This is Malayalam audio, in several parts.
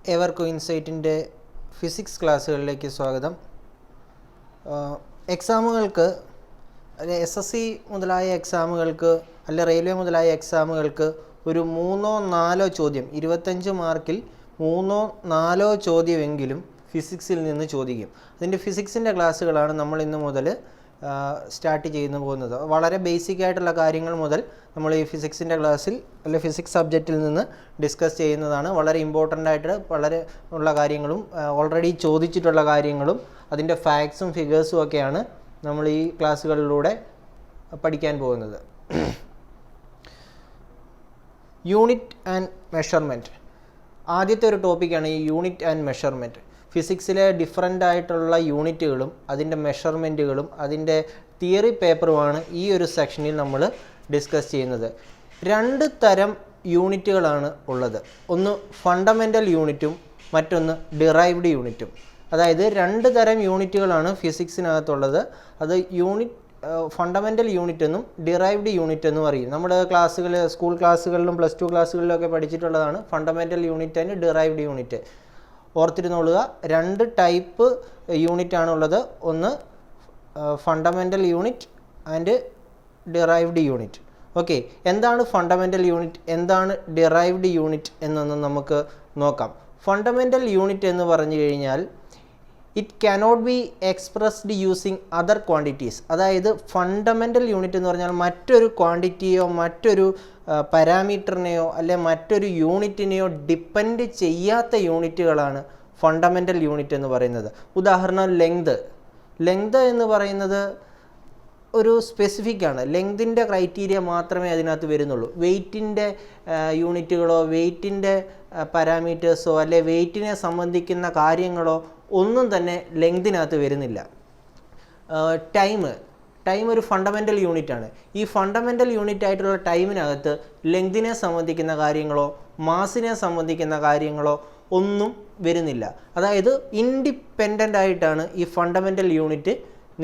ഏവർക്കും ഇൻസൈറ്റിൻ്റെ ഫിസിക്സ് ക്ലാസ്സുകളിലേക്ക് സ്വാഗതം. എക്സാമുകൾക്ക് SSC മുതലായ എക്സാമുകൾക്ക് അല്ലെ റെയിൽവേ മുതലായ എക്സാമുകൾക്ക് ഒരു 3-4 ചോദ്യം 25 മാർക്കിൽ 3-4 ചോദ്യമെങ്കിലും ഫിസിക്സിൽ നിന്ന് ചോദിക്കും. അതിൻ്റെ ഫിസിക്സിൻ്റെ ക്ലാസ്സുകളാണ് നമ്മൾ ഇന്ന് മുതൽ സ്റ്റാർട്ട് ചെയ്യുന്നു പോകുന്നത്. വളരെ ബേസിക് ആയിട്ടുള്ള കാര്യങ്ങൾ മുതൽ നമ്മൾ ഈ ഫിസിക്സിൻ്റെ ക്ലാസ്സിൽ അല്ലെ ഫിസിക്സ് സബ്ജക്റ്റിൽ നിന്ന് ഡിസ്കസ് ചെയ്യുന്നതാണ്. വളരെ ഇമ്പോർട്ടൻ്റ് ആയിട്ട് വളരെ ഉള്ള കാര്യങ്ങളും ഓൾറെഡി ചോദിച്ചിട്ടുള്ള കാര്യങ്ങളും അതിൻ്റെ ഫാക്ട്സും ഫിഗേഴ്സും ഒക്കെയാണ് നമ്മൾ ഈ ക്ലാസ്സുകളിലൂടെ പഠിക്കാൻ പോകുന്നത്. യൂണിറ്റ് ആൻഡ് മെഷർമെൻറ്റ് ആദ്യത്തെ ഒരു ടോപ്പിക്കാണ് ഈ യൂണിറ്റ് ആൻഡ് മെഷർമെൻറ്റ്. ഫിസിക്സിലെ ഡിഫറൻ്റ് ആയിട്ടുള്ള യൂണിറ്റുകളും അതിൻ്റെ മെഷർമെൻറ്റുകളും അതിൻ്റെ തിയറി പേപ്പറുമാണ് ഈ ഒരു സെക്ഷനിൽ നമ്മൾ ഡിസ്കസ് ചെയ്യുന്നത്. 2 തരം യൂണിറ്റുകളാണ് ഉള്ളത്. ഒന്ന് ഫണ്ടമെൻ്റൽ യൂണിറ്റും മറ്റൊന്ന് ഡിറൈവ്ഡ് യൂണിറ്റും. അതായത് 2 തരം യൂണിറ്റുകളാണ് ഫിസിക്സിനകത്തുള്ളത്. അത് ഫണ്ടമെൻ്റൽ യൂണിറ്റ് എന്നും ഡിറൈവ്ഡ് യൂണിറ്റ് എന്നും പറയും. നമ്മുടെ സ്കൂൾ ക്ലാസ്സുകളിലും +2 ക്ലാസ്സുകളിലും ഒക്കെ പഠിച്ചിട്ടുള്ളതാണ് fundamental unit and derived unit. ഓർത്തിരുന്നോളുക, 2 ടൈപ്പ് യൂണിറ്റ് ആണുള്ളത്. ഒന്ന് fundamental unit and derived unit. Okay, എന്താണ് ഫണ്ടമെൻ്റൽ യൂണിറ്റ്, എന്താണ് ഡിറൈവ്ഡ് യൂണിറ്റ് എന്നൊന്ന് നമുക്ക് നോക്കാം. ഫണ്ടമെൻ്റൽ യൂണിറ്റ് എന്ന് പറഞ്ഞു കഴിഞ്ഞാൽ it cannot be expressed using other quantities. അതായത് ഫണ്ടമെൻ്റൽ യൂണിറ്റ് എന്ന് പറഞ്ഞാൽ മറ്റൊരു ക്വാണ്ടിറ്റിയോ മറ്റൊരു പാരാമീറ്ററിനെയോ അല്ലെ മറ്റൊരു യൂണിറ്റിനെയോ ഡിപ്പെൻഡ് ചെയ്യാത്ത യൂണിറ്റുകളാണ് ഫണ്ടമെൻ്റൽ യൂണിറ്റ് എന്ന് പറയുന്നത്. ഉദാഹരണം ലെങ്ത് എന്ന് പറയുന്നത് ഒരു സ്പെസിഫിക് ആണ്. ലെങ്തിൻ്റെ ക്രൈറ്റീരിയ മാത്രമേ അതിനകത്ത് വരുന്നുള്ളൂ. വെയ്റ്റിൻ്റെ യൂണിറ്റുകളോ വെയ്റ്റിൻ്റെ പാരാമീറ്റേഴ്സോ അല്ലെ വെയ്റ്റിനെ സംബന്ധിക്കുന്ന കാര്യങ്ങളോ ഒന്നും തന്നെ ലെങ്തിനകത്ത് വരുന്നില്ല. ടൈം ഒരു ഫണ്ടമെൻ്റൽ യൂണിറ്റാണ്. ഈ ഫണ്ടമെൻ്റൽ യൂണിറ്റ് ആയിട്ടുള്ള ടൈമിനകത്ത് ലെങ്തിനെ സംബന്ധിക്കുന്ന കാര്യങ്ങളോ മാസിനെ സംബന്ധിക്കുന്ന കാര്യങ്ങളോ ഒന്നും വരുന്നില്ല. അതായത് ഇൻഡിപെൻഡൻ്റ് ആയിട്ടാണ് ഈ ഫണ്ടമെൻ്റൽ യൂണിറ്റ്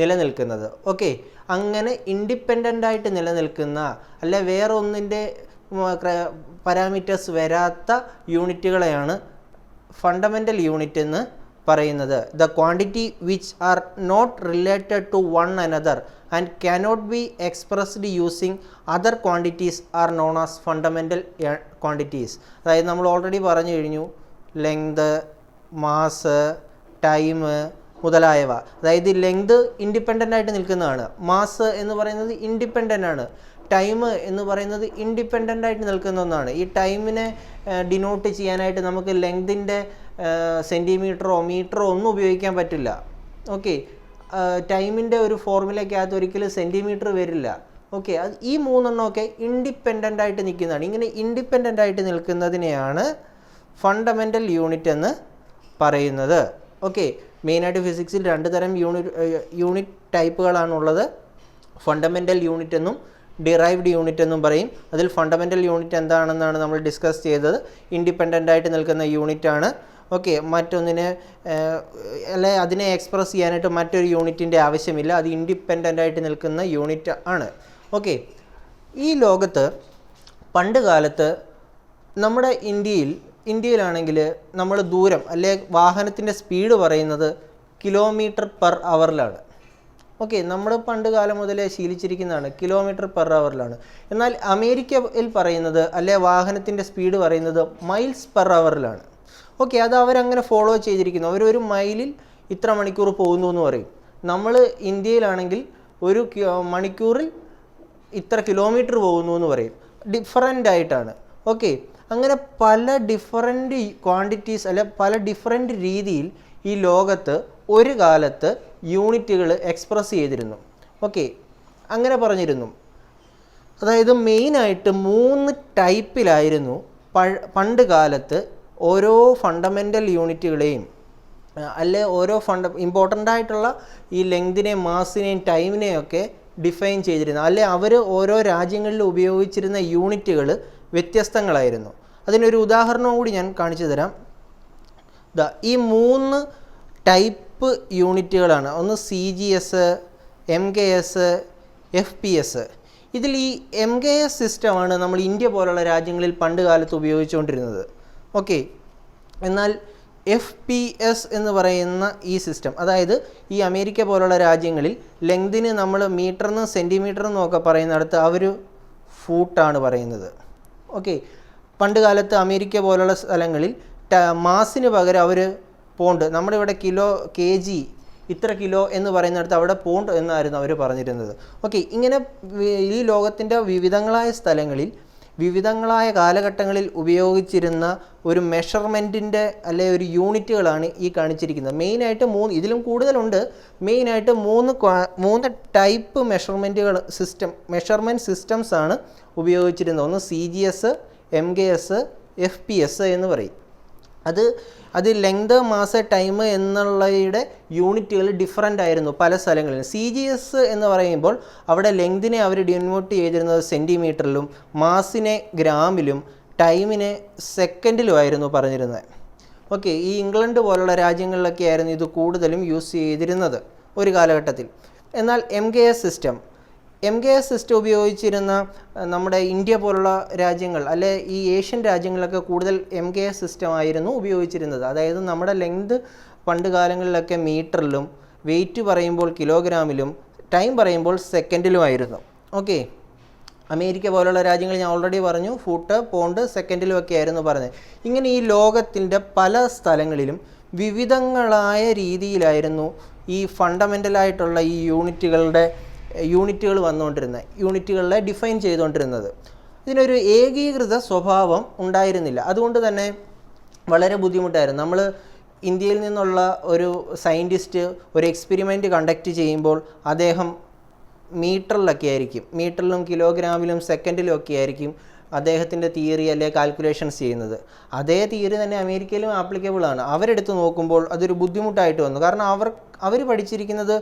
നിലനിൽക്കുന്നത്. ഓക്കെ, അങ്ങനെ ഇൻഡിപെൻഡൻ്റ് ആയിട്ട് നിലനിൽക്കുന്ന അല്ലെ വേറെ ഒന്നിൻ്റെ പാരാമീറ്റേഴ്സ് വരാത്ത യൂണിറ്റുകളെയാണ് ഫണ്ടമെൻ്റൽ യൂണിറ്റ് എന്ന് പറയുന്നത്. The quantity which are not related to one another and cannot be expressed using other quantities are known as fundamental quantities. അതായത് നമ്മൾ ഓൾറെഡി പറഞ്ഞു കഴിഞ്ഞു, ലെങ്ത്, മാസ്, ടൈം മുതലായവ. അതായത് ലെങ്ത് ഇൻഡിപെൻഡൻ്റ് ആയിട്ട് നിൽക്കുന്നതാണ്, മാസ് എന്ന് പറയുന്നത് ഇൻഡിപെൻഡൻ്റ് ആണ്, ടൈം എന്ന് പറയുന്നത് ഇൻഡിപെൻഡൻ്റ് ആയിട്ട് നിൽക്കുന്ന ഒന്നാണ്. ഈ ടൈമിനെ ഡിനോട്ട് ചെയ്യാനായിട്ട് നമുക്ക് ലെങ്തിൻ്റെ സെൻറ്റിമീറ്ററോ മീറ്ററോ ഒന്നും ഉപയോഗിക്കാൻ പറ്റില്ല. ഓക്കെ, ടൈമിൻ്റെ ഒരു ഫോർമുലയ്ക്കകത്ത് ഒരിക്കലും സെൻറ്റിമീറ്റർ വരില്ല. ഓക്കെ, ഈ 3 എണ്ണമൊക്കെ ഇൻഡിപെൻഡൻ്റ് ആയിട്ട് നിൽക്കുന്നതാണ്. ഇങ്ങനെ ഇൻഡിപെൻഡൻ്റ് ആയിട്ട് നിൽക്കുന്നതിനെയാണ് ഫണ്ടമെൻ്റൽ യൂണിറ്റ് എന്ന് പറയുന്നത്. ഓക്കെ, മെയിനായിട്ട് ഫിസിക്സിൽ 2 തരം യൂണിറ്റ് ടൈപ്പുകളാണുള്ളത്. ഫണ്ടമെൻ്റൽ യൂണിറ്റ് എന്നും ഡിറൈവ്ഡ് യൂണിറ്റ് എന്നും പറയും. അതിൽ ഫണ്ടമെൻ്റൽ യൂണിറ്റ് എന്താണെന്നാണ് നമ്മൾ ഡിസ്കസ് ചെയ്തത്. ഇൻഡിപെൻഡൻ്റ് ആയിട്ട് നിൽക്കുന്ന യൂണിറ്റ് ആണ്. ഓക്കെ, മറ്റൊന്നിനെ അല്ലെ അതിനെ എക്സ്പ്രസ് ചെയ്യാനായിട്ട് മറ്റൊരു യൂണിറ്റിൻ്റെ ആവശ്യമില്ല, അത് ഇൻഡിപെൻഡൻ്റ് ആയിട്ട് നിൽക്കുന്ന യൂണിറ്റ് ആണ്. ഓക്കെ, ഈ ലോകത്ത് പണ്ട് കാലത്ത് നമ്മുടെ ഇന്ത്യയിലാണെങ്കിൽ നമ്മൾ ദൂരം അല്ലെ വാഹനത്തിൻ്റെ സ്പീഡ് പറയുന്നത് km/h. ഓക്കെ, നമ്മൾ പണ്ട് കാലം മുതലേ ശീലിച്ചിരിക്കുന്നതാണ് km/h. എന്നാൽ അമേരിക്കയിൽ പറയുന്നത് അല്ലെ വാഹനത്തിൻ്റെ സ്പീഡ് പറയുന്നത് miles/h. ഓക്കെ, അത് അവരങ്ങനെ ഫോളോ ചെയ്തിരിക്കുന്നു. ഒരു മൈലിൽ ഇത്ര മണിക്കൂർ പോകുന്നു എന്ന് പറയും. നമ്മൾ ഇന്ത്യയിലാണെങ്കിൽ ഒരു മണിക്കൂറിൽ ഇത്ര കിലോമീറ്റർ പോകുന്നു എന്ന് പറയും. ഡിഫറൻ്റ് ആയിട്ടാണ്. ഓക്കെ, അങ്ങനെ പല ഡിഫറൻറ്റ് ക്വാണ്ടിറ്റീസ് അല്ലെ പല ഡിഫറൻറ്റ് രീതിയിൽ ഈ ലോകത്ത് ഒരു കാലത്ത് യൂണിറ്റുകൾ എക്സ്പ്രസ് ചെയ്തിരുന്നു. ഓക്കെ, അങ്ങനെ പറഞ്ഞിരുന്നു. അതായത് മെയിനായിട്ട് 3 ടൈപ്പിലായിരുന്നു പണ്ട് കാലത്ത് ഓരോ ഫണ്ടമെൻ്റൽ യൂണിറ്റുകളെയും അല്ലെ ഓരോ ഇമ്പോർട്ടൻ്റ് ആയിട്ടുള്ള ഈ ലെങ്തിനെയും മാസിനെയും ടൈമിനെയും ഒക്കെ ഡിഫൈൻ ചെയ്തിരുന്നു. അല്ലെ അവർ ഓരോ രാജ്യങ്ങളിൽ ഉപയോഗിച്ചിരുന്ന യൂണിറ്റുകൾ വ്യത്യസ്തങ്ങളായിരുന്നു. അതിനൊരു ഉദാഹരണം കൂടി ഞാൻ കാണിച്ചു തരാം. ഈ 3 ടൈപ്പ് യൂണിറ്റുകളാണ്. ഒന്ന് CGS, MKS, FPS. ഇതിൽ ഈ MKS സിസ്റ്റമാണ് നമ്മൾ ഇന്ത്യ പോലുള്ള രാജ്യങ്ങളിൽ പണ്ട് കാലത്ത് ഉപയോഗിച്ചുകൊണ്ടിരുന്നത്. ഓക്കെ, എന്നാൽ FPS എന്ന് പറയുന്ന ഈ സിസ്റ്റം, അതായത് ഈ അമേരിക്ക പോലുള്ള രാജ്യങ്ങളിൽ ലെങ്തിന് നമ്മൾ മീറ്ററിന് സെൻറ്റിമീറ്ററെന്നും ഒക്കെ പറയുന്നിടത്ത് അവർ ഫൂട്ടാണ് പറയുന്നത്. ഓക്കെ, പണ്ട് കാലത്ത് അമേരിക്ക പോലുള്ള സ്ഥലങ്ങളിൽ മാസിന് പകരം അവർ പോണ്ട്, നമ്മുടെ ഇവിടെ കിലോ kg ഇത്ര കിലോ എന്ന് പറയുന്നിടത്ത് അവിടെ പോണ്ട് എന്നായിരുന്നു അവർ പറഞ്ഞിരുന്നത്. ഓക്കെ, ഇങ്ങനെ ഈ ലോകത്തിൻ്റെ വിവിധങ്ങളായ സ്ഥലങ്ങളിൽ വിവിധങ്ങളായ കാലഘട്ടങ്ങളിൽ ഉപയോഗിച്ചിരുന്ന ഒരു മെഷർമെൻറ്റിൻ്റെ അല്ലെ ഒരു യൂണിറ്റുകളാണ് ഈ കാണിച്ചിരിക്കുന്നത്. മെയിനായിട്ട് ഇതിലും കൂടുതലുണ്ട്. മെയിനായിട്ട് മൂന്ന് ടൈപ്പ് മെഷർമെൻറ്റ് സിസ്റ്റംസ് ആണ് ഉപയോഗിച്ചിരുന്നത്. ഒന്ന് CGS, MGS, FPS എന്ന് പറയും. അത് ലെങ്ത്, മാസ്, ടൈം എന്നുള്ളയുടെ യൂണിറ്റുകൾ ഡിഫറൻ്റ് ആയിരുന്നു പല സ്ഥലങ്ങളിലും. CGS എന്ന് പറയുമ്പോൾ അവിടെ ലെങ്തിനെ അവർ ഡിനോട്ട് ചെയ്തിരുന്നത് സെൻറ്റിമീറ്ററിലും, മാസിനെ ഗ്രാമിലും, ടൈമിനെ സെക്കൻഡിലും ആയിരുന്നു പറഞ്ഞിരുന്നത്. ഓക്കെ, ഈ ഇംഗ്ലണ്ട് പോലുള്ള രാജ്യങ്ങളിലൊക്കെ ആയിരുന്നു ഇത് കൂടുതലും യൂസ് ചെയ്തിരുന്നത് ഒരു കാലഘട്ടത്തിൽ. എന്നാൽ MGS സിസ്റ്റം ഉപയോഗിച്ചിരുന്ന നമ്മുടെ ഇന്ത്യ പോലുള്ള രാജ്യങ്ങൾ അല്ലെ ഈ ഏഷ്യൻ രാജ്യങ്ങളിലൊക്കെ കൂടുതൽ MGS സിസ്റ്റം ആയിരുന്നു ഉപയോഗിച്ചിരുന്നത്. അതായത് നമ്മുടെ ലെങ്ത് പണ്ട് കാലങ്ങളിലൊക്കെ മീറ്ററിലും, വെയിറ്റ് പറയുമ്പോൾ കിലോഗ്രാമിലും, ടൈം പറയുമ്പോൾ സെക്കൻഡിലുമായിരുന്നു. ഓക്കെ, അമേരിക്ക പോലുള്ള രാജ്യങ്ങൾ ഞാൻ ഓൾറെഡി പറഞ്ഞു ഫൂട്ട്, പോണ്ട്, സെക്കൻഡിലും ഒക്കെ ആയിരുന്നു പറഞ്ഞത്. ഇങ്ങനെ ഈ ലോകത്തിൻ്റെ പല സ്ഥലങ്ങളിലും വിവിധങ്ങളായ രീതിയിലായിരുന്നു ഈ ഫണ്ടമെൻ്റലായിട്ടുള്ള ഈ യൂണിറ്റുകൾ യൂണിറ്റുകളെ ഡിഫൈൻ ചെയ്തുകൊണ്ടിരുന്നത്. ഇതിനൊരു ഏകീകൃത സ്വഭാവം ഉണ്ടായിരുന്നില്ല. അതുകൊണ്ട് തന്നെ വളരെ ബുദ്ധിമുട്ടായിരുന്നു. നമ്മൾ ഇന്ത്യയിൽ നിന്നുള്ള ഒരു സയൻറ്റിസ്റ്റ് ഒരു എക്സ്പെരിമെൻറ്റ് കണ്ടക്ട് ചെയ്യുമ്പോൾ അദ്ദേഹം മീറ്ററിലൊക്കെ ആയിരിക്കും, മീറ്ററിലും കിലോഗ്രാമിലും സെക്കൻഡിലും ഒക്കെ ആയിരിക്കും അദ്ദേഹത്തിൻ്റെ തിയറി അല്ലെ കാൽക്കുലേഷൻസ് ചെയ്യുന്നത്. അതേ തിയറി തന്നെ അമേരിക്കയിലും ആപ്ലിക്കബിൾ ആണ്. അവരെടുത്ത് നോക്കുമ്പോൾ അതൊരു ബുദ്ധിമുട്ടായിട്ട് വന്നു. കാരണം അവർ പഠിച്ചിരിക്കുന്നത്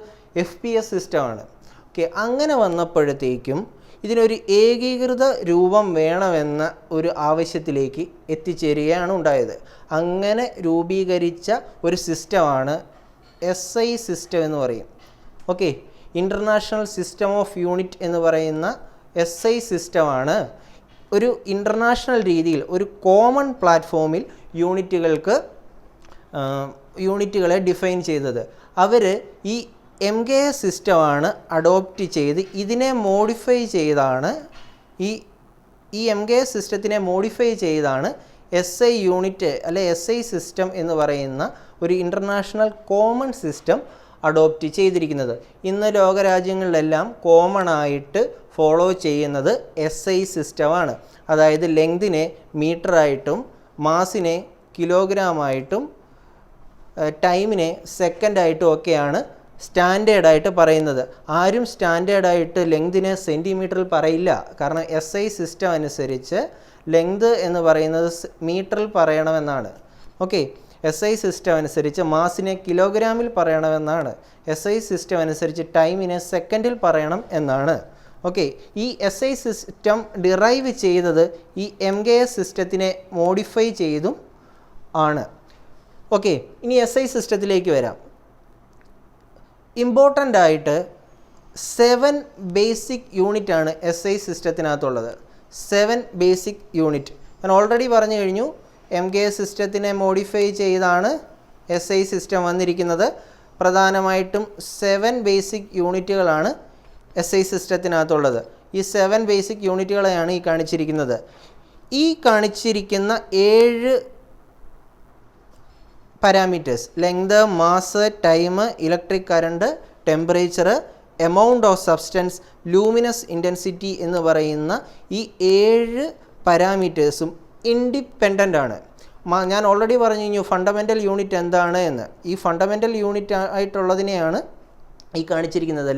FPS സിസ്റ്റമാണ്. ഓക്കെ, അങ്ങനെ വന്നപ്പോഴത്തേക്കും ഇതിനൊരു ഏകീകൃത രൂപം വേണമെന്ന ഒരു ആവശ്യത്തിലേക്ക് എത്തിച്ചേരുകയാണ് ഉണ്ടായത്. അങ്ങനെ രൂപീകരിച്ച ഒരു സിസ്റ്റമാണ് SI സിസ്റ്റം എന്ന് പറയും. Okay, international system of unit എന്ന് പറയുന്ന SI സിസ്റ്റമാണ് ഒരു ഇൻ്റർനാഷണൽ രീതിയിൽ ഒരു കോമൺ പ്ലാറ്റ്ഫോമിൽ യൂണിറ്റുകളെ ഡിഫൈൻ ചെയ്തത്. അവർ ഈ MGS സിസ്റ്റമാണ് അഡോപ്റ്റ് ചെയ്ത് ഇതിനെ മോഡിഫൈ ചെയ്താണ് ഈ MGS സിസ്റ്റത്തിനെ മോഡിഫൈ ചെയ്താണ് SI യൂണിറ്റ് അല്ലെ SI സിസ്റ്റം എന്ന് പറയുന്ന ഒരു ഇൻ്റർനാഷണൽ കോമൺ സിസ്റ്റം അഡോപ്റ്റ് ചെയ്തിരിക്കുന്നത്. ഇന്ന് ലോകരാജ്യങ്ങളിലെല്ലാം കോമൺ ആയിട്ട് ഫോളോ ചെയ്യുന്നത് SI സിസ്റ്റമാണ്. അതായത് ലെങ്തിനെ മീറ്ററായിട്ടും, മാസിനെ കിലോഗ്രാമായിട്ടും, ടൈമിനെ സെക്കൻഡായിട്ടും ഒക്കെയാണ് സ്റ്റാൻഡേർഡായിട്ട് പറയുന്നത്. ആരും സ്റ്റാൻഡേർഡായിട്ട് ലെങ്തിനെ സെൻറ്റിമീറ്ററിൽ പറയില്ല. കാരണം SI സിസ്റ്റം അനുസരിച്ച് ലെങ്ത് എന്ന് പറയുന്നത് മീറ്ററിൽ പറയണമെന്നാണ്. ഓക്കെ, SI സിസ്റ്റം അനുസരിച്ച് മാസിനെ കിലോഗ്രാമിൽ പറയണമെന്നാണ്. SI സിസ്റ്റം അനുസരിച്ച് ടൈമിനെ സെക്കൻഡിൽ പറയണം എന്നാണ്. ഓക്കെ, ഈ SI സിസ്റ്റം ഡിറൈവ് ചെയ്തത് ഈ MGS സിസ്റ്റത്തിനെ മോഡിഫൈ ചെയ്തും ആണ്. ഓക്കെ, ഇനി SI സിസ്റ്റത്തിലേക്ക് വരാം. ഇമ്പോർട്ടൻ്റ് ആയിട്ട് 7 ബേസിക് യൂണിറ്റാണ് SI സിസ്റ്റത്തിനകത്തുള്ളത്. 7 ബേസിക് യൂണിറ്റ് ഞാൻ ഓൾറെഡി പറഞ്ഞു കഴിഞ്ഞു. MGS സിസ്റ്റത്തിനെ മോഡിഫൈ ചെയ്താണ് SI സിസ്റ്റം വന്നിരിക്കുന്നത്. പ്രധാനമായിട്ടും 7 ബേസിക് യൂണിറ്റുകളാണ് SI സിസ്റ്റത്തിനകത്തുള്ളത്. ഈ 7 ബേസിക് യൂണിറ്റുകളെയാണ് ഈ കാണിച്ചിരിക്കുന്നത്. ഈ കാണിച്ചിരിക്കുന്ന 7 parameters length, mass, time, electric current, temperature, amount of substance, luminous intensity എന്ന് പറയുന്ന ഈ 7 പാരാമീറ്റേഴ്സും ഇൻഡിപെൻഡൻ്റ് ആണ്. ഞാൻ ഓൾറെഡി പറഞ്ഞു കഴിഞ്ഞു ഫണ്ടമെൻ്റൽ യൂണിറ്റ് എന്താണ് എന്ന്. ഈ ഫണ്ടമെൻ്റൽ യൂണിറ്റ് ആയിട്ടുള്ളതിനെയാണ് ഈ കാണിച്ചിരിക്കുന്നത്.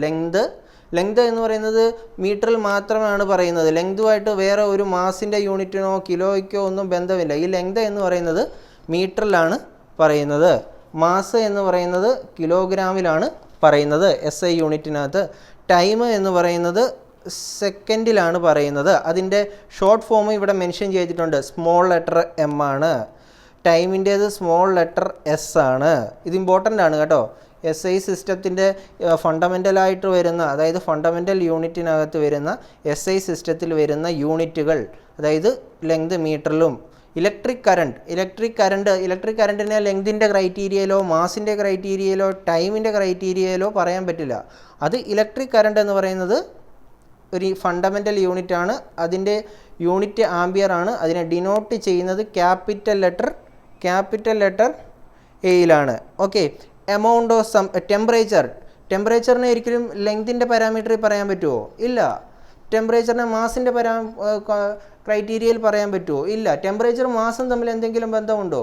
ലെങ്ത് എന്ന് പറയുന്നത് മീറ്ററിൽ മാത്രമാണ് പറയുന്നത്. ലെങ്തുമായിട്ട് വേറെ ഒരു മാസിൻ്റെ യൂണിറ്റിനോ കിലോയ്ക്കോ ഒന്നും ബന്ധമില്ല. ഈ ലെങ്ത് എന്ന് പറയുന്നത് മീറ്ററിലാണ് പറയുന്നത്. മാസ് എന്ന് പറയുന്നത് കിലോഗ്രാമിലാണ് പറയുന്നത് SI യൂണിറ്റിനകത്ത്. ടൈം എന്ന് പറയുന്നത് സെക്കൻഡിലാണ് പറയുന്നത്. അതിൻ്റെ ഷോർട്ട് ഫോം ഇവിടെ മെൻഷൻ ചെയ്തിട്ടുണ്ട്. സ്മോൾ ലെറ്റർ M ആണ്. ടൈമിൻ്റേത് സ്മോൾ ലെറ്റർ S ആണ്. ഇത് ഇമ്പോർട്ടൻ്റ് ആണ് കേട്ടോ. SI സിസ്റ്റത്തിൻ്റെ ഫണ്ടമെൻ്റലായിട്ട് വരുന്ന, അതായത് ഫണ്ടമെൻ്റൽ യൂണിറ്റിനകത്ത് വരുന്ന SI സിസ്റ്റത്തിൽ വരുന്ന യൂണിറ്റുകൾ, അതായത് ലെങ്ത് മീറ്ററിലും ഇലക്ട്രിക് കറണ്ടിനെ ലെങ്തിൻ്റെ ക്രൈറ്റീരിയയിലോ മാസിൻ്റെ ക്രൈറ്റീരിയയിലോ ടൈമിൻ്റെ ക്രൈറ്റീരിയയിലോ പറയാൻ പറ്റില്ല. അത് ഇലക്ട്രിക് കറണ്ട് എന്ന് പറയുന്നത് ഒരു ഫണ്ടമെൻ്റൽ യൂണിറ്റാണ്. അതിൻ്റെ യൂണിറ്റ് ആംബിയർ ആണ്. അതിനെ ഡിനോട്ട് ചെയ്യുന്നത് ക്യാപിറ്റൽ ലെറ്റർ എയിലാണ്. ഓക്കെ. എമൗണ്ട് ഓഫ് ടെമ്പറേച്ചറിനെ ഒരിക്കലും ലെങ്തിൻ്റെ പാരാമീറ്ററിൽ പറയാൻ പറ്റുമോ? ഇല്ല. ടെമ്പറേച്ചറിനെ മാസിൻ്റെ ക്രൈറ്റീരിയയിൽ പറയാൻ പറ്റുമോ? ഇല്ല. ടെമ്പറേച്ചർ മാസും തമ്മിൽ എന്തെങ്കിലും ബന്ധമുണ്ടോ?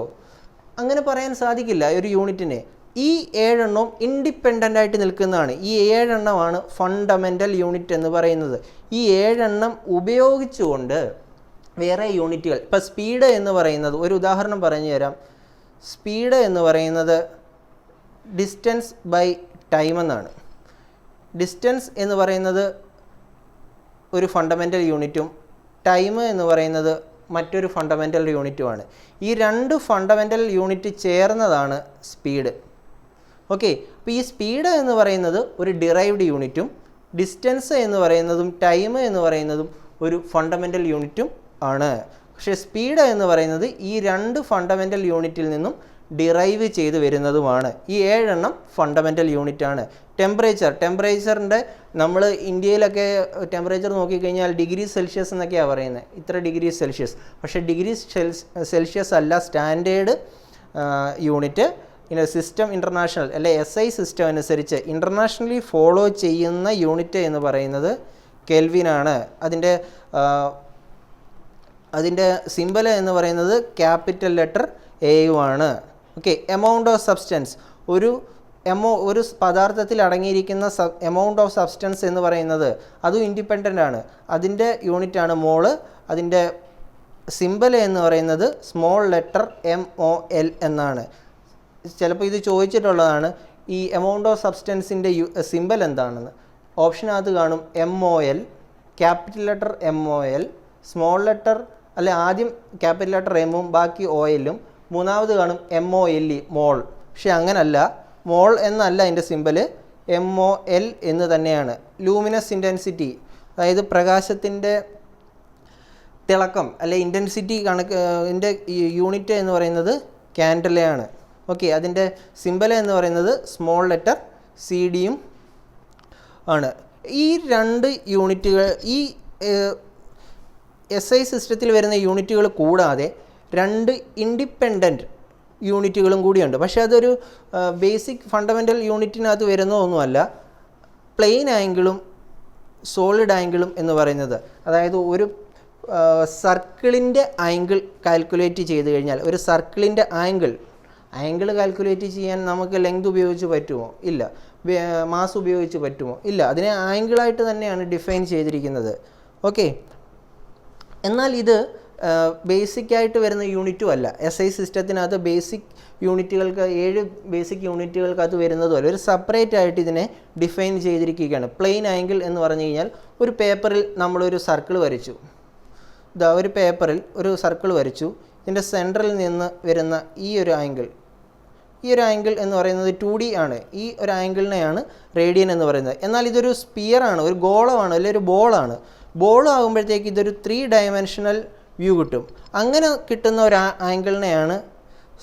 അങ്ങനെ പറയാൻ സാധിക്കില്ല ഒരു യൂണിറ്റിനെ. ഈ 7 എണ്ണവും ഇൻഡിപെൻഡൻ്റ് ആയിട്ട് നിൽക്കുന്നതാണ്. ഈ 7 എണ്ണമാണ് ഫണ്ടമെൻ്റൽ യൂണിറ്റ് എന്ന് പറയുന്നത്. ഈ 7 എണ്ണം ഉപയോഗിച്ചുകൊണ്ട് വേറെ യൂണിറ്റുകൾ, ഇപ്പോൾ സ്പീഡ് എന്ന് പറയുന്നത്, ഒരു ഉദാഹരണം പറഞ്ഞു തരാം. സ്പീഡ് എന്ന് പറയുന്നത് ഡിസ്റ്റൻസ് ബൈ ടൈം എന്നാണ്. ഡിസ്റ്റൻസ് എന്ന് പറയുന്നത് ഒരു ഫണ്ടമെൻ്റൽ യൂണിറ്റും ടൈം എന്ന് പറയുന്നത് മറ്റൊരു ഫണ്ടമെൻ്റൽ യൂണിറ്റുമാണ്. ഈ 2 ഫണ്ടമെൻ്റൽ യൂണിറ്റ് ചേർന്നതാണ് സ്പീഡ്. ഓക്കെ. അപ്പോൾ ഈ സ്പീഡ് എന്ന് പറയുന്നത് ഒരു ഡിറൈവ്ഡ് യൂണിറ്റും ഡിസ്റ്റൻസ് എന്ന് പറയുന്നതും ടൈം എന്ന് പറയുന്നതും ഒരു ഫണ്ടമെൻ്റൽ യൂണിറ്റും ആണ്. പക്ഷേ സ്പീഡ് എന്ന് പറയുന്നത് ഈ 2 ഫണ്ടമെൻ്റൽ യൂണിറ്റിൽ നിന്നും ഡിറൈവ് ചെയ്ത് വരുന്നതുമാണ്. ഈ 7 എണ്ണം ഫണ്ടമെൻ്റൽ യൂണിറ്റാണ്. ടെമ്പറേച്ചറിൻ്റെ നമ്മൾ ഇന്ത്യയിലൊക്കെ ടെമ്പറേച്ചർ നോക്കിക്കഴിഞ്ഞാൽ ഡിഗ്രി സെൽഷ്യസ് എന്നൊക്കെയാണ് പറയുന്നത്, ഇത്ര ഡിഗ്രി സെൽഷ്യസ്. പക്ഷേ ഡിഗ്രി സെൽഷ്യസ് അല്ല സ്റ്റാൻഡേർഡ് യൂണിറ്റ്. സിസ്റ്റം ഇൻ്റർനാഷണൽ അല്ലെ SI സിസ്റ്റം അനുസരിച്ച് ഇൻ്റർനാഷണലി ഫോളോ ചെയ്യുന്ന യൂണിറ്റ് എന്ന് പറയുന്നത് കെൽവിനാണ്. അതിൻ്റെ സിമ്പൽ എന്ന് പറയുന്നത് ക്യാപിറ്റൽ ലെറ്റർ എയുമാണ്. ഓക്കെ. എമൗണ്ട് ഓഫ് സബ്സ്റ്റൻസ്, ഒരു പദാർത്ഥത്തിൽ അടങ്ങിയിരിക്കുന്ന എമൗണ്ട് ഓഫ് സബ്സ്റ്റൻസ് എന്ന് പറയുന്നത് അതും ഇൻഡിപെൻഡൻ്റ് ആണ്. അതിൻ്റെ യൂണിറ്റാണ് മോള്. അതിൻ്റെ സിമ്പൽ എന്ന് പറയുന്നത് സ്മോൾ ലെറ്റർ MOL എന്നാണ്. ചിലപ്പോൾ ഇത് ചോദിച്ചിട്ടുള്ളതാണ്, ഈ എമൗണ്ട് ഓഫ് സബ്സ്റ്റൻസിൻ്റെ സിമ്പൽ എന്താണെന്ന്. ഓപ്ഷനകത്ത് കാണും MOL, capital letter MOL, small letter അല്ലെ ആദ്യം ക്യാപിറ്റൽ ലെറ്റർ എമ്മും ബാക്കി OLഉം, മൂന്നാമത് കാണും MOLE, മോൾ. പക്ഷെ അങ്ങനല്ല, മോൾ എന്നല്ല അതിൻ്റെ സിമ്പൽ, MOL എന്ന് തന്നെയാണ്. ലൂമിനസ് ഇൻറ്റൻസിറ്റി, അതായത് പ്രകാശത്തിൻ്റെ തിളക്കം അല്ലെ ഇൻറ്റൻസിറ്റി ഇതിൻ്റെ യൂണിറ്റ് എന്ന് പറയുന്നത് ക്യാൻഡലയാണ്. ഓക്കെ. അതിൻ്റെ സിമ്പൽ എന്ന് പറയുന്നത് സ്മോൾ ലെറ്റർ CD ആണ്. ഈ 2 യൂണിറ്റുകൾ, ഈ SI സിസ്റ്റത്തിൽ വരുന്ന യൂണിറ്റുകൾ കൂടാതെ 2 ഇൻഡിപെൻഡൻറ്റ് യൂണിറ്റുകളും കൂടിയുണ്ട്. പക്ഷേ അതൊരു ബേസിക് ഫണ്ടമെൻ്റൽ യൂണിറ്റിനകത്ത് വരുന്നതൊന്നുമല്ല. പ്ലെയിൻ ആംഗിളും സോളിഡ് ആംഗിളും എന്ന് പറയുന്നത്, അതായത് ഒരു സർക്കിളിൻ്റെ ആംഗിൾ കാൽക്കുലേറ്റ് ചെയ്ത് കഴിഞ്ഞാൽ, ഒരു സർക്കിളിൻ്റെ ആംഗിൾ കാൽക്കുലേറ്റ് ചെയ്യാൻ നമുക്ക് ലെങ്ത് ഉപയോഗിച്ച് പറ്റുമോ? ഇല്ല. മാസ് ഉപയോഗിച്ച് പറ്റുമോ? ഇല്ല. അതിനെ ആംഗിളായിട്ട് തന്നെയാണ് ഡിഫൈൻ ചെയ്തിരിക്കുന്നത്. ഓക്കെ. എന്നാൽ ഇത് ബേസിക്കായിട്ട് വരുന്ന യൂണിറ്റും അല്ല. SI സിസ്റ്റത്തിനകത്ത് ബേസിക് യൂണിറ്റുകൾക്ക് 7 ബേസിക് യൂണിറ്റുകൾക്കകത്ത് വരുന്നതുമല്ല, ഒരു സെപ്പറേറ്റ് ആയിട്ട് ഇതിനെ ഡിഫൈൻ ചെയ്തിരിക്കുകയാണ്. പ്ലെയിൻ ആംഗിൾ എന്ന് പറഞ്ഞു കഴിഞ്ഞാൽ, ഒരു പേപ്പറിൽ നമ്മളൊരു സർക്കിൾ വരച്ചു. ഒരു പേപ്പറിൽ ഒരു സർക്കിൾ വരച്ചു. ഇതിൻ്റെ സെൻറ്ററിൽ നിന്ന് വരുന്ന ഈ ഒരു ആംഗിൾ എന്ന് പറയുന്നത് 2D ആണ്. ഈ ഒരു ആംഗിളിനെയാണ് റേഡിയൻ എന്ന് പറയുന്നത്. എന്നാൽ ഇതൊരു സ്പിയറാണ്, ഒരു ഗോളമാണ്, അല്ലെങ്കിൽ ഒരു ബോളാണ്. ബോൾ ആകുമ്പോഴത്തേക്ക് ഇതൊരു 3 ഡയമെൻഷണൽ വ്യൂ കിട്ടും. അങ്ങനെ കിട്ടുന്ന ഒരു ആംഗിളിനെയാണ്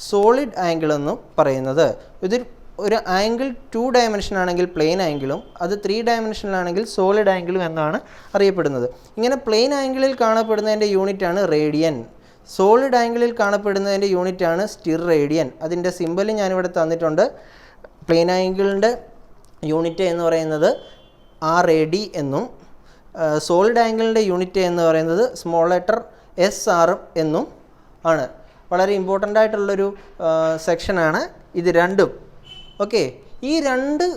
സോളിഡ് ആംഗിൾ എന്നും പറയുന്നത്. ഒരു ആംഗിൾ 2 ഡയമെൻഷൻ ആണെങ്കിൽ പ്ലെയിൻ ആംഗിളും, അത് 3 ഡയമെൻഷനിൽ ആണെങ്കിൽ സോളിഡ് ആംഗിളും എന്നാണ് അറിയപ്പെടുന്നത്. ഇങ്ങനെ പ്ലെയിൻ ആംഗിളിൽ കാണപ്പെടുന്നതിൻ്റെ യൂണിറ്റാണ് റേഡിയൻ. സോളിഡ് ആംഗിളിൽ കാണപ്പെടുന്നതിൻ്റെ യൂണിറ്റാണ് സ്റ്റിർ റേഡിയൻ. അതിൻ്റെ സിമ്പൽ ഞാനിവിടെ തന്നിട്ടുണ്ട്. പ്ലെയിൻ ആംഗിളിൻ്റെ യൂണിറ്റ് എന്ന് പറയുന്നത് RAD എന്നും, സോളിഡ് ആംഗിളിൻ്റെ യൂണിറ്റ് എന്ന് പറയുന്നത് സ്മോൾ ലെറ്റർ SR എന്നും ആണ്. വളരെ ഇമ്പോർട്ടൻ്റ് ആയിട്ടുള്ളൊരു സെക്ഷനാണ് ഇത് രണ്ടും. ഓക്കെ. ഈ 2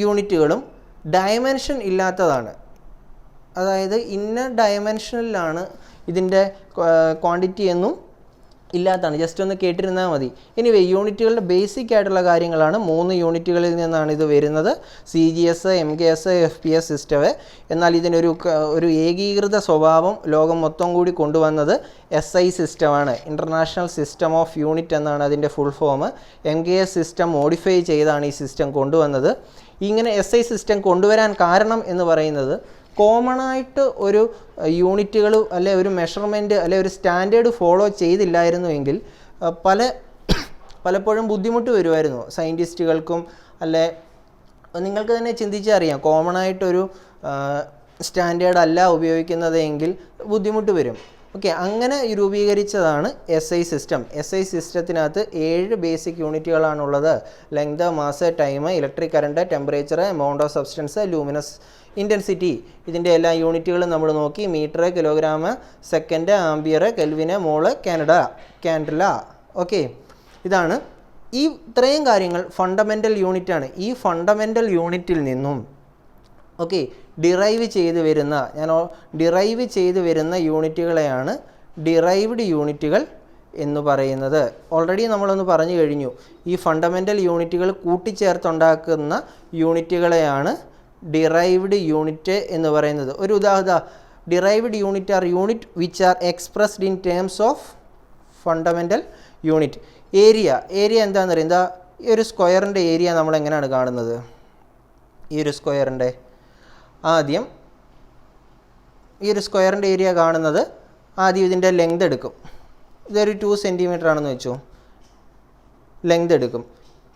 യൂണിറ്റുകളും ഡയമെൻഷൻ ഇല്ലാത്തതാണ്. അതായത് ഇന്നർ ഡയമെൻഷനിലാണ് ഇതിൻ്റെ ക്വാണ്ടിറ്റി എന്നും ഇല്ലാത്തതാണ്. ജസ്റ്റ് ഒന്ന് കേട്ടിരുന്നാൽ മതി. എനിവേ, യൂണിറ്റുകളുടെ ബേസിക് ആയിട്ടുള്ള കാര്യങ്ങളാണ്. 3 യൂണിറ്റുകളിൽ നിന്നാണ് ഇത് വരുന്നത്. CGS, MGS, FPS system. എന്നാൽ ഇതിനൊരു ഏകീകൃത സ്വഭാവം ലോകം മൊത്തം കൂടി കൊണ്ടുവന്നത് SI സിസ്റ്റമാണ്. ഇൻ്റർനാഷണൽ സിസ്റ്റം ഓഫ് യൂണിറ്റ് എന്നാണ് അതിൻ്റെ full form. MGS system modify ചെയ്താണ് ഈ സിസ്റ്റം കൊണ്ടുവന്നത്. ഇങ്ങനെ SI സിസ്റ്റം കൊണ്ടുവരാൻ കാരണം എന്ന് പറയുന്നത് കോമൺ ആയിട്ട് ഒരു യൂണിറ്റുകൾ അല്ലെ ഒരു മെഷർമെൻറ്റ് അല്ലെ ഒരു സ്റ്റാൻഡേർഡ് ഫോളോ ചെയ്തില്ലായിരുന്നുവെങ്കിൽ പലപ്പോഴും ബുദ്ധിമുട്ട് വരുമായിരുന്നു സയൻറ്റിസ്റ്റുകൾക്കും. അല്ലെ നിങ്ങൾക്ക് തന്നെ ചിന്തിച്ചറിയാം, കോമൺ ആയിട്ടൊരു സ്റ്റാൻഡേർഡ് അല്ല ഉപയോഗിക്കുന്നതെങ്കിൽ ബുദ്ധിമുട്ട് വരും. ഓക്കെ, അങ്ങനെ രൂപീകരിച്ചതാണ് SI സിസ്റ്റം. SI സിസ്റ്റത്തിനകത്ത് 7 ബേസിക് യൂണിറ്റുകളാണുള്ളത്. Length, mass, time, electric current, temperature, amount of substance, luminous intensity. ഇതിൻ്റെ എല്ലാ യൂണിറ്റുകളും നമ്മൾ നോക്കി. Metre, kilogram, second, ampere, kelvin, mole, candela. Okay, ഇതാണ് ഇത്രയും കാര്യങ്ങൾ ഫണ്ടമെൻ്റൽ യൂണിറ്റാണ്. ഈ ഫണ്ടമെൻ്റൽ യൂണിറ്റിൽ നിന്നും ഡിറൈവ് ചെയ്ത് വരുന്ന യൂണിറ്റുകളെയാണ് ഡിറൈവ്ഡ് യൂണിറ്റുകൾ എന്ന് പറയുന്നത്. ഓൾറെഡി നമ്മളൊന്ന് പറഞ്ഞു കഴിഞ്ഞു. ഈ ഫണ്ടമെൻ്റൽ യൂണിറ്റുകൾ കൂട്ടിച്ചേർത്തുണ്ടാക്കുന്ന യൂണിറ്റുകളെയാണ് ഡിറൈവ്ഡ് യൂണിറ്റ് എന്ന് പറയുന്നത്. ഒരു ഉദാഹരണം, derived unit are unit which are expressed in terms of fundamental unit. Area എന്താണെന്ന് അറിയാം. ഈ ഒരു സ്ക്വയറിൻ്റെ ഏരിയ നമ്മൾ എങ്ങനെയാണ് കാണുന്നത്? ഈ ഒരു സ്ക്വയറിൻ്റെ ഏരിയ കാണുന്നത് ആദ്യം ഇതിൻ്റെ ലെങ്ത് എടുക്കും. ഇതൊരു 2 സെൻറ്റിമീറ്റർ ആണെന്ന് വെച്ചു. ലെങ്ത് എടുക്കും,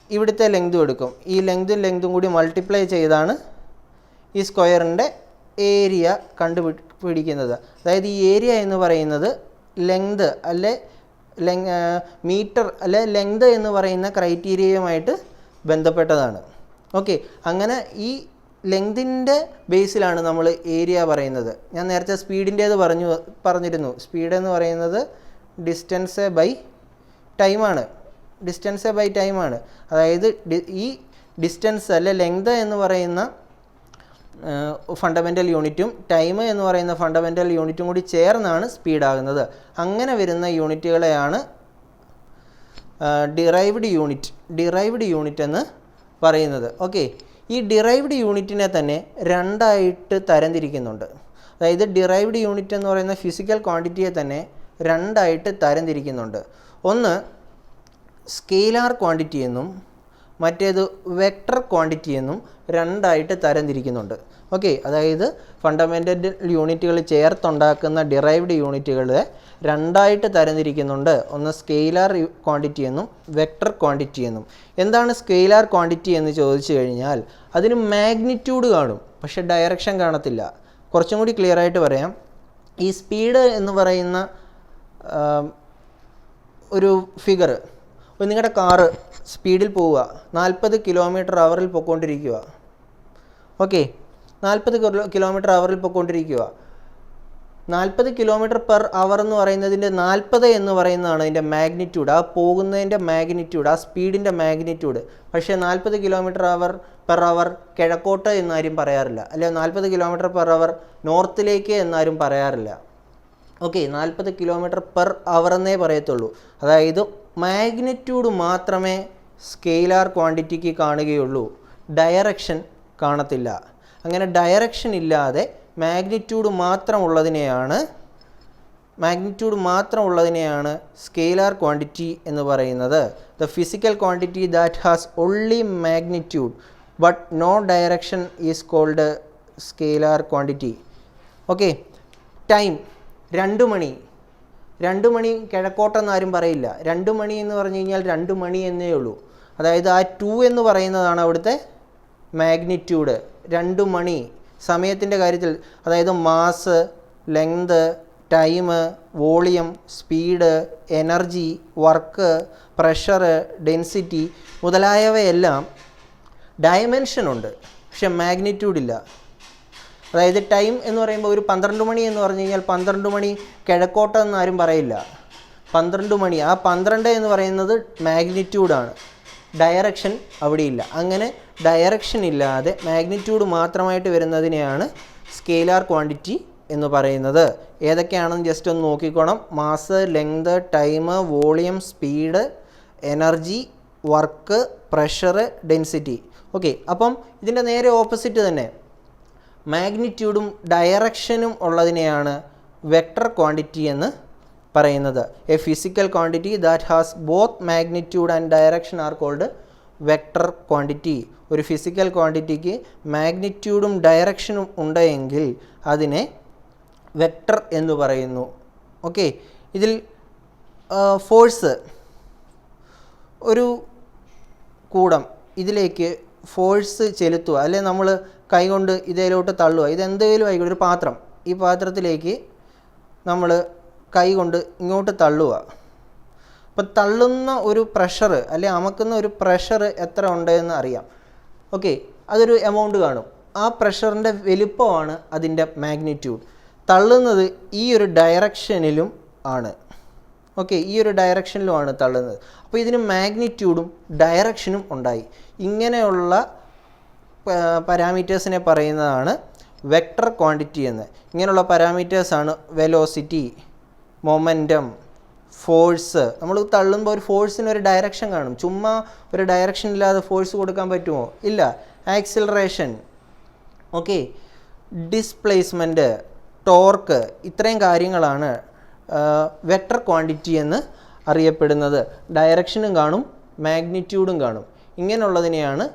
ഇവിടുത്തെ ലെങ്തും എടുക്കും. ഈ ലെങ്തും കൂടി മൾട്ടിപ്ലൈ ചെയ്താണ് ഈ സ്ക്വയറിൻ്റെ ഏരിയ കണ്ടുപിടിക്കുന്നത്. അതായത് ഈ ഏരിയ എന്ന് പറയുന്നത് ലെങ്ത് മീറ്റർ അല്ലെ ലെങ്ത് എന്ന് പറയുന്ന ക്രൈറ്റീരിയയുമായിട്ട് ബന്ധപ്പെട്ടതാണ്. ഓക്കെ, അങ്ങനെ ഈ ലെങ്തിൻ്റെ ബേസിലാണ് നമ്മൾ ഏരിയ പറയുന്നത്. ഞാൻ നേരത്തെ സ്പീഡിൻ്റേത് പറഞ്ഞിരുന്നു. സ്പീഡ് എന്ന് പറയുന്നത് ഡിസ്റ്റൻസ് ബൈ ടൈമാണ്. അതായത് ഈ ഡിസ്റ്റൻസ് അല്ലെ ലെങ്ത് എന്ന് പറയുന്ന ഫണ്ടമെൻ്റൽ യൂണിറ്റും ടൈം എന്ന് പറയുന്ന ഫണ്ടമെൻ്റൽ യൂണിറ്റും കൂടി ചേർന്നാണ് സ്പീഡാകുന്നത്. അങ്ങനെ വരുന്ന യൂണിറ്റുകളെയാണ് ഡിറൈവ്ഡ് യൂണിറ്റ് എന്ന് പറയുന്നത്. ഓക്കെ, ഈ ഡിറൈവ്ഡ് യൂണിറ്റിനെ തന്നെ 2ആയിട്ട് തരംതിരിക്കുന്നുണ്ട്. അതായത് ഡിറൈവ്ഡ് യൂണിറ്റ് എന്ന് പറയുന്ന ഫിസിക്കൽ ക്വാണ്ടിറ്റിയെ തന്നെ 2ആയിട്ട് തരംതിരിക്കുന്നുണ്ട്. ഒന്ന് സ്കെയിലാർ ക്വാണ്ടിറ്റി എന്നും മറ്റേത് വെക്ടർ ക്വാണ്ടിറ്റി എന്നും 2ആയിട്ട് തരംതിരിക്കുന്നുണ്ട്. ഓക്കെ, അതായത് ഫണ്ടമെൻ്റൽ യൂണിറ്റുകൾ ചേർത്തുണ്ടാക്കുന്ന ഡിറൈവ്ഡ് യൂണിറ്റുകളെ 2ആയിട്ട് തരംതിരിക്കുന്നുണ്ട്. ഒന്ന് സ്കെയിലാർ ക്വാണ്ടിറ്റി എന്നും വെക്ടർ ക്വാണ്ടിറ്റി എന്നും. എന്താണ് സ്കെയിലാർ ക്വാണ്ടിറ്റി എന്ന് ചോദിച്ചു കഴിഞ്ഞാൽ അതിന് മാഗ്നിറ്റ്യൂഡ് കാണും, പക്ഷെ ഡയറക്ഷൻ കാണത്തില്ല. കുറച്ചും കൂടി ക്ലിയർ ആയിട്ട് പറയാം. ഈ സ്പീഡ് എന്ന് പറയുന്ന ഒരു ഫിഗർ, നിങ്ങളുടെ കാറ് സ്പീഡിൽ പോവുക, 40 km/h പോയിക്കൊണ്ടിരിക്കുക. ഓക്കെ, 40 km/h പോയിക്കൊണ്ടിരിക്കുക. 40 km/h എന്ന് പറയുന്നതിൻ്റെ 40 എന്ന് പറയുന്നതാണ് അതിൻ്റെ മാഗ്നിറ്റ്യൂഡ്, ആ പോകുന്നതിൻ്റെ മാഗ്നിറ്റ്യൂഡ്, ആ സ്പീഡിൻ്റെ മാഗ്നിറ്റ്യൂഡ്. പക്ഷേ 40 km/h കിഴക്കോട്ട് എന്നാരും പറയാറില്ല, അല്ലെങ്കിൽ 40 km/h നോർത്തിലേക്ക് എന്നാരും പറയാറില്ല. ഓക്കെ, 40 km/h എന്നേ പറയത്തുള്ളൂ. അതായത് മാഗ്നിറ്റ്യൂഡ് മാത്രമേ സ്കെയിലാർ ക്വാണ്ടിറ്റിക്ക് കാണുകയുള്ളൂ, ഡയറക്ഷൻ കാണത്തില്ല. അങ്ങനെ ഡയറക്ഷൻ ഇല്ലാതെ മാഗ്നിറ്റ്യൂഡ് മാത്രമുള്ളതിനെയാണ് സ്കെയിലാർ ക്വാണ്ടിറ്റി എന്ന് പറയുന്നത്. The physical quantity that has only magnitude but no direction is called scalar quantity. Okay, time 2 മണി കിഴക്കോട്ടെന്ന് ആരും പറയില്ല. 2 മണി എന്ന് പറഞ്ഞു കഴിഞ്ഞാൽ 2 മണി എന്നേ ഉള്ളൂ. അതായത് ആ 2 എന്ന് പറയുന്നതാണ് അവിടുത്തെ മാഗ്നിറ്റ്യൂഡ്. 2 മണി സമയത്തിൻ്റെ കാര്യത്തിൽ, അതായത് mass, length, time, volume, speed, energy, work, pressure, density മുതലായവയെല്ലാം ഡയമെൻഷനുണ്ട്, പക്ഷെ മാഗ്നിറ്റ്യൂഡ് ഇല്ല. അതായത് ടൈം എന്ന് പറയുമ്പോൾ ഒരു 12 മണി എന്ന് പറഞ്ഞു കഴിഞ്ഞാൽ 12 മണി കിഴക്കോട്ടെന്ന് ആരും പറയില്ല. 12 മണി, ആ 12 എന്ന് പറയുന്നത് മാഗ്നിറ്റ്യൂഡാണ്, ഡയറക്ഷൻ അവിടെയില്ല. അങ്ങനെ ഡയറക്ഷൻ ഇല്ലാതെ മാഗ്നിറ്റ്യൂഡ് മാത്രമായിട്ട് വരുന്നതിനെയാണ് സ്കെയിലാർ ക്വാണ്ടിറ്റി എന്ന് പറയുന്നത്. ഏതൊക്കെയാണെന്ന് ജസ്റ്റ് ഒന്ന് നോക്കിക്കോണം. Mass, length, time, volume, speed, energy, work, pressure, density. Okay, അപ്പം ഇതിൻ്റെ നേരെ ഓപ്പോസിറ്റ് തന്നെ മാഗ്നിറ്റ്യൂഡും ഡയറക്ഷനും ഉള്ളതിനെയാണ് വെക്ടർ ക്വാണ്ടിറ്റി എന്ന് പറയുന്നത്. A physical quantity that has both magnitude and direction are called vector quantity. ഒരു ഫിസിക്കൽ ക്വാണ്ടിറ്റിക്ക് മാഗ്നിറ്റ്യൂഡും ഡയറക്ഷനും ഉണ്ടെങ്കിൽ അതിനെ വെക്ടർ എന്ന് പറയുന്നു. ഓക്കെ, ഇതിൽ ഫോഴ്സ്, ഒരു കൂടം ഇതിലേക്ക് ഫോഴ്സ് ചെലുത്തുക, അല്ലെ നമ്മൾ കൈകൊണ്ട് ഇതിലോട്ട് തള്ളുക, ഇതെന്തെങ്കിലും ആയിക്കോട്ടെ, ഒരു പാത്രം, ഈ പാത്രത്തിലേക്ക് നമ്മൾ കൈ കൊണ്ട് ഇങ്ങോട്ട് തള്ളുക. അപ്പം തള്ളുന്ന ഒരു പ്രഷർ, അല്ലെ അമക്കുന്ന ഒരു പ്രഷർ എത്ര ഉണ്ടെന്ന് അറിയാം. ഓക്കെ, അതൊരു എമൗണ്ട് കാണും. ആ പ്രഷറിൻ്റെ വലുപ്പമാണ് അതിൻ്റെ മാഗ്നിറ്റ്യൂഡ്. തള്ളുന്നത് ഈ ഒരു ഡയറക്ഷനിലും ആണ്. ഓക്കെ, ഈ ഒരു ഡയറക്ഷനിലുമാണ് തള്ളുന്നത്. അപ്പോൾ ഇതിന് മാഗ്നിറ്റ്യൂഡും ഡയറക്ഷനും ഉണ്ടായി. ഇങ്ങനെയുള്ള പാരാമീറ്റേഴ്സിനെ പറയുന്നതാണ് വെക്ടർ ക്വാണ്ടിറ്റി എന്ന്. ഇങ്ങനെയുള്ള പാരാമീറ്റേഴ്സാണ് വെലോസിറ്റി, മൊമെൻറ്റം, ഫോഴ്സ്. നമ്മൾ തള്ളുമ്പോൾ ഒരു ഫോഴ്സിനൊരു ഡയറക്ഷൻ കാണും. ചുമ്മാ ഒരു ഡയറക്ഷൻ ഇല്ലാതെ ഫോഴ്സ് കൊടുക്കാൻ പറ്റുമോ? ഇല്ല. ആക്സിലറേഷൻ, ഓക്കെ, ഡിസ്പ്ലേസ്മെൻറ്റ്, ടോർക്ക്, ഇത്രയും കാര്യങ്ങളാണ് വെക്ടർ ക്വാണ്ടിറ്റി എന്ന് അറിയപ്പെടുന്നത്. ഡയറക്ഷനും കാണും, മാഗ്നിറ്റ്യൂഡും കാണും. ഇങ്ങനെയുള്ളതിനെയാണ്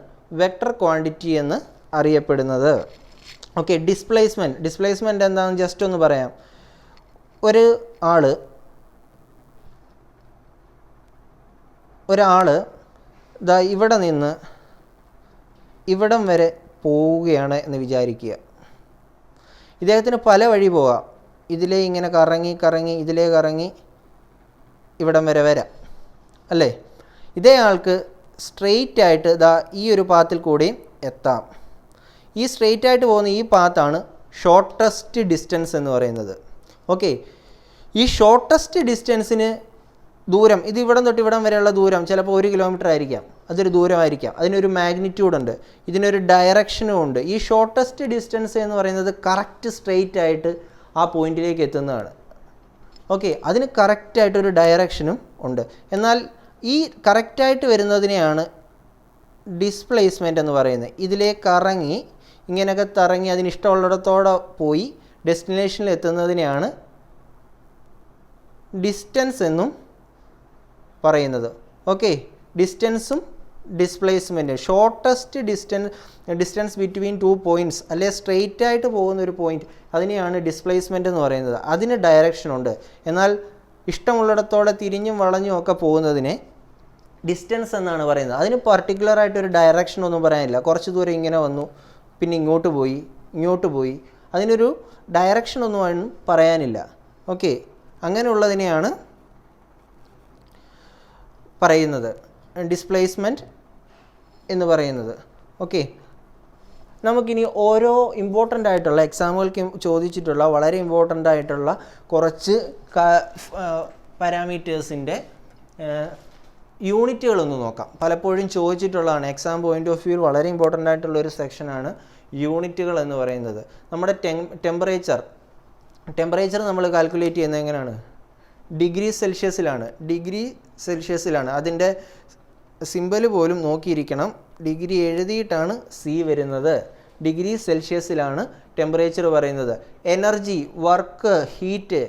വെക്ടർ ക്വാണ്ടിറ്റി എന്ന് അറിയപ്പെടുന്നത്. ഓക്കെ, ഡിസ്പ്ലേസ്മെൻറ്റ് എന്താണെന്ന് ജസ്റ്റ് ഒന്ന് പറയാം. ഒരാൾ ദാ ഇവിടെ നിന്ന് ഇവിടം വരെ പോവുകയാണ് എന്ന് വിചാരിക്കുക. ഇദ്ദേഹത്തിന് പല വഴി പോകാം. ഇതിലേ ഇങ്ങനെ കറങ്ങി ഇതിലേ കറങ്ങി ഇവിടം വരെ വരാം, അല്ലേ? ഇതേ ആൾക്ക് സ്ട്രെയിറ്റ് ആയിട്ട് ദാ ഈ ഒരു പാത്തിൽ കൂടെയും എത്താം. ഈ സ്ട്രെയിറ്റ് ആയിട്ട് പോകുന്ന ഈ പാത്താണ് ഷോർട്ടസ്റ്റ് ഡിസ്റ്റൻസ് എന്ന് പറയുന്നത്. ഓക്കെ, ഈ ഷോർട്ടസ്റ്റ് ഡിസ്റ്റൻസിന് ദൂരം, ഇത് ഇവിടം തൊട്ട് ഇവിടം വരെയുള്ള ദൂരം ചിലപ്പോൾ 1 കിലോമീറ്റർ ആയിരിക്കാം. അതൊരു ദൂരമായിരിക്കാം. അതിനൊരു മാഗ്നിറ്റ്യൂഡ് ഉണ്ട്, ഇതിനൊരു ഡയറക്ഷനും ഉണ്ട്. ഈ ഷോർട്ടസ്റ്റ് ഡിസ്റ്റൻസ് എന്ന് പറയുന്നത് കറക്റ്റ് സ്ട്രെയിറ്റ് ആയിട്ട് ആ പോയിന്റിലേക്ക് എത്തുന്നതാണ്. ഓക്കെ, അതിന് കറക്റ്റായിട്ടൊരു ഡയറക്ഷനും ഉണ്ട്. എന്നാൽ ഈ കറക്റ്റായിട്ട് വരുന്നതിനെയാണ് ഡിസ്പ്ലേസ്മെൻ്റ് എന്ന് പറയുന്നത്. ഇതിലേ കറങ്ങി ഇങ്ങനെയൊക്കെ കറങ്ങി അതിനിഷ്ടമുള്ളിടത്തോടെ പോയി ഡെസ്റ്റിനേഷനിൽ എത്തുന്നതിനെയാണ് ഡിസ്റ്റൻസ് എന്നും പറയുന്നത്. ഓക്കെ, ഡിസ്റ്റൻസും displacement, shortest distance between 2 points, അല്ലെ സ്ട്രെയിറ്റ് ആയിട്ട് പോകുന്ന ഒരു പോയിൻറ്റ്, അതിനെയാണ് ഡിസ്പ്ലേസ്മെൻ്റ് എന്ന് പറയുന്നത്. അതിന് ഡയറക്ഷനുണ്ട്. എന്നാൽ ഇഷ്ടമുള്ളിടത്തോടെ തിരിഞ്ഞും വളഞ്ഞും ഒക്കെ പോകുന്നതിനെ ഡിസ്റ്റൻസ് എന്നാണ് പറയുന്നത്. അതിന് പർട്ടിക്കുലറായിട്ടൊരു ഡയറക്ഷനൊന്നും പറയാനില്ല. കുറച്ച് ദൂരം ഇങ്ങനെ വന്നു, പിന്നെ ഇങ്ങോട്ട് പോയി, അതിനൊരു ഡയറക്ഷനൊന്നും പറയാനില്ല. ഓക്കെ, അങ്ങനെയുള്ളതിനെയാണ് പറയുന്നത് ഡിസ്പ്ലേസ്മെൻറ്റ് എന്ന് പറയുന്നത്. ഓക്കെ, നമുക്കിനി ഓരോ ഇമ്പോർട്ടൻ്റ് ആയിട്ടുള്ള എക്സാമുകൾക്ക് ചോദിച്ചിട്ടുള്ള വളരെ ഇമ്പോർട്ടൻ്റ് ആയിട്ടുള്ള കുറച്ച് പാരാമീറ്റേഴ്സിൻ്റെ യൂണിറ്റുകളൊന്ന് നോക്കാം. പലപ്പോഴും ചോദിച്ചിട്ടുള്ളതാണ്. എക്സാം പോയിൻ്റ് ഓഫ് വ്യൂ വളരെ ഇമ്പോർട്ടൻ്റ് ആയിട്ടുള്ളൊരു സെക്ഷനാണ് യൂണിറ്റുകൾ എന്ന് പറയുന്നത്. നമ്മുടെ ടെമ്പറേച്ചർ നമ്മൾ കാൽക്കുലേറ്റ് ചെയ്യുന്നത് എങ്ങനെയാണ്? ഡിഗ്രി സെൽഷ്യസിലാണ്. അതിൻ്റെ സിമ്പൽ പോലും നോക്കിയിരിക്കണം. ഡിഗ്രി എഴുതിയിട്ടാണ് സി വരുന്നത്. ഡിഗ്രി സെൽഷ്യസിലാണ് ടെമ്പറേച്ചർ പറയുന്നത്. എനർജി, വർക്ക്, ഹീറ്റ്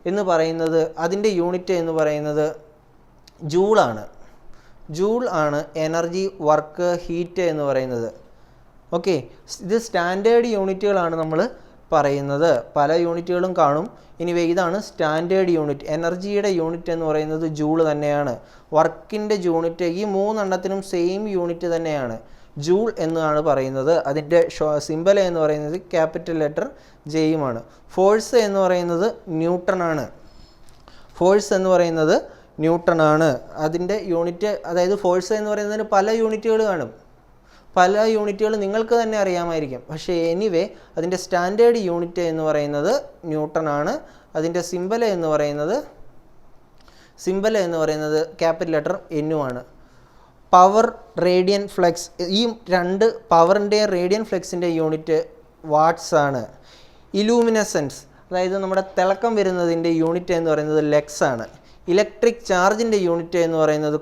എന്ന് പറയുന്നത് അതിൻ്റെ യൂണിറ്റ് എന്ന് പറയുന്നത് ജൂൾ ആണ് എനർജി, വർക്ക്, ഹീറ്റ് എന്ന് പറയുന്നത്. ഓക്കെ, ഇത് സ്റ്റാൻഡേർഡ് യൂണിറ്റുകളാണ് നമ്മൾ പറയുന്നത്. പല യൂണിറ്റുകളും കാണും. ഇനിവേ ഇതാണ് സ്റ്റാൻഡേർഡ് യൂണിറ്റ്. എനർജിയുടെ യൂണിറ്റ് എന്ന് പറയുന്നത് ജൂൾ തന്നെയാണ്. വർക്കിൻ്റെ യൂണിറ്റ്, ഈ 3 എണ്ണത്തിനും സെയിം യൂണിറ്റ് തന്നെയാണ്, ജൂൾ എന്നാണ് പറയുന്നത്. അതിൻ്റെ സിമ്പൽ എന്ന് പറയുന്നത് ക്യാപിറ്റൽ ലെറ്റർ ജെയുമാണ്. ഫോഴ്സ് എന്ന് പറയുന്നത് ന്യൂട്ടൺ ആണ്. അതിൻ്റെ യൂണിറ്റ്, അതായത് ഫോഴ്സ് എന്ന് പറയുന്നതിന് പല യൂണിറ്റുകൾ കാണും. പല യൂണിറ്റുകൾ നിങ്ങൾക്ക് തന്നെ അറിയാമായിരിക്കും. പക്ഷേ എനിവേ അതിൻ്റെ സ്റ്റാൻഡേർഡ് യൂണിറ്റ് എന്ന് പറയുന്നത് ന്യൂട്ടൺ ആണ്. അതിൻ്റെ സിമ്പൽ എന്ന് പറയുന്നത് ക്യാപിറ്റൽ ലെറ്റർ എന്നുമാണ്. പവർ, റേഡിയൻ ഫ്ലെക്സ്, ഈ 2 പവറിൻ്റെയും റേഡിയൻ ഫ്ലെക്സിൻ്റെ യൂണിറ്റ് വാട്ട്സ് ആണ്. ഇലൂമിനസെൻസ്, അതായത് നമ്മുടെ തിളക്കം വരുന്നതിൻ്റെ യൂണിറ്റ് എന്ന് പറയുന്നത് ലെക്സ് ആണ്. ഇലക്ട്രിക് ചാർജിൻ്റെ യൂണിറ്റ് എന്ന് പറയുന്നത്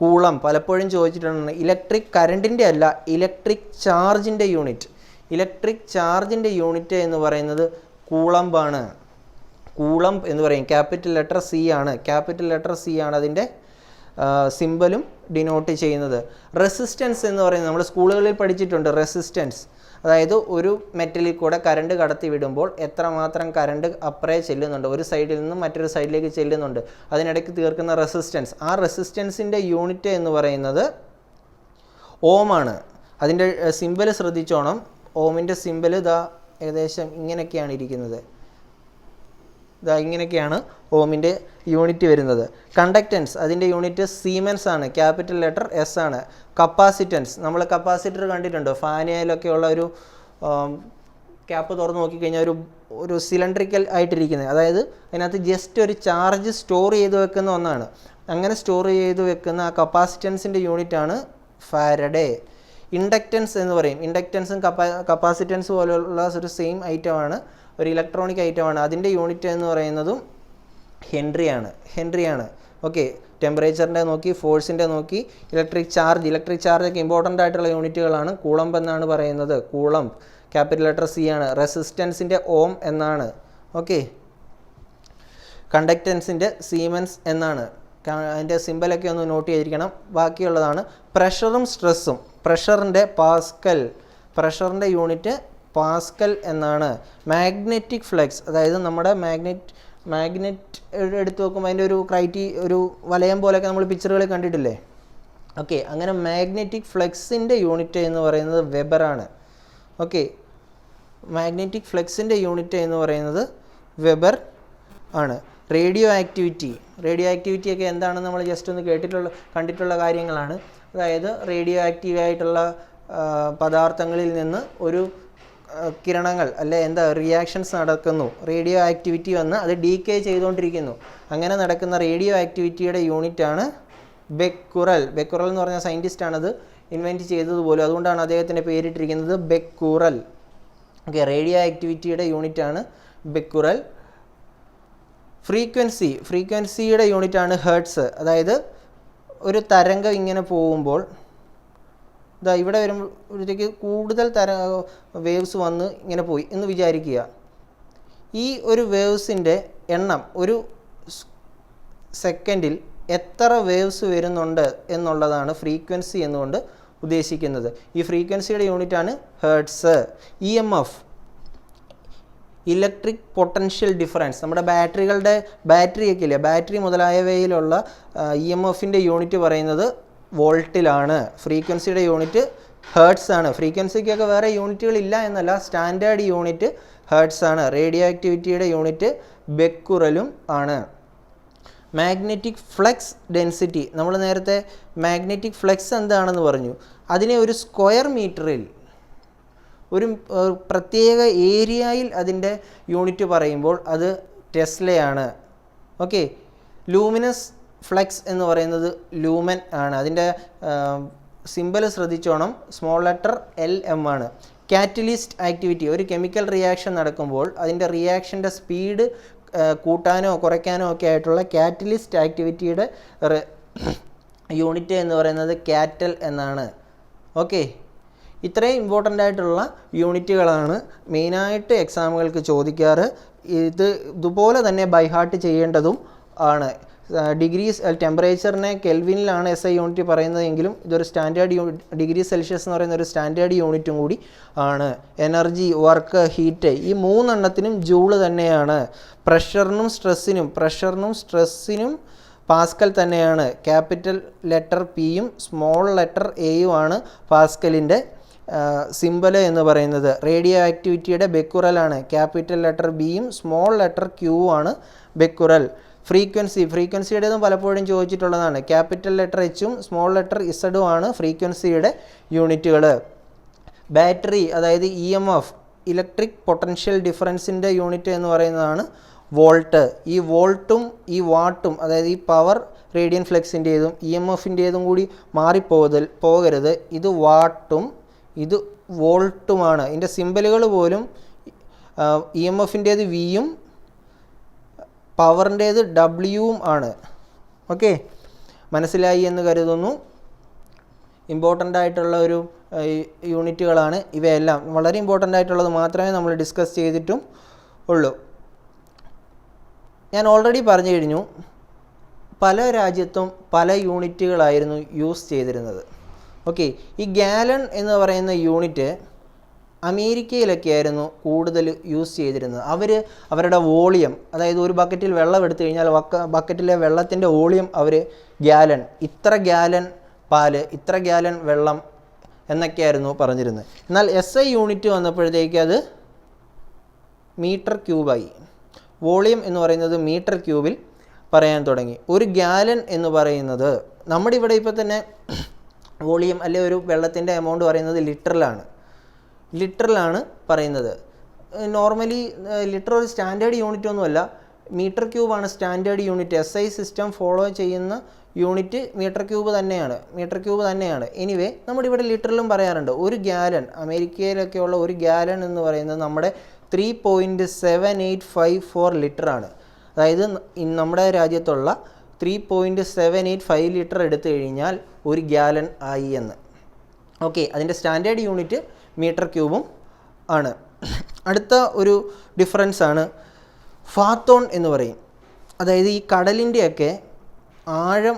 കൂളം പലപ്പോഴും ചോദിച്ചിട്ടുണ്ട്. ഇലക്ട്രിക് കറണ്ടിൻ്റെ അല്ല, ഇലക്ട്രിക് ചാർജിൻ്റെ യൂണിറ്റ് എന്ന് പറയുന്നത് കൂളംബ് എന്ന് പറയും. ക്യാപിറ്റൽ ലെറ്റർ സി ആണ് അതിൻ്റെ സിമ്പലും ഡിനോട്ട് ചെയ്യുന്നത്. റെസിസ്റ്റൻസ് എന്ന് പറയുന്നത് നമ്മൾ സ്കൂളുകളിൽ പഠിച്ചിട്ടുണ്ട്. റെസിസ്റ്റൻസ് അതായത് ഒരു മെറ്റലിൽ കൂടെ കറണ്ട് കടത്തി വിടുമ്പോൾ എത്രമാത്രം കറണ്ട് അപ്പുറേ ചെല്ലുന്നുണ്ട്, ഒരു സൈഡിൽ നിന്ന് മറ്റൊരു സൈഡിലേക്ക് ചെല്ലുന്നുണ്ട്, അതിനിടയ്ക്ക് തീർക്കുന്ന റെസിസ്റ്റൻസ്. ആ റെസിസ്റ്റൻസിൻ്റെ യൂണിറ്റ് എന്ന് പറയുന്നത് ഓമാണ്. അതിൻ്റെ സിമ്പൽ ശ്രദ്ധിച്ചോണം. ഓമിൻ്റെ സിമ്പൽ ഇതാ ഏകദേശം ഇങ്ങനെയൊക്കെയാണ് ഇരിക്കുന്നത്. ഇതാ ഇങ്ങനെയൊക്കെയാണ് ഓമിൻ്റെ യൂണിറ്റ് വരുന്നത്. കണ്ടക്റ്റൻസ് അതിൻ്റെ യൂണിറ്റ് സീമെൻസ് ആണ്, ക്യാപിറ്റൽ ലെറ്റർ എസ് ആണ്. കപ്പാസിറ്റൻസ് നമ്മൾ കപ്പാസിറ്റർ കണ്ടിട്ടുണ്ടോ, ഫാനിയയിലൊക്കെ ഉള്ള ഒരു ക്യാപ്പ് തുറന്ന് നോക്കിക്കഴിഞ്ഞാൽ ഒരു സിലിണ്ടറിക്കൽ ആയിട്ടിരിക്കുന്നത്, അതായത് അതിനകത്ത് ജസ്റ്റ് ഒരു ചാർജ് സ്റ്റോർ ചെയ്ത് വെക്കുന്ന ഒന്നാണ്. അങ്ങനെ സ്റ്റോർ ചെയ്ത് വെക്കുന്ന ആ കപ്പാസിറ്റൻസിൻ്റെ യൂണിറ്റാണ് ഫാരഡേ. ഇൻഡക്റ്റൻസ് എന്ന് പറയും. ഇൻഡക്റ്റൻസും കപ്പാസിറ്റൻസ് പോലുള്ള ഒരു സെയിം ഐറ്റമാണ്, ഒരു ഇലക്ട്രോണിക് ഐറ്റമാണ്. അതിൻ്റെ യൂണിറ്റ് എന്ന് പറയുന്നതും ഹെൻറിയാണ്. ഓക്കെ, ടെമ്പറേച്ചറിൻ്റെ നോക്കി, ഫോഴ്സിൻ്റെ നോക്കി, ഇലക്ട്രിക് ചാർജൊക്കെ ഇമ്പോർട്ടൻ്റ് ആയിട്ടുള്ള യൂണിറ്റുകളാണ്. കൂളംബ് എന്നാണ് പറയുന്നത്. കൂളംബ് ക്യാപിറ്റൽ ലെറ്റർ സി ആണ്. റെസിസ്റ്റൻസിൻ്റെ ഓം എന്നാണ്. ഓക്കെ, കണ്ടക്റ്റൻസിൻ്റെ സീമെൻസ് എന്നാണ്. അതിൻ്റെ സിമ്പലൊക്കെ ഒന്ന് നോട്ട് ചെയ്തിരിക്കണം. ബാക്കിയുള്ളതാണ് പ്രഷറും സ്ട്രെസ്സും. പ്രഷറിൻ്റെ പാസ്കൽ, പ്രഷറിൻ്റെ യൂണിറ്റ് പാസ്കൽ എന്നാണ്. മാഗ്നറ്റിക് ഫ്ലക്സ് അതായത് നമ്മുടെ മാഗ്നറ്റ് എടുത്ത് നോക്കുമ്പോൾ അതിൻ്റെ ഒരു വലയം പോലെയൊക്കെ നമ്മൾ പിക്ചറുകളിൽ കണ്ടിട്ടില്ലേ. ഓക്കെ, അങ്ങനെ മാഗ്നറ്റിക് ഫ്ലക്സിൻ്റെ യൂണിറ്റ് എന്ന് പറയുന്നത് വെബറാണ്. ഓക്കെ, മാഗ്നറ്റിക് ഫ്ലക്സിൻ്റെ യൂണിറ്റ് എന്ന് പറയുന്നത് വെബർ ആണ്. റേഡിയോ ആക്ടിവിറ്റി ഒക്കെ എന്താണെന്ന് നമ്മൾ ജസ്റ്റ് ഒന്ന് കണ്ടിട്ടുള്ള കാര്യങ്ങളാണ്. അതായത് റേഡിയോ ആക്റ്റീവായിട്ടുള്ള പദാർത്ഥങ്ങളിൽ നിന്ന് ഒരു കിരണങ്ങൾ റിയാക്ഷൻസ് നടക്കുന്നു. റേഡിയോ ആക്ടിവിറ്റി വന്ന് അത് ഡീക്കേ ചെയ്തുകൊണ്ടിരിക്കുന്നു. അങ്ങനെ നടക്കുന്ന റേഡിയോ ആക്ടിവിറ്റിയുടെ യൂണിറ്റാണ് ബെക്കുറൽ. ബെക്കുറൽ എന്ന് പറഞ്ഞ സയൻറ്റിസ്റ്റാണത് ഇൻവെൻറ്റ് ചെയ്തതുപോലും, അതുകൊണ്ടാണ് അദ്ദേഹത്തിൻ്റെ പേരിട്ടിരിക്കുന്നത് ബെക്കുറൽ. ഓക്കെ, റേഡിയോ ആക്ടിവിറ്റിയുടെ യൂണിറ്റാണ് ബെക്കുറൽ. ഫ്രീക്വൻസിയുടെ യൂണിറ്റാണ് ഹെർട്സ്. അതായത് ഒരു തരംഗം ഇങ്ങനെ പോകുമ്പോൾ ഇതാ ഇവിടെ വരുമ്പോഴത്തേക്ക് കൂടുതൽ വേവ്സ് വന്ന് ഇങ്ങനെ പോയി എന്ന് വിചാരിക്കുക. ഈ ഒരു വേവ്സിൻ്റെ എണ്ണം ഒരു സെക്കൻഡിൽ എത്ര വേവ്സ് വരുന്നുണ്ട് എന്നുള്ളതാണ് ഫ്രീക്വൻസി എന്നുകൊണ്ട് ഉദ്ദേശിക്കുന്നത്. ഈ ഫ്രീക്വൻസിയുടെ യൂണിറ്റാണ് hertz. EMF electric potential difference. നമ്മുടെ ബാറ്ററിയൊക്കെ ഇല്ലേ, ബാറ്ററി മുതലായവയിലുള്ള EMFൻ്റെ യൂണിറ്റ് പറയുന്നത് വോൾട്ടിലാണ്. ഫ്രീക്വൻസിയുടെ യൂണിറ്റ് ഹെർട്സ് ആണ്. ഫ്രീക്വൻസിക്കൊക്കെ വേറെ യൂണിറ്റുകളില്ല എന്നല്ല, സ്റ്റാൻഡേർഡ് യൂണിറ്റ് ഹെർട്സ് ആണ്. റേഡിയോ ആക്ടിവിറ്റിയുടെ യൂണിറ്റ് ബെക്കുറലും ആണ്. മാഗ്നറ്റിക് ഫ്ലക്സ് ഡെൻസിറ്റി, നമ്മൾ നേരത്തെ മാഗ്നറ്റിക് ഫ്ലക്സ് എന്താണെന്ന് പറഞ്ഞു. അതിനെ ഒരു സ്ക്വയർ മീറ്ററിൽ ഒരു പ്രത്യേക ഏരിയയിൽ അതിൻ്റെ യൂണിറ്റ് പറയുമ്പോൾ അത് ടെസ്ലയാണ്. ഓക്കെ, ലൂമിനസ് ഫ്ലക്സ് എന്ന് പറയുന്നത് ലൂമൻ ആണ്. അതിൻ്റെ സിമ്പൽ ശ്രദ്ധിച്ചോണം, സ്മോൾ ലെറ്റർ LM ആണ്. കാറ്റലിസ്റ്റ് ആക്ടിവിറ്റി, ഒരു കെമിക്കൽ റിയാക്ഷൻ നടക്കുമ്പോൾ അതിൻ്റെ റിയാക്ഷൻ്റെ സ്പീഡ് കൂട്ടാനോ കുറയ്ക്കാനോ ഒക്കെ ആയിട്ടുള്ള കാറ്റലിസ്റ്റ് ആക്ടിവിറ്റിയുടെ യൂണിറ്റ് എന്ന് പറയുന്നത് കാറ്റൽ എന്നാണ്. ഓക്കെ, ഇത്രയും ഇമ്പോർട്ടൻ്റ് ആയിട്ടുള്ള യൂണിറ്റുകളാണ് മെയിനായിട്ട് എക്സാമുകൾക്ക് ചോദിക്കാറ്. ഇതുപോലെ തന്നെ ബൈ ഹാർട്ട് ചെയ്യേണ്ടതും ആണ്. ടെമ്പറേച്ചറിനെ കെൽവിനിലാണ് SI യൂണിറ്റ് പറയുന്നതെങ്കിലും ഇതൊരു സ്റ്റാൻഡേർഡ് ഡിഗ്രി സെൽഷ്യസ് എന്ന് പറയുന്ന ഒരു സ്റ്റാൻഡേർഡ് യൂണിറ്റും കൂടി ആണ്. എനർജി, വർക്ക്, ഹീറ്റ് ഈ മൂന്നെണ്ണത്തിനും ജൂള് തന്നെയാണ്. പ്രഷറിനും സ്ട്രെസ്സിനും പാസ്കൽ തന്നെയാണ്. ക്യാപിറ്റൽ ലെറ്റർ Pയും സ്മോൾ ലെറ്റർ Aയും ആണ് പാസ്കലിൻ്റെ സിമ്പല് എന്ന് പറയുന്നത്. റേഡിയോ ആക്ടിവിറ്റിയുടെ ബെക്കുറലാണ്. ക്യാപിറ്റൽ ലെറ്റർ Bയും സ്മോൾ ലെറ്റർ Q ആണ് ബെക്കുറൽ. ഫ്രീക്വൻസിയുടേതും പലപ്പോഴും ചോദിച്ചിട്ടുള്ളതാണ്. ക്യാപിറ്റൽ ലെറ്റർ Hഉം സ്മോൾ ലെറ്റർ Zഉം ആണ് ഫ്രീക്വൻസിയുടെ യൂണിറ്റുകൾ. ബാറ്ററി അതായത് EMF ഇലക്ട്രിക് പൊട്ടൻഷ്യൽ ഡിഫറൻസിൻ്റെ യൂണിറ്റ് എന്ന് പറയുന്നതാണ് വോൾട്ട്. ഈ വോൾട്ടും ഈ വാട്ടും അതായത് ഈ പവർ റേഡിയൻ ഫ്ലക്സിൻ്റേതും EMFൻ്റേതും കൂടി പോകരുത്. ഇത് വാട്ടും ഇത് വോൾട്ടുമാണ്. ഇതിൻ്റെ സിമ്പലുകൾ പോലും EMFൻ്റേത് Vയും പവറിൻ്റേത് Wയും ആണ്. ഓക്കെ, മനസ്സിലായി എന്ന് കരുതുന്നു. ഇമ്പോർട്ടൻ്റ് ആയിട്ടുള്ള ഒരു യൂണിറ്റുകളാണ് ഇവയെല്ലാം. വളരെ ഇമ്പോർട്ടൻ്റ് ആയിട്ടുള്ളത് മാത്രമേ നമ്മൾ ഡിസ്കസ് ചെയ്തിട്ടും ഉള്ളൂ. ഞാൻ ഓൾറെഡി പറഞ്ഞു കഴിഞ്ഞു, പല രാജ്യത്തും പല യൂണിറ്റുകളായിരുന്നു യൂസ് ചെയ്തിരുന്നത്. ഓക്കെ, ഈ ഗാലൺ എന്ന് പറയുന്ന യൂണിറ്റ് അമേരിക്കയിലൊക്കെ ആയിരുന്നു കൂടുതൽ യൂസ് ചെയ്തിരുന്നത്. അവരുടെ വോളിയം, അതായത് ഒരു ബക്കറ്റിൽ വെള്ളം എടുത്തു കഴിഞ്ഞാൽ ബക്കറ്റിലെ വെള്ളത്തിൻ്റെ വോളിയം അവർ ഗ്യാലൺ, ഇത്ര ഗ്യാലൺ പാല്, ഇത്ര ഗ്യാലൺ വെള്ളം എന്നൊക്കെയായിരുന്നു പറഞ്ഞിരുന്നത്. എന്നാൽ SI യൂണിറ്റ് വന്നപ്പോഴത്തേക്ക് അത് മീറ്റർ ക്യൂബായി. വോളിയം എന്ന് പറയുന്നത് മീറ്റർ ക്യൂബിൽ പറയാൻ തുടങ്ങി. ഒരു ഗ്യാലൺ എന്ന് പറയുന്നത് നമ്മുടെ ഇവിടെ ഇപ്പോൾ തന്നെ വോളിയം അല്ലെ ഒരു വെള്ളത്തിൻ്റെ എമൗണ്ട് പറയുന്നത് ലിറ്ററിലാണ് പറയുന്നത്. നോർമലി ലിറ്റർ ഒരു സ്റ്റാൻഡേർഡ് യൂണിറ്റ് ഒന്നുമല്ല, മീറ്റർ ക്യൂബാണ് standard unit. SI system follow ചെയ്യുന്ന യൂണിറ്റ് മീറ്റർ ക്യൂബ് തന്നെയാണ്. എനിവേ നമ്മുടെ ഇവിടെ ലിറ്ററിലും പറയാറുണ്ട്. ഒരു ഗ്യാലൺ, അമേരിക്കയിലൊക്കെയുള്ള ഒരു ഗ്യാലൺ എന്ന് പറയുന്നത് നമ്മുടെ 3.7854 ലിറ്ററാണ്. അതായത് നമ്മുടെ രാജ്യത്തുള്ള 3.785 ലിറ്റർ എടുത്തു കഴിഞ്ഞാൽ ഒരു ഗ്യാലൺ ആയി എന്ന്. ഓക്കെ, അതിൻ്റെ സ്റ്റാൻഡേർഡ് യൂണിറ്റ് മീറ്റർ ക്യൂബും ആണ്. അടുത്ത ഒരു ഡിഫറൻസ് ആണ് ഫാത്തോൺ എന്ന് പറയും. അതായത് ഈ കടലിൻ്റെയൊക്കെ ആഴം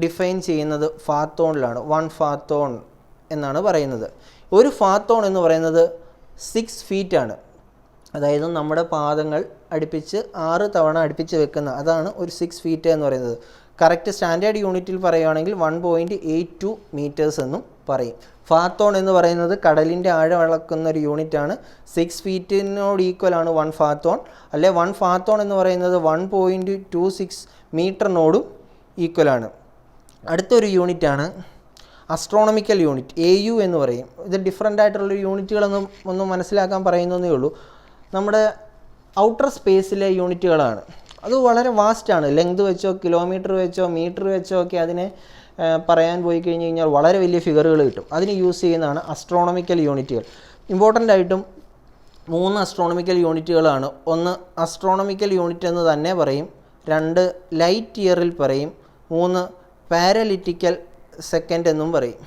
ഡിഫൈൻ ചെയ്യുന്നത് ഫാത്തോണിലാണ്. 1 ഫാത്തോൺ എന്നാണ് പറയുന്നത്. ഒരു ഫാത്തോൺ എന്ന് പറയുന്നത് 6 ഫീറ്റ് ആണ്. അതായത് നമ്മുടെ പാദങ്ങൾ അടുപ്പിച്ച് 6 തവണ അടുപ്പിച്ച് വെക്കുന്ന, അതാണ് ഒരു 6 ഫീറ്റ് എന്ന് പറയുന്നത്. കറക്റ്റ് സ്റ്റാൻഡേർഡ് യൂണിറ്റിൽ പറയുകയാണെങ്കിൽ 1.82 മീറ്റേഴ്സ് എന്നും പറയും. ഫാത്തോൺ എന്ന് പറയുന്നത് കടലിൻ്റെ ആഴം അളക്കുന്ന ഒരു യൂണിറ്റാണ്. 6 ഫീറ്റിനോട് ഈക്വലാണ് 1 ഫാത്തോൺ. അല്ലെ 1 ഫാത്തോൺ എന്ന് പറയുന്നത് 1.26 മീറ്ററിനോടും ഈക്വലാണ്. അടുത്തൊരു യൂണിറ്റാണ് അസ്ട്രോണമിക്കൽ യൂണിറ്റ്, AU എന്ന് പറയും. ഇത് ഡിഫറൻ്റ് ആയിട്ടുള്ള യൂണിറ്റുകളൊന്നും മനസ്സിലാക്കാൻ പറയുന്നതേ ഉള്ളൂ. നമ്മുടെ ഔട്ടർ സ്പേസിലെ യൂണിറ്റുകളാണ്. അത് വളരെ വാസ്റ്റാണ്. ലെങ്ത് വെച്ചോ കിലോമീറ്റർ വെച്ചോ മീറ്റർ വെച്ചോ ഒക്കെ അതിനെ പറയാൻ പോയി കഴിഞ്ഞ് കഴിഞ്ഞാൽ വളരെ വലിയ ഫിഗറുകൾ കിട്ടും. അതിന് യൂസ് ചെയ്യുന്നതാണ് അസ്ട്രോണമിക്കൽ യൂണിറ്റുകൾ. ഇമ്പോർട്ടൻ്റ് ആയിട്ടും 3 അസ്ട്രോണമിക്കൽ യൂണിറ്റുകളാണ്. 1 അസ്ട്രോണമിക്കൽ യൂണിറ്റ് എന്ന് തന്നെ പറയും, 2 ലൈറ്റ് ഇയറിൽ പറയും, 3 പാരലിറ്റിക്കൽ സെക്കൻഡ് എന്നും പറയും,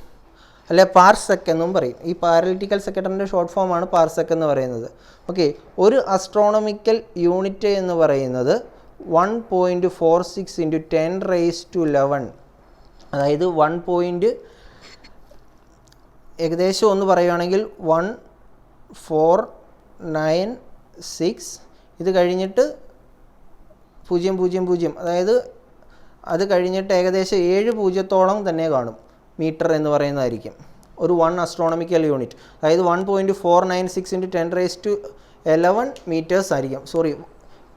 അല്ലെ പാർസെക് എന്നും പറയും. ഈ പാരലിറ്റിക്കൽ സെക്കൻഡിൻ്റെ ഷോർട്ട് ഫോമാണ് പാർസെക് എന്ന് പറയുന്നത്. ഓക്കെ, ഒരു അസ്ട്രോണമിക്കൽ യൂണിറ്റ് എന്ന് പറയുന്നത് 1.46 × 10⁻11, അതായത് ഏകദേശം ഒന്ന് പറയുകയാണെങ്കിൽ 1496, ഇത് കഴിഞ്ഞിട്ട് 000, അതായത് അത് കഴിഞ്ഞിട്ട് ഏകദേശം 7 പൂജ്യത്തോളം തന്നെ കാണും മീറ്റർ എന്ന് പറയുന്നതായിരിക്കും ഒരു 1 അസ്ട്രോണമിക്കൽ യൂണിറ്റ്. അതായത് 1.496 × 10⁻11 മീറ്റേഴ്സ് ആയിരിക്കും.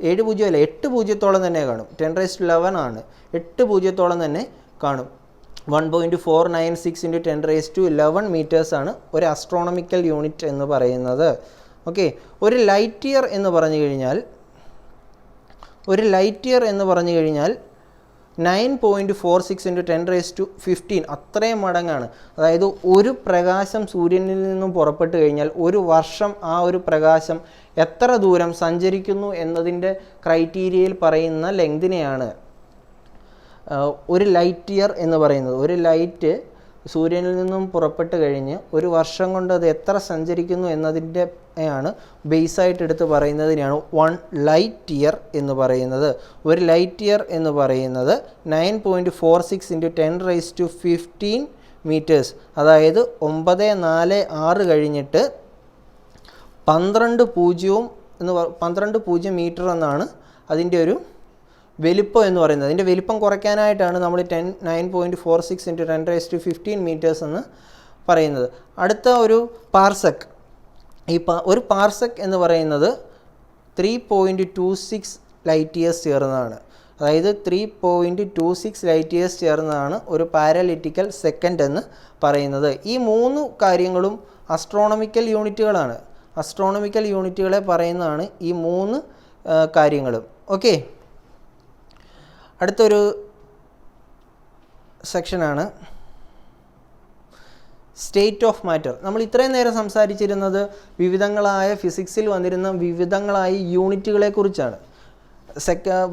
7 പൂജ്യമല്ല, 8 പൂജ്യത്തോളം തന്നെ കാണും. 10⁻11 ആണ്, 8 പൂജ്യത്തോളം തന്നെ കാണും. 1.496 × 10⁻11 മീറ്റേഴ്സാണ് ഒരു അസ്ട്രോണമിക്കൽ യൂണിറ്റ് എന്ന് പറയുന്നത്. ഓക്കെ, ഒരു ലൈറ്റ് ഇയർ എന്ന് പറഞ്ഞു കഴിഞ്ഞാൽ 9.46 × 10⁻15 അത്രയും മടങ്ങാണ്. അതായത് ഒരു പ്രകാശം സൂര്യനിൽ നിന്നും പുറപ്പെട്ടു കഴിഞ്ഞാൽ ഒരു വർഷം ആ ഒരു പ്രകാശം എത്ര ദൂരം സഞ്ചരിക്കുന്നു എന്നതിൻ്റെ ക്രൈറ്റീരിയയിൽ പറയുന്ന ലെങ്തിനെയാണ് ഒരു ലൈറ്റ് ഇയർ എന്ന് പറയുന്നത്. ഒരു ലൈറ്റ് സൂര്യനിൽ നിന്നും പുറപ്പെട്ട് കഴിഞ്ഞ് ഒരു വർഷം കൊണ്ട് അത് എത്ര സഞ്ചരിക്കുന്നു എന്നതിൻ്റെ ആണ് ബേസായിട്ട് എടുത്ത് പറയുന്നതിനെയാണ് 1 ലൈറ്റ് ഇയർ എന്ന് പറയുന്നത്. ഒരു ലൈറ്റ് ഇയർ എന്ന് പറയുന്നത് 9.46 × 10⁻15 മീറ്റേഴ്സ്, അതായത് 946 കഴിഞ്ഞിട്ട് 12 മീറ്റർ എന്നാണ് അതിൻ്റെ ഒരു വലിപ്പം എന്ന് പറയുന്നത്. അതിൻ്റെ വലിപ്പം കുറയ്ക്കാനായിട്ടാണ് നമ്മൾ 9.46 × 10⁻15 മീറ്റേഴ്സ് എന്ന് പറയുന്നത്. അടുത്ത ഒരു പാർസെക്, ഒരു പാർസെക് എന്ന് പറയുന്നത് 3.26 ലൈറ്റ് ഇയേഴ്സ് ചേർന്നതാണ്. അതായത് 3.26 ലൈറ്റ് ഇയേഴ്സ് ചേർന്നതാണ് ഒരു പാരലിറ്റിക്കൽ സെക്കൻഡ് എന്ന് പറയുന്നത്. ഈ 3 കാര്യങ്ങളും അസ്ട്രോണമിക്കൽ യൂണിറ്റുകളാണ്. അസ്ട്രോണമിക്കൽ യൂണിറ്റുകളെ പറയുന്നതാണ് ഈ 3 കാര്യങ്ങളും. ഓക്കെ, അടുത്തൊരു സെക്ഷനാണ് സ്റ്റേറ്റ് ഓഫ് മാറ്റർ. നമ്മൾ ഇത്രയും നേരം സംസാരിച്ചിരുന്നത് വിവിധങ്ങളായ ഫിസിക്സിൽ വന്നിരുന്ന വിവിധങ്ങളായ യൂണിറ്റുകളെ കുറിച്ചാണ്.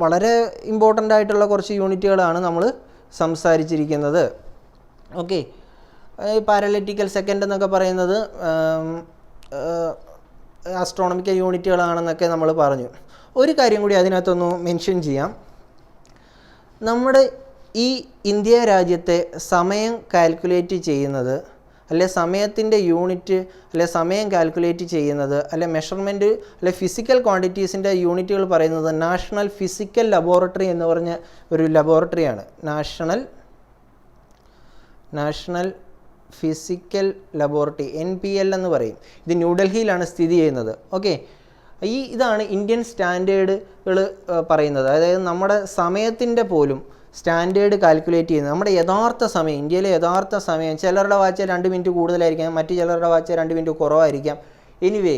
വളരെ ഇമ്പോർട്ടൻ്റ് ആയിട്ടുള്ള കുറച്ച് യൂണിറ്റുകളാണ് നമ്മൾ സംസാരിച്ചിരിക്കുന്നത്. ഓക്കെ, പാരലിറ്റിക്കൽ സെക്കൻഡ് എന്നൊക്കെ പറയുന്നത് ആസ്ട്രോണമിക്കൽ യൂണിറ്റുകളാണെന്നൊക്കെ നമ്മൾ പറഞ്ഞു. ഒരു കാര്യം കൂടി അതിനകത്തൊന്ന് മെൻഷൻ ചെയ്യാം. നമ്മുടെ ഈ ഇന്ത്യ രാജ്യത്തെ സമയം കാൽക്കുലേറ്റ് ചെയ്യുന്നത്, അല്ലെ സമയത്തിൻ്റെ യൂണിറ്റ്, അല്ലെ സമയം കാൽക്കുലേറ്റ് ചെയ്യുന്നത്, അല്ലെ മെഷർമെൻറ്റ്, അല്ലെ ഫിസിക്കൽ ക്വാണ്ടിറ്റീസിൻ്റെ യൂണിറ്റുകൾ പറയുന്നത് നാഷണൽ ഫിസിക്കൽ ലബോറട്ടറി എന്ന് പറഞ്ഞ ഒരു ലബോറട്ടറിയാണ്. നാഷണൽ ഫിസിക്കൽ ലബോറട്ടറി, NPL എന്ന് പറയും. ഇത് ന്യൂഡൽഹിയിലാണ് സ്ഥിതി ചെയ്യുന്നത്. ഓക്കെ, ഇതാണ് ഇന്ത്യൻ സ്റ്റാൻഡേർഡുകൾ പറയുന്നത്. അതായത് നമ്മുടെ സമയത്തിൻ്റെ പോലും സ്റ്റാൻഡേർഡ് കാൽക്കുലേറ്റ് ചെയ്യുന്നത്, നമ്മുടെ യഥാർത്ഥ സമയം, ഇന്ത്യയിലെ യഥാർത്ഥ സമയം, ചിലരുടെ വാച്ച് 2 മിനിറ്റ് കൂടുതലായിരിക്കാം, മറ്റു ചിലരുടെ വാച്ച് 2 മിനിറ്റ് കുറവായിരിക്കാം. എനിവേ,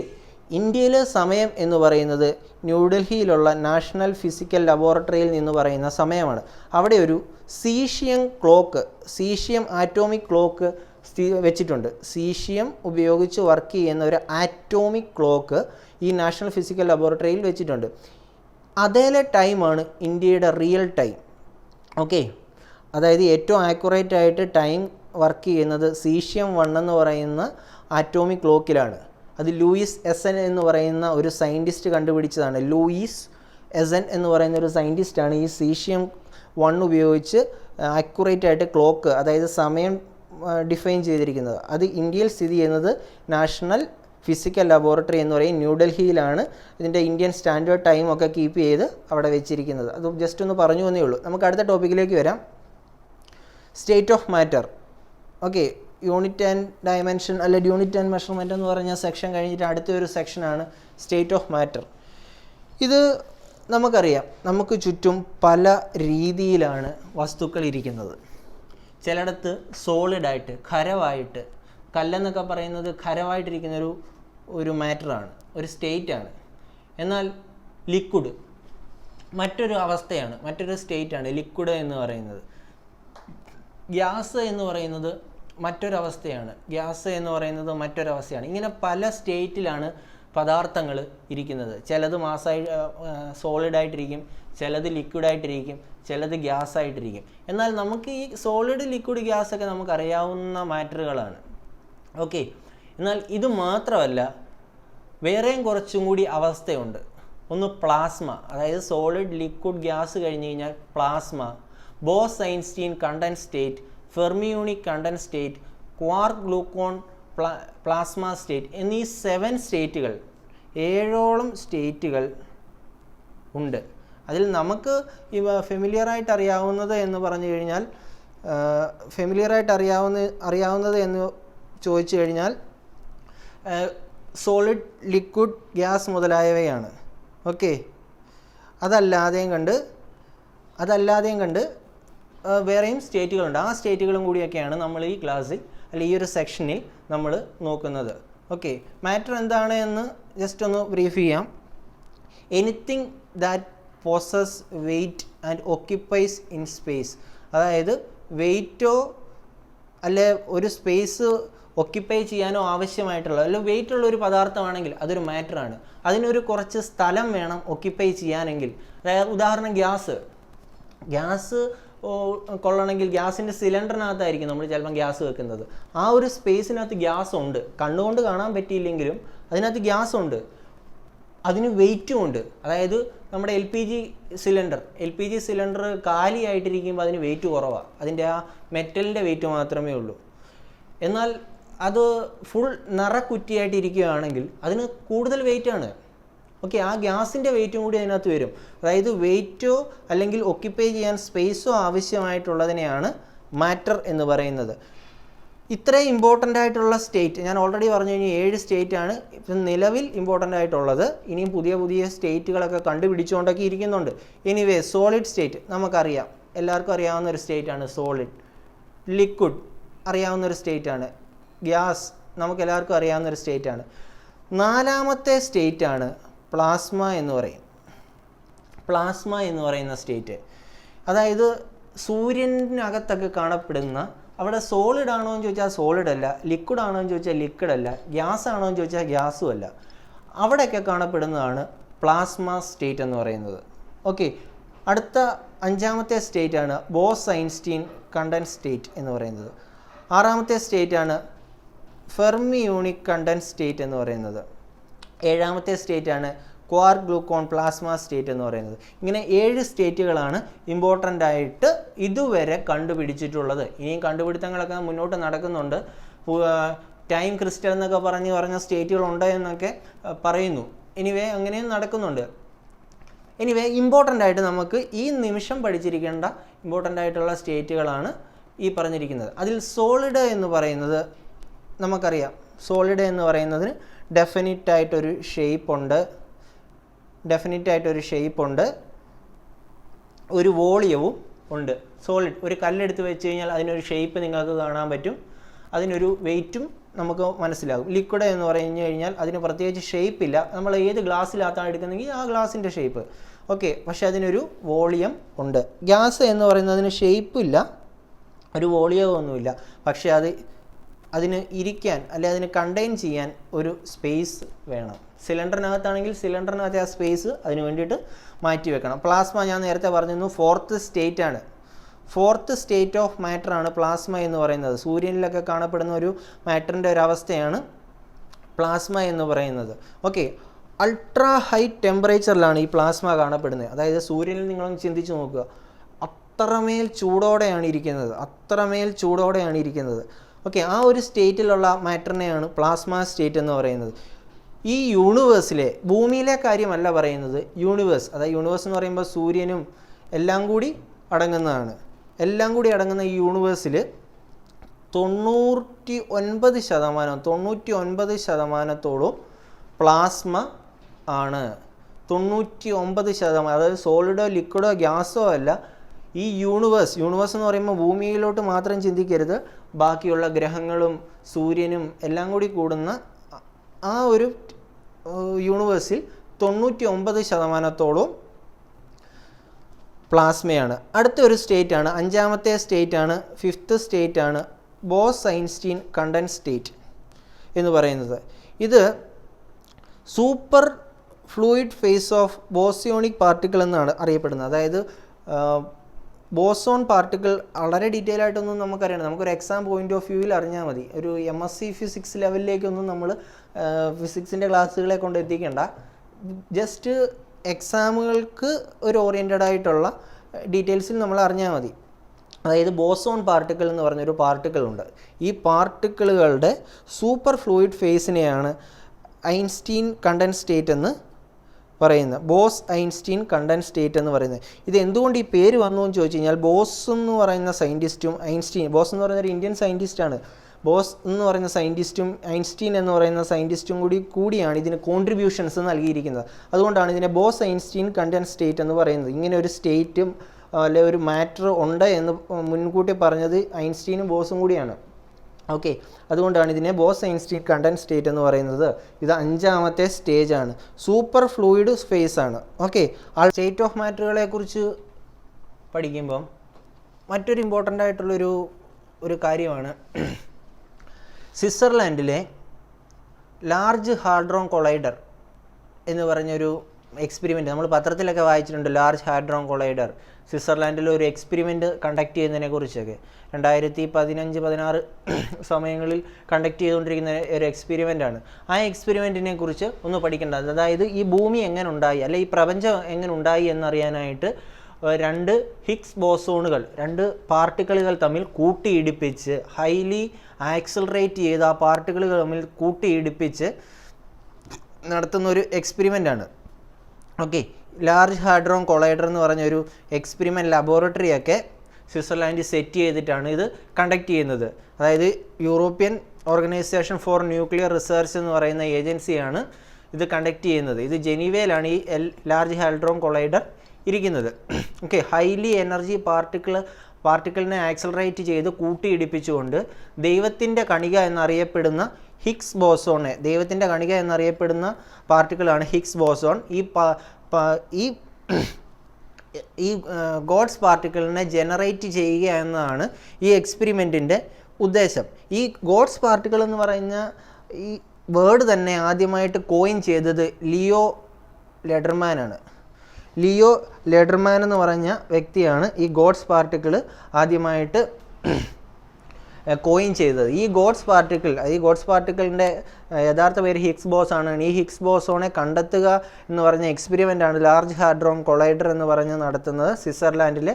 ഇന്ത്യയിലെ സമയം എന്ന് പറയുന്നത് ന്യൂഡൽഹിയിലുള്ള നാഷണൽ ഫിസിക്കൽ ലബോറട്ടറിയിൽ നിന്ന് പറയുന്ന സമയമാണ്. അവിടെ ഒരു സീഷ്യം ആറ്റോമിക് ക്ലോക്ക് വെച്ചിട്ടുണ്ട്. സീഷ്യം ഉപയോഗിച്ച് വർക്ക് ചെയ്യുന്ന ഒരു ആറ്റോമിക് ക്ലോക്ക് ഈ നാഷണൽ ഫിസിക്കൽ ലബോറട്ടറിയിൽ വെച്ചിട്ടുണ്ട്. അതേ ടൈമാണ് ഇന്ത്യയുടെ റിയൽ ടൈം. ഓക്കെ, അതായത് ഏറ്റവും ആക്യുറേറ്റ് ആയിട്ട് ടൈം വർക്ക് ചെയ്യുന്നത് സീഷ്യം 1 എന്ന് പറയുന്ന ആറ്റോമിക് ക്ലോക്കിലാണ്. അത് ലൂയിസ് എസൻ എന്ന് പറയുന്ന ഒരു സയൻറ്റിസ്റ്റ് കണ്ടുപിടിച്ചതാണ്. ലൂയിസ് എസൻ എന്ന് പറയുന്ന ഒരു സയൻറ്റിസ്റ്റാണ് ഈ സീഷ്യം 1 ഉപയോഗിച്ച് ആക്യുറേറ്റ് ആയിട്ട് ക്ലോക്ക്, അതായത് സമയം ഡിഫൈൻ ചെയ്തിരിക്കുന്നത്. അത് ഇന്ത്യയിൽ സ്ഥിതി ചെയ്യുന്നത് നാഷണൽ ഫിസിക്കൽ ലബോറട്ടറി എന്ന് പറയും, ന്യൂഡൽഹിയിലാണ്. ഇതിൻ്റെ ഇന്ത്യൻ സ്റ്റാൻഡേർഡ് ടൈമൊക്കെ കീപ്പ് ചെയ്ത് അവിടെ വെച്ചിരിക്കുന്നത്. അത് ജസ്റ്റ് ഒന്ന് പറഞ്ഞു എന്നേ ഉള്ളൂ. നമുക്ക് അടുത്ത ടോപ്പിക്കിലേക്ക് വരാം. State of matter. Okay, unit and dimension അല്ലെ യൂണിറ്റ് ആൻഡ് മെഷർമെൻറ്റ് എന്ന് പറഞ്ഞ സെക്ഷൻ കഴിഞ്ഞിട്ട് അടുത്തൊരു സെക്ഷനാണ് സ്റ്റേറ്റ് ഓഫ് മാറ്റർ. ഇത് നമുക്കറിയാം, നമുക്ക് ചുറ്റും പല രീതിയിലാണ് വസ്തുക്കൾ ഇരിക്കുന്നത്. ചിലയിടത്ത് സോളിഡായിട്ട്, ഖരമായിട്ട്, കല്ലെന്നൊക്കെ പറയുന്നത് ഖരമായിട്ടിരിക്കുന്ന ഒരു മാറ്ററാണ്, ഒരു സ്റ്റേറ്റാണ്. എന്നാൽ ലിക്വിഡ് മറ്റൊരു അവസ്ഥയാണ്, മറ്റൊരു സ്റ്റേറ്റാണ് ലിക്വിഡ് എന്ന് പറയുന്നത്. ഗ്യാസ് എന്ന് പറയുന്നത് മറ്റൊരവസ്ഥയാണ്, ഇങ്ങനെ പല സ്റ്റേറ്റിലാണ് പദാർത്ഥങ്ങൾ ഇരിക്കുന്നത്. ചിലത് സോളിഡായിട്ടിരിക്കും, ചിലത് ലിക്വിഡായിട്ടിരിക്കും, ചിലത് ഗ്യാസായിട്ടിരിക്കും. എന്നാൽ നമുക്ക് ഈ സോളിഡ്, ലിക്വിഡ്, ഗ്യാസൊക്കെ നമുക്കറിയാവുന്ന മാറ്ററുകളാണ്. ഓക്കെ, എന്നാൽ ഇത് മാത്രമല്ല, വേറെയും കുറച്ചും കൂടി അവസ്ഥയുണ്ട്. ഒന്ന് പ്ലാസ്മ, അതായത് സോളിഡ്, ലിക്വിഡ്, ഗ്യാസ് കഴിഞ്ഞ് കഴിഞ്ഞാൽ plasma, Bose Einstein condense state, Fermi unique condense state, quark gluon plasma state എന്നീ 7 സ്റ്റേറ്റുകൾ, 7ഓളം സ്റ്റേറ്റുകൾ ഉണ്ട്. അതിൽ നമുക്ക് ഇവ ഫെമിലിയറായിട്ട് അറിയാവുന്നത് എന്ന് പറഞ്ഞു കഴിഞ്ഞാൽ, അറിയാവുന്നത് എന്ന് ചോദിച്ചു കഴിഞ്ഞാൽ സോളിഡ്, ലിക്വിഡ്, ഗ്യാസ് മുതലായവയാണ്. ഓക്കെ, അതല്ലാതെയും കണ്ട് വേറെയും സ്റ്റേറ്റുകളുണ്ട്. ആ സ്റ്റേറ്റുകളും കൂടിയൊക്കെയാണ് നമ്മൾ ഈ ക്ലാസ്സിൽ അല്ലെങ്കിൽ ഈ ഒരു സെക്ഷനിൽ നമ്മൾ നോക്കുന്നത്. ഓക്കെ, മാറ്റർ എന്താണ് എന്ന് ജസ്റ്റ് ഒന്ന് ബ്രീഫ് ചെയ്യാം. Anything that possess weight and occupies in space, അതായത് വെയ്റ്റോ അല്ലെ ഒരു സ്പേസ് ഒക്യുപ്പൈ ചെയ്യാനോ ആവശ്യമായിട്ടുള്ള, അല്ലെങ്കിൽ വെയിറ്റ് ഉള്ള ഒരു പദാർത്ഥമാണെങ്കിൽ അതൊരു മാറ്ററാണ്. അതിനൊരു കുറച്ച് സ്ഥലം വേണം ഒക്യുപ്പൈ ചെയ്യാനെങ്കിൽ. അതായത് ഉദാഹരണം ഗ്യാസ് കൊള്ളണമെങ്കിൽ ഗ്യാസിൻ്റെ സിലിണ്ടറിനകത്തായിരിക്കും നമ്മൾ ചിലപ്പം ഗ്യാസ് വെക്കുന്നത്. ആ ഒരു സ്പേസിനകത്ത് ഗ്യാസ് ഉണ്ട്, കണ്ണുകൊണ്ട് കാണാൻ പറ്റിയില്ലെങ്കിലും അതിനകത്ത് ഗ്യാസ് ഉണ്ട്, അതിന് വെയിറ്റും ഉണ്ട്. അതായത് നമ്മുടെ LPG സിലിണ്ടർ കാലിയായിട്ടിരിക്കുമ്പോൾ അതിന് വെയിറ്റ് കുറവാണ്, അതിൻ്റെ ആ മെറ്റലിൻ്റെ വെയിറ്റ് മാത്രമേ ഉള്ളൂ. എന്നാൽ അത് ഫുൾ നിറക്കുറ്റിയായിട്ടിരിക്കുകയാണെങ്കിൽ അതിന് കൂടുതൽ വെയിറ്റാണ്. ഓക്കെ, ആ ഗ്യാസിൻ്റെ വെയിറ്റും കൂടി അതിനകത്ത് വരും. അതായത് വെയിറ്റോ അല്ലെങ്കിൽ ഒക്യുപ്പൈ ചെയ്യാൻ സ്പേസോ ആവശ്യമായിട്ടുള്ളതിനെയാണ് മാറ്റർ എന്ന് പറയുന്നത്. ഇത്രയും ഇമ്പോർട്ടൻ്റ് ആയിട്ടുള്ള സ്റ്റേറ്റ് ഞാൻ ഓൾറെഡി പറഞ്ഞു കഴിഞ്ഞാൽ 7 സ്റ്റേറ്റാണ് ഇപ്പം നിലവിൽ ഇമ്പോർട്ടൻ്റ് ആയിട്ടുള്ളത്. ഇനിയും പുതിയ സ്റ്റേറ്റുകളൊക്കെ കണ്ടുപിടിച്ചുകൊണ്ടൊക്കെ ഇരിക്കുന്നുണ്ട്. എനിവേ, സോളിഡ് സ്റ്റേറ്റ് നമുക്കറിയാം, എല്ലാവർക്കും അറിയാവുന്ന ഒരു സ്റ്റേറ്റാണ് സോളിഡ്. ലിക്വിഡ് അറിയാവുന്നൊരു സ്റ്റേറ്റാണ്. ഗ്യാസ് നമുക്കെല്ലാവർക്കും അറിയാവുന്നൊരു സ്റ്റേറ്റാണ്. 4ാമത്തെ സ്റ്റേറ്റാണ് പ്ലാസ്മ എന്ന് പറയുന്ന സ്റ്റേറ്റ്. അതായത് സൂര്യനകത്തൊക്കെ കാണപ്പെടുന്ന, അവിടെ സോളിഡ് ആണോ എന്ന് ചോദിച്ചാൽ സോളിഡ് അല്ല, ലിക്വിഡ് ആണോ എന്ന് ചോദിച്ചാൽ ലിക്വിഡ് അല്ല, ഗ്യാസ് ആണോ എന്ന് ചോദിച്ചാൽ ഗ്യാസും അല്ല, അവിടെയൊക്കെ കാണപ്പെടുന്നതാണ് പ്ലാസ്മ സ്റ്റേറ്റ് എന്ന് പറയുന്നത്. ഓക്കെ, അടുത്ത 5ാമത്തെ സ്റ്റേറ്റാണ് ബോസ്-ഐൻസ്റ്റീൻ കണ്ടൻസ് സ്റ്റേറ്റ് എന്ന് പറയുന്നത്. 6ാമത്തെ സ്റ്റേറ്റാണ് ഫെർമി യൂണിക് കണ്ടൻസ് സ്റ്റേറ്റ് എന്ന് പറയുന്നത്. 7ാമത്തെ സ്റ്റേറ്റാണ് ക്വാർക്ക് ഗ്ലൂക്കോൺ പ്ലാസ്മ സ്റ്റേറ്റ് എന്ന് പറയുന്നത്. ഇങ്ങനെ 7 സ്റ്റേറ്റുകളാണ് ഇമ്പോർട്ടൻ്റ് ആയിട്ട് ഇതുവരെ കണ്ടുപിടിച്ചിട്ടുള്ളത്. ഇനിയും കണ്ടുപിടുത്തങ്ങളൊക്കെ മുന്നോട്ട് നടക്കുന്നുണ്ട്. ടൈം ക്രിസ്റ്റൽ എന്നൊക്കെ പറഞ്ഞ സ്റ്റേറ്റുകളുണ്ട് എന്നൊക്കെ പറയുന്നു. എനിവേ അങ്ങനെയും നടക്കുന്നുണ്ട്. എനിവേ ഇമ്പോർട്ടൻ്റ് ആയിട്ട് നമുക്ക് ഈ നിമിഷം പഠിച്ചിരിക്കേണ്ട ഇമ്പോർട്ടൻ്റ് ആയിട്ടുള്ള സ്റ്റേറ്റുകളാണ് ഈ പറഞ്ഞിരിക്കുന്നത്. അതിൽ സോളിഡ് എന്ന് പറയുന്നത് നമുക്കറിയാം. സോളിഡ് എന്ന് പറയുന്നതിന് ഡെഫിനിറ്റ് ആയിട്ടൊരു ഷേപ്പ് ഉണ്ട്, ഒരു വോളിയവും ഉണ്ട്. സോളിഡ് ഒരു കല്ലെടുത്ത് വെച്ച് കഴിഞ്ഞാൽ അതിനൊരു ഷേപ്പ് നിങ്ങൾക്ക് കാണാൻ പറ്റും, അതിനൊരു വെയിറ്റും നമുക്ക് മനസ്സിലാകും. ലിക്വിഡ് എന്ന് പറഞ്ഞു കഴിഞ്ഞാൽ അതിന് പ്രത്യേകിച്ച് ഷേപ്പ് ഇല്ല. നമ്മൾ ഏത് ഗ്ലാസ്സിലാത്താണ് എടുക്കുന്നതെങ്കിൽ ആ ഗ്ലാസിൻ്റെ ഷേപ്പ് ഓക്കെ, പക്ഷെ അതിനൊരു വോളിയം ഉണ്ട്. ഗ്യാസ് എന്ന് പറയുന്നതിന് ഷേപ്പില്ല, ഒരു വോളിയമൊന്നുമില്ല, പക്ഷേ അതിന് ഇരിക്കാൻ അല്ലെ അതിന് കണ്ടെയ്ൻ ചെയ്യാൻ ഒരു സ്പേസ് വേണം. സിലിണ്ടറിനകത്താണെങ്കിൽ സിലിണ്ടറിനകത്തെ ആ സ്പേസ് അതിന് വേണ്ടിയിട്ട് മാറ്റി വെക്കണം. പ്ലാസ്മ ഞാൻ നേരത്തെ പറഞ്ഞിരുന്നു ഫോർത്ത് സ്റ്റേറ്റ് ഓഫ് മാറ്റർ ആണ് പ്ലാസ്മ എന്ന് പറയുന്നത്. സൂര്യനിലൊക്കെ കാണപ്പെടുന്ന ഒരു മാറ്ററിൻ്റെ ഒരു അവസ്ഥയാണ് പ്ലാസ്മ എന്ന് പറയുന്നത്. ഓക്കെ, അൾട്രാ ഹൈ ടെമ്പറേച്ചറിലാണ് ഈ പ്ലാസ്മ കാണപ്പെടുന്നത്. അതായത് സൂര്യനിൽ നിങ്ങളൊന്ന് ചിന്തിച്ച് നോക്കുക, അത്രമേൽ ചൂടോടെയാണ് ഇരിക്കുന്നത്. ഓക്കെ, ആ ഒരു സ്റ്റേറ്റിലുള്ള മാറ്ററിനെയാണ് പ്ലാസ്മ സ്റ്റേറ്റ് എന്ന് പറയുന്നത്. ഈ യൂണിവേഴ്സിലെ ഭൂമിയിലെ കാര്യമല്ല പറയുന്നത്, അതായത് യൂണിവേഴ്സ് എന്ന് പറയുമ്പോൾ സൂര്യനും എല്ലാം കൂടി അടങ്ങുന്നതാണ്. എല്ലാം കൂടി അടങ്ങുന്ന ഈ യൂണിവേഴ്സിൽ 99% പ്ലാസ്മ ആണ്. 99%, അതായത് സോളിഡോ ലിക്വിഡോ ഗ്യാസോ അല്ല. ഈ യൂണിവേഴ്സ് എന്ന് പറയുമ്പോൾ ഭൂമിയിലോട്ട് മാത്രം ചിന്തിക്കരുത്, ബാക്കിയുള്ള ഗ്രഹങ്ങളും സൂര്യനും എല്ലാം കൂടി കൂടുന്ന ആ ഒരു യൂണിവേഴ്സിൽ 99% പ്ലാസ്മയാണ്. അടുത്തൊരു സ്റ്റേറ്റാണ്, 5ാമത്തെ സ്റ്റേറ്റാണ്, 5th സ്റ്റേറ്റാണ് ബോസ്-ഐൻസ്റ്റീൻ കണ്ടൻസ് സ്റ്റേറ്റ് എന്ന് പറയുന്നത്. ഇത് super fluid phase of bosonic particle എന്നാണ് അറിയപ്പെടുന്നത്. അതായത് ബോസോൺ പാർട്ടിക്കിൾ വളരെ ഡീറ്റെയിൽ ആയിട്ടൊന്നും നമുക്കറിയണം, നമുക്കൊരു എക്സാം പോയിന്റ് ഓഫ് വ്യൂവിൽ അറിഞ്ഞാൽ മതി. ഒരു MSc ഫിസിക്സ് ലെവലിലേക്കൊന്നും നമ്മൾ ഫിസിക്സിൻ്റെ ക്ലാസ്സുകളെ കൊണ്ട് എത്തിക്കേണ്ട. ജസ്റ്റ് എക്സാമുകൾക്ക് ഒരു ഓറിയൻറ്റഡ് ആയിട്ടുള്ള ഡീറ്റെയിൽസിൽ നമ്മൾ അറിഞ്ഞാൽ മതി. അതായത് ബോസോൺ പാർട്ടിക്കിൾ എന്ന് പറഞ്ഞൊരു പാർട്ടിക്കിൾ ഉണ്ട്. ഈ പാർട്ടിക്കിളുകളുടെ സൂപ്പർ ഫ്ലൂയിഡ് ഫേസിനെയാണ് ഐൻസ്റ്റീൻ കണ്ടൻസ് സ്റ്റേറ്റ് എന്ന് പറയുന്നത്. ബോസ്-ഐൻസ്റ്റീൻ കണ്ടൻസ് സ്റ്റേറ്റ് എന്ന് പറയുന്നത്. ഇത് എന്തുകൊണ്ട് ഈ പേര് വന്നു എന്ന് ചോദിച്ചു കഴിഞ്ഞാൽ, ബോസ് എന്ന് പറയുന്ന സയൻറ്റിസ്റ്റും ബോസ് എന്ന് പറയുന്ന ഒരു ഇന്ത്യൻ സയൻറ്റിസ്റ്റാണ്. ബോസ് എന്ന് പറയുന്ന സയൻറ്റിസ്റ്റും ഐൻസ്റ്റീൻ എന്ന് പറയുന്ന സയൻറ്റിസ്റ്റും കൂടിയാണ് ഇതിന് കോൺട്രിബ്യൂഷൻസ് നൽകിയിരിക്കുന്നത്. അതുകൊണ്ടാണ് ഇതിനെ ബോസ്-ഐൻസ്റ്റീൻ കണ്ടൻസ് സ്റ്റേറ്റ് എന്ന് പറയുന്നത്. ഇങ്ങനെ ഒരു സ്റ്റേറ്റും അല്ലെ ഒരു മാറ്റർ ഉണ്ട് എന്ന് മുൻകൂട്ടി പറഞ്ഞത് ഐൻസ്റ്റീനും ബോസും കൂടിയാണ്. ഓക്കെ, അതുകൊണ്ടാണ് ഇതിനെ ബോസ്-ഐൻസ്റ്റീൻ കണ്ടൻസ് സ്റ്റേറ്റ് എന്ന് പറയുന്നത്. ഇത് 5ാമത്തെ സ്റ്റേജാണ്, സൂപ്പർ ഫ്ലൂയിഡ് ഫേസ് ആണ്. ഓക്കെ, സ്റ്റേറ്റ് ഓഫ് മാറ്ററുകളെ കുറിച്ച് പഠിക്കുമ്പം മറ്റൊരു ഇമ്പോർട്ടൻ്റ് ആയിട്ടുള്ളൊരു കാര്യമാണ് സ്വിറ്റ്സർലാൻഡിലെ ലാർജ് ഹാഡ്രോൺ കൊളൈഡർ എന്ന് പറഞ്ഞൊരു എക്സ്പെരിമെൻറ്റ്. നമ്മൾ പത്രത്തിലൊക്കെ വായിച്ചിട്ടുണ്ട്, ലാർജ് ഹാഡ്രോൺ കൊളൈഡർ സ്വിറ്റ്സർലാൻഡിൽ ഒരു എക്സ്പെരിമെൻറ്റ് കണ്ടക്ട് ചെയ്യുന്നതിനെ കുറിച്ചൊക്കെ. 2015-16 സമയങ്ങളിൽ കണ്ടക്ട് ചെയ്തുകൊണ്ടിരിക്കുന്ന ഒരു എക്സ്പെരിമെൻ്റാണ്. ആ എക്സ്പെരിമെൻറ്റിനെ കുറിച്ച് ഒന്ന് പഠിക്കേണ്ടത്. അതായത് ഈ ഭൂമി എങ്ങനെ ഉണ്ടായി, അല്ലെ ഈ പ്രപഞ്ചം എങ്ങനെ ഉണ്ടായി എന്നറിയാനായിട്ട് 2 ഹിഗ്സ് ബോസോണുകൾ, 2 പാർട്ടിക്കിളുകൾ തമ്മിൽ കൂട്ടിയിടിപ്പിച്ച്, ഹൈലി ആക്സിലറേറ്റ് ചെയ്ത് ആ പാർട്ടിക്കിളുകൾ തമ്മിൽ കൂട്ടിയിടിപ്പിച്ച് നടത്തുന്നൊരു എക്സ്പെരിമെൻ്റാണ്. ഓക്കെ, ലാർജ് ഹാഡ്രോൺ കൊളൈഡർ എന്ന് പറഞ്ഞൊരു എക്സ്പെരിമെൻറ്റ് ലബോറട്ടറിയൊക്കെ സ്വിറ്റ്സർലാൻഡിൽ സെറ്റ് ചെയ്തിട്ടാണ് ഇത് കണ്ടക്ട് ചെയ്യുന്നത്. അതായത് European organisation for nuclear research എന്ന് പറയുന്ന ഏജൻസിയാണ് ഇത് കണ്ടക്ട് ചെയ്യുന്നത്. ഇത് ജനീവയിലാണ് ഈ ലാർജ് ഹാഡ്രോൺ കൊളൈഡർ ഇരിക്കുന്നത്. ഓക്കെ, ഹൈലി എനർജി പാർട്ടിക്കിളിനെ ആക്സലറേറ്റ് ചെയ്ത് കൂട്ടിയിടിപ്പിച്ചുകൊണ്ട് ദൈവത്തിൻ്റെ കണിക എന്നറിയപ്പെടുന്ന ഹിഗ്സ് ബോസോണെ, ദൈവത്തിൻ്റെ കണിക എന്നറിയപ്പെടുന്ന പാർട്ടിക്കിളാണ് ഹിഗ്സ് ബോസോൺ. ഈ ഗോഡ്സ് പാർട്ടിക്കിളിനെ ജനറേറ്റ് ചെയ്യുക എന്നതാണ് ഈ എക്സ്പെരിമെൻറ്റിൻ്റെ ഉദ്ദേശം. ഈ ഗോഡ്സ് പാർട്ടിക്കിൾ എന്ന് പറയുന്ന ഈ വേർഡ് തന്നെ ആദ്യമായിട്ട് കോയിൻ ചെയ്തത് ലിയോ ലെഡർമാനാണ്. ലിയോ ലെഡർമാൻ എന്ന് പറഞ്ഞ വ്യക്തിയാണ് ഈ ഗോഡ്സ് പാർട്ടിക്കിൾ ആദ്യമായിട്ട് കോയിൻ ചെയ്തത്. ഈ ഗോഡ്സ് പാർട്ടിക്കിളിൻ്റെ യഥാർത്ഥ പേര് ഹിഗ്സ് ബോസോൺ. ഈ ഹിഗ്സ് ബോസോണെ കണ്ടെത്തുക എന്ന് പറഞ്ഞ എക്സ്പെരിമെൻ്റാണ് ലാർജ് ഹാഡ്രോൺ കൊളൈഡർ എന്ന് പറഞ്ഞ് നടത്തുന്നത്. സ്വിറ്റ്സർലാൻഡിലെ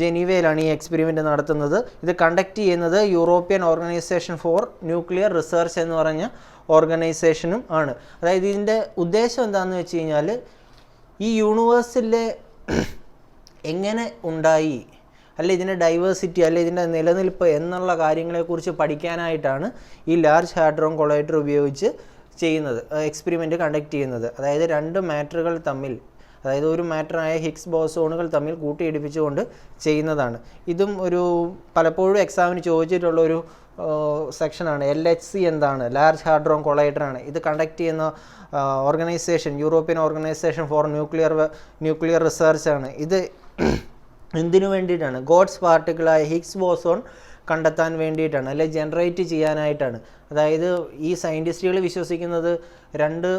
ജനീവയിലാണ് ഈ എക്സ്പെരിമെൻ്റ് നടത്തുന്നത്. ഇത് കണ്ടക്ട് ചെയ്യുന്നത് European organisation for nuclear research എന്ന് പറഞ്ഞ ഓർഗനൈസേഷനും ആണ്. അതായത് ഇതിൻ്റെ ഉദ്ദേശം എന്താണെന്ന് വെച്ച് കഴിഞ്ഞാൽ ഈ യൂണിവേഴ്സിലെ എങ്ങനെ ഉണ്ടായി, അല്ലെ ഇതിൻ്റെ ഡൈവേഴ്സിറ്റി, അല്ലെ ഇതിൻ്റെ നിലനിൽപ്പ് എന്നുള്ള കാര്യങ്ങളെക്കുറിച്ച് പഠിക്കാനായിട്ടാണ് ഈ ലാർജ് ഹാഡ്രോൺ കൊളൈഡർ ഉപയോഗിച്ച് ചെയ്യുന്നത്, എക്സ്പെരിമെൻ്റ് കണ്ടക്ട് ചെയ്യുന്നത്. അതായത് രണ്ട് മാറ്ററുകൾ തമ്മിൽ, അതായത് ഒരു മാറ്ററായ ഹിഗ്സ് ബോസോണുകൾ തമ്മിൽ കൂട്ടിയിടിപ്പിച്ചുകൊണ്ട് ചെയ്യുന്നതാണ്. ഇതും ഒരു പലപ്പോഴും എക്സാമിന് ചോദിച്ചിട്ടുള്ളൊരു സെക്ഷനാണ്. LHC എന്താണ്? ലാർജ് ഹാഡ്രോൺ കൊളൈഡറാണ്. ഇത് കണ്ടക്ട് ചെയ്യുന്ന organisation European organisation for nuclear research ആണ്. ഇത് എന്തിനു വേണ്ടിയിട്ടാണ്? ഗോഡ്സ് പാർട്ടിക്കിളായ ഹിഗ്സ് ബോസോൺ കണ്ടെത്താൻ വേണ്ടിയിട്ടാണ്, അല്ലെ ജനറേറ്റ് ചെയ്യാനായിട്ടാണ്. അതായത് ഈ സയൻറ്റിസ്റ്റുകൾ വിശ്വസിക്കുന്നത് രണ്ട്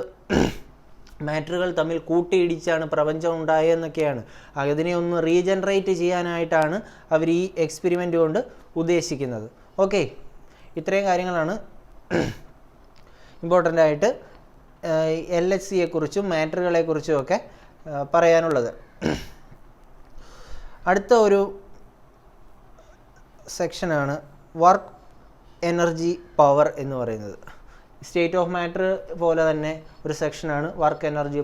മാറ്ററുകൾ തമ്മിൽ കൂട്ടിയിടിച്ചാണ് പ്രപഞ്ചം ഉണ്ടായതെന്നൊക്കെയാണ്. അതിനെ ഒന്ന് റീജനറേറ്റ് ചെയ്യാനായിട്ടാണ് അവർ ഈ എക്സ്പെരിമെൻ്റ് കൊണ്ട് ഉദ്ദേശിക്കുന്നത്. ഓക്കെ, ഇത്രയും കാര്യങ്ങളാണ് ഇമ്പോർട്ടൻ്റ് ആയിട്ട് LHCയെക്കുറിച്ചും മാറ്ററുകളെക്കുറിച്ചും ഒക്കെ പറയാനുള്ളത്. അടുത്ത ഒരു സെക്ഷനാണ് വർക്ക് എനർജി പവർ എന്ന് പറയുന്നത്. സ്റ്റേറ്റ് ഓഫ് മാറ്റർ പോലെ തന്നെ ഒരു സെക്ഷനാണ് വർക്ക് എനർജി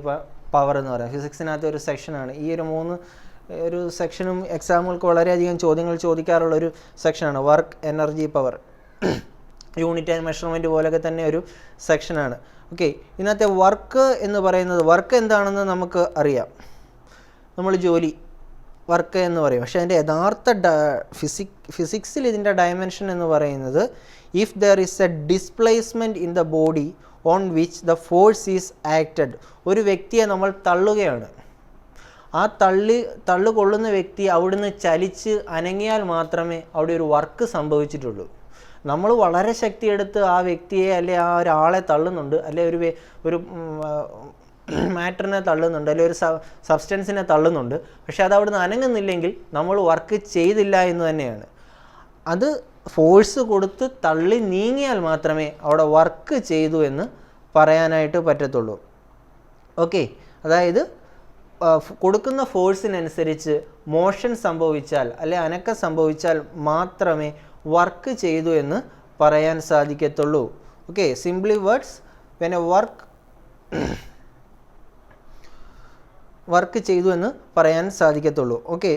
പവർ എന്ന് പറയുന്നത്. ഫിസിക്സിനകത്ത് ഒരു സെക്ഷനാണ്. ഈ ഒരു സെക്ഷനും എക്സാമുകൾക്ക് വളരെയധികം ചോദ്യങ്ങൾ ചോദിക്കാറുള്ളൊരു സെക്ഷനാണ് work energy power. Unit and measurement പോലൊക്കെ തന്നെ ഒരു സെക്ഷനാണ്. ഓക്കെ, ഇതിനകത്തെ വർക്ക് എന്ന് പറയുന്നത്, വർക്ക് എന്താണെന്ന് നമുക്ക് അറിയാം, നമ്മൾ ജോലി വർക്ക് എന്ന് പറയും. പക്ഷേ അതിൻ്റെ യഥാർത്ഥ ഫിസിക്സിൽ ഇതിൻ്റെ ഡയമെൻഷൻ എന്ന് പറയുന്നത് if there is A displacement in the body on which the force is acted. ഒരു വ്യക്തിയെ നമ്മൾ തള്ളുകയാണ്. ആ തള്ളു കൊള്ളുന്ന വ്യക്തി അവിടുന്ന് ചലിച്ച് അനങ്ങിയാൽ മാത്രമേ അവിടെ ഒരു വർക്ക് സംഭവിച്ചിട്ടുള്ളൂ. നമ്മൾ വളരെ ശക്തിയെടുത്ത് ആ വ്യക്തിയെ അല്ലെ ആ ഒരാളെ തള്ളുന്നുണ്ട്, അല്ലെ ഒരു മാറ്ററിനെ തള്ളുന്നുണ്ട്, അല്ലെങ്കിൽ ഒരു സബ്സ്റ്റൻസിനെ തള്ളുന്നുണ്ട്. പക്ഷെ അത് അവിടുന്ന് അനങ്ങുന്നില്ലെങ്കിൽ നമ്മൾ വർക്ക് ചെയ്തില്ല എന്ന് തന്നെയാണ്. അത് ഫോഴ്സ് കൊടുത്ത് തള്ളി നീങ്ങിയാൽ മാത്രമേ അവിടെ വർക്ക് ചെയ്തു എന്ന് പറയാനായിട്ട് പറ്റത്തുള്ളൂ. ഓക്കെ, അതായത് കൊടുക്കുന്ന ഫോഴ്സിനനുസരിച്ച് മോഷൻ സംഭവിച്ചാൽ അല്ലെ അനക്കം സംഭവിച്ചാൽ മാത്രമേ വർക്ക് ചെയ്തു എന്ന് പറയാൻ സാധിക്കത്തുള്ളൂ. Okay, simply words, when A work ചെയ്തു എന്ന് പറയാൻ സാധിക്കത്തുള്ളൂ. ഓക്കെ,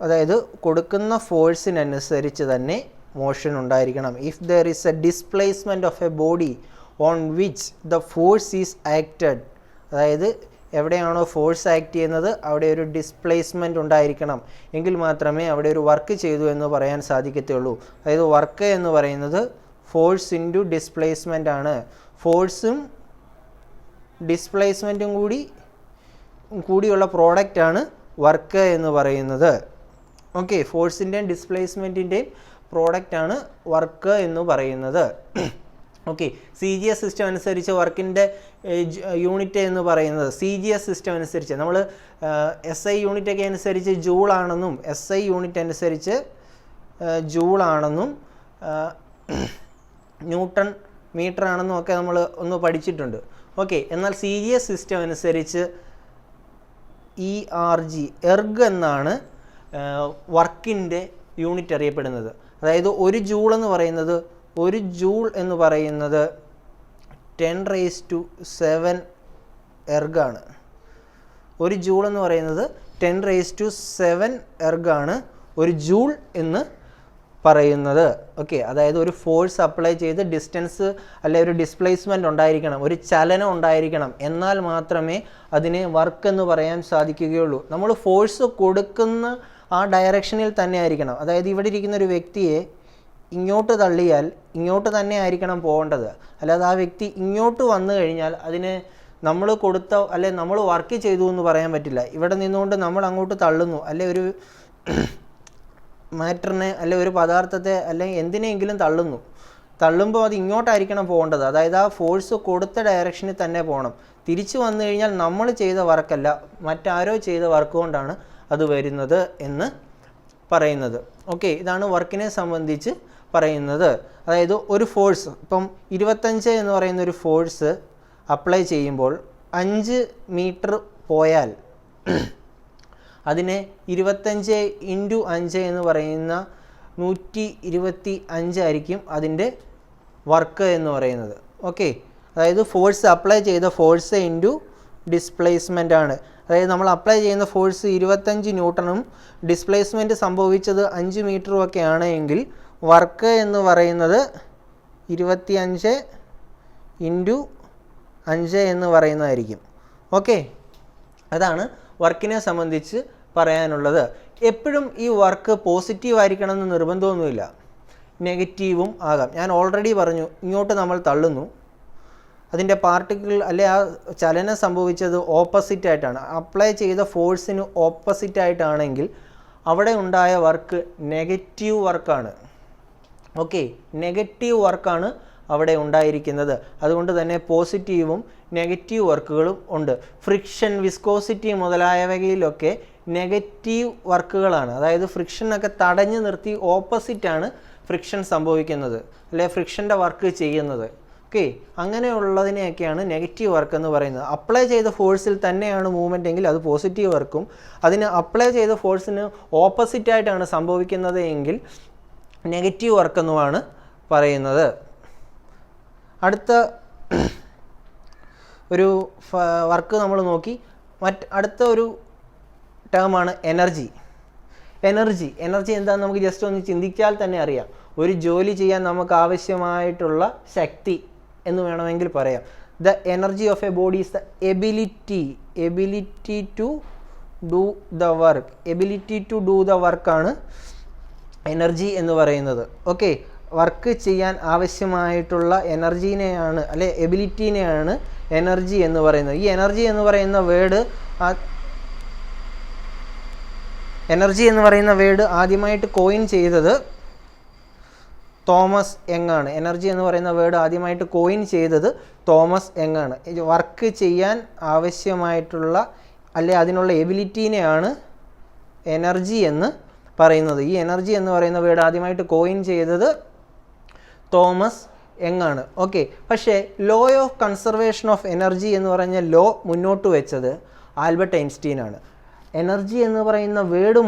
അതായത് കൊടുക്കുന്ന ഫോഴ്സിനനുസരിച്ച് തന്നെ മോഷൻ ഉണ്ടായിരിക്കണം. If there is A displacement of a body on which the force is acted, അതായത് എവിടെയാണോ ഫോഴ്സ് ആക്ട് ചെയ്യുന്നത് അവിടെ ഒരു ഡിസ്പ്ലേസ്മെൻറ്റ് ഉണ്ടായിരിക്കണം, എങ്കിൽ മാത്രമേ അവിടെ ഒരു വർക്ക് ചെയ്തു എന്ന് പറയാൻ സാധിക്കത്തുള്ളൂ. അതായത് വർക്ക് എന്ന് പറയുന്നത് ഫോഴ്സ് ഇൻറ്റു ഡിസ്പ്ലേസ്മെൻ്റ് ആണ്. ഫോഴ്സും ഡിസ്പ്ലേസ്മെൻറ്റും കൂടിയുള്ള പ്രോഡക്റ്റാണ് വർക്ക് എന്ന് പറയുന്നത്. ഓക്കെ, ഫോഴ്സിൻ്റെയും ഡിസ്പ്ലേസ്മെൻറ്റിൻ്റെയും പ്രോഡക്റ്റാണ് വർക്ക് എന്ന് പറയുന്നത്. ഓക്കെ, CGS സിസ്റ്റം അനുസരിച്ച് വർക്കിൻ്റെ യൂണിറ്റ് എന്ന് പറയുന്നത് CGS സിസ്റ്റം അനുസരിച്ച് നമ്മൾ SI യൂണിറ്റൊക്കെ അനുസരിച്ച് ജൂളാണെന്നും SI യൂണിറ്റ് അനുസരിച്ച് ജൂളാണെന്നും ന്യൂട്ടൺ മീറ്റർ ആണെന്നും ഒക്കെ നമ്മൾ ഒന്ന് പഠിച്ചിട്ടുണ്ട്. ഓക്കെ, എന്നാൽ CGS സിസ്റ്റം അനുസരിച്ച് എർഗ് എന്നാണ് വർക്കിൻ്റെ യൂണിറ്റ് അറിയപ്പെടുന്നത്. അതായത് ഒരു ജൂൾ എന്ന് പറയുന്നത് 10⁻⁷ എർഗാണ്. ഒരു ജൂൾ എന്ന് പറയുന്നത് 10⁻⁷ എർഗാണ് ഒരു ജൂൾ എന്ന് പറയുന്നത്. ഓക്കെ, അതായത് ഒരു ഫോഴ്സ് അപ്ലൈ ചെയ്ത് ഡിസ്റ്റൻസ് അല്ലെ ഒരു ഡിസ്പ്ലേസ്മെൻറ്റ് ഉണ്ടായിരിക്കണം, ഒരു ചലനം ഉണ്ടായിരിക്കണം, എന്നാൽ മാത്രമേ അതിനെ വർക്ക് എന്ന് പറയാൻ സാധിക്കുകയുള്ളൂ. നമ്മൾ ഫോഴ്സ് കൊടുക്കുന്ന ആ ഡയറക്ഷനിൽ തന്നെ ആയിരിക്കണം. അതായത് ഇവിടെ ഇരിക്കുന്ന ഒരു വ്യക്തിയെ ഇങ്ങോട്ട് തള്ളിയാൽ ഇങ്ങോട്ട് തന്നെ ആയിരിക്കണം പോകേണ്ടത്. അല്ലാതെ ആ വ്യക്തി ഇങ്ങോട്ട് വന്നു കഴിഞ്ഞാൽ അതിന് നമ്മൾ കൊടുത്ത അല്ലെ നമ്മൾ വർക്ക് ചെയ്തു എന്ന് പറയാൻ പറ്റില്ല. ഇവിടെ നിന്നുകൊണ്ട് നമ്മൾ അങ്ങോട്ട് തള്ളുന്നു, അല്ലെ ഒരു മാറ്ററിനെ അല്ലെ ഒരു പദാർത്ഥത്തെ അല്ലെങ്കിൽ എന്തിനെങ്കിലും തള്ളുമ്പോൾ അത് ഇങ്ങോട്ടായിരിക്കണം പോകേണ്ടത്. അതായത് ആ ഫോഴ്സ് കൊടുത്ത ഡയറക്ഷനിൽ തന്നെ പോകണം. തിരിച്ചു വന്നു കഴിഞ്ഞാൽ നമ്മൾ ചെയ്ത വർക്കല്ല, മറ്റാരോ ചെയ്ത വർക്ക് കൊണ്ടാണ് അത് വരുന്നത് എന്ന് പറയുന്നത്. ഓക്കെ, ഇതാണ് വർക്കിനെ സംബന്ധിച്ച് പറയുന്നത്. അതായത് ഒരു ഫോഴ്സ്, ഇപ്പം 25 എന്ന് പറയുന്ന ഒരു ഫോഴ്സ് അപ്ലൈ ചെയ്യുമ്പോൾ 5 മീറ്റർ പോയാൽ അതിനെ 25 × 5 എന്ന് പറയുന്ന 125 ആയിരിക്കും അതിൻ്റെ വർക്ക് എന്ന് പറയുന്നത്. ഓക്കെ, അതായത് ഫോഴ്സ് അപ്ലൈ ചെയ്ത ഫോഴ്സ് ഇൻറ്റു ഡിസ്പ്ലേസ്മെൻ്റ് ആണ്. അതായത് നമ്മൾ അപ്ലൈ ചെയ്യുന്ന ഫോഴ്സ് 25 ന്യൂട്ടണും ഡിസ്പ്ലേസ്മെൻറ്റ് സംഭവിച്ചത് 5 മീറ്ററും ഒക്കെ ആണെങ്കിൽ വർക്ക് എന്ന് പറയുന്നത് 25 × 5 എന്ന് പറയുന്നതായിരിക്കും. ഓക്കെ, അതാണ് വർക്കിനെ സംബന്ധിച്ച് പറയാനുള്ളത്. എപ്പോഴും ഈ വർക്ക് പോസിറ്റീവ് ആയിരിക്കണം എന്ന് നിർബന്ധമൊന്നുമില്ല, നെഗറ്റീവും ആകാം. ഞാൻ ഓൾറെഡി പറഞ്ഞു, ഇങ്ങോട്ട് നമ്മൾ തള്ളുന്നു, അതിൻ്റെ പാർട്ടിക്കിൾ അല്ലെ ആ ചലനം സംഭവിച്ചത് ഓപ്പോസിറ്റ് ആയിട്ടാണ്, അപ്ലൈ ചെയ്ത ഫോഴ്സിന് ഓപ്പോസിറ്റ് ആയിട്ടാണെങ്കിൽ അവിടെ ഉണ്ടായ വർക്ക് നെഗറ്റീവ് വർക്കാണ്. ഓക്കെ, നെഗറ്റീവ് വർക്കാണ് അവിടെ ഉണ്ടായിരിക്കുന്നത്. അതുകൊണ്ട് തന്നെ പോസിറ്റീവും നെഗറ്റീവ് വർക്കുകളും ഉണ്ട്. ഫ്രിക്ഷൻ, വിസ്കോസിറ്റി മുതലായവയിലൊക്കെ നെഗറ്റീവ് വർക്കുകളാണ്. അതായത് ഫ്രിക്ഷനൊക്കെ തടഞ്ഞു നിർത്തി ഓപ്പോസിറ്റാണ് ഫ്രിക്ഷൻ സംഭവിക്കുന്നത്, അല്ലെ ഫ്രിക്ഷൻ്റെ വർക്ക് ചെയ്യുന്നത്. ഓക്കെ, അങ്ങനെയുള്ളതിനെയൊക്കെയാണ് നെഗറ്റീവ് വർക്ക് എന്ന് പറയുന്നത്. അപ്ലൈ ചെയ്ത ഫോഴ്സിൽ തന്നെയാണ് മൂവ്മെൻ്റ് എങ്കിൽ അത് പോസിറ്റീവ് വർക്കും, അതിന് അപ്ലൈ ചെയ്ത ഫോഴ്സിന് ഓപ്പോസിറ്റായിട്ടാണ് സംഭവിക്കുന്നത് എങ്കിൽ നെഗറ്റീവ് വർക്ക് എന്നുമാണ് പറയുന്നത്. അടുത്ത ഒരു വർക്ക് നമ്മൾ നോക്കി. അടുത്ത ഒരു ടേമാണ് എനർജി. എനർജി എന്താണെന്ന് നമുക്ക് ജസ്റ്റ് ഒന്ന് ചിന്തിച്ചാൽ തന്നെ അറിയാം. ഒരു ജോലി ചെയ്യാൻ നമുക്ക് ആവശ്യമായിട്ടുള്ള ശക്തി എന്ന് വേണമെങ്കിൽ പറയാം. The energy of a body is the ability to do the work. Ability to do the വർക്കാണ് എനർജി എന്ന് പറയുന്നത്. ഓക്കെ, വർക്ക് ചെയ്യാൻ ആവശ്യമായിട്ടുള്ള എനർജീനെയാണ് അല്ലെ എബിലിറ്റീനെയാണ് എനർജി എന്ന് പറയുന്നത്. ഈ എനർജി എന്ന് പറയുന്ന വേർഡ് ആദ്യമായിട്ട് കോയിൻ ചെയ്തത് തോമസ് യങ് ആണ്. എനർജി എന്ന് പറയുന്ന വേർഡ് ആദ്യമായിട്ട് കോയിൻ ചെയ്തത് തോമസ് യങ് ആണ്. വർക്ക് ചെയ്യാൻ ആവശ്യമായിട്ടുള്ള അല്ലെ അതിനുള്ള എബിലിറ്റീനെയാണ് എനർജി എന്ന് പറയുന്നത്. ഈ എനർജി എന്ന് പറയുന്ന വേർഡ് ആദ്യമായിട്ട് കോയിൻ ചെയ്തത് തോമസ് യങ് ആണ്. ഓക്കെ, പക്ഷേ law of conservation of energy എന്ന് പറഞ്ഞ ലോ മുന്നോട്ട് വെച്ചത് ആൽബർട്ട് ഐൻസ്റ്റീൻ ആണ്. എനർജി എന്ന് പറയുന്ന വേർഡ്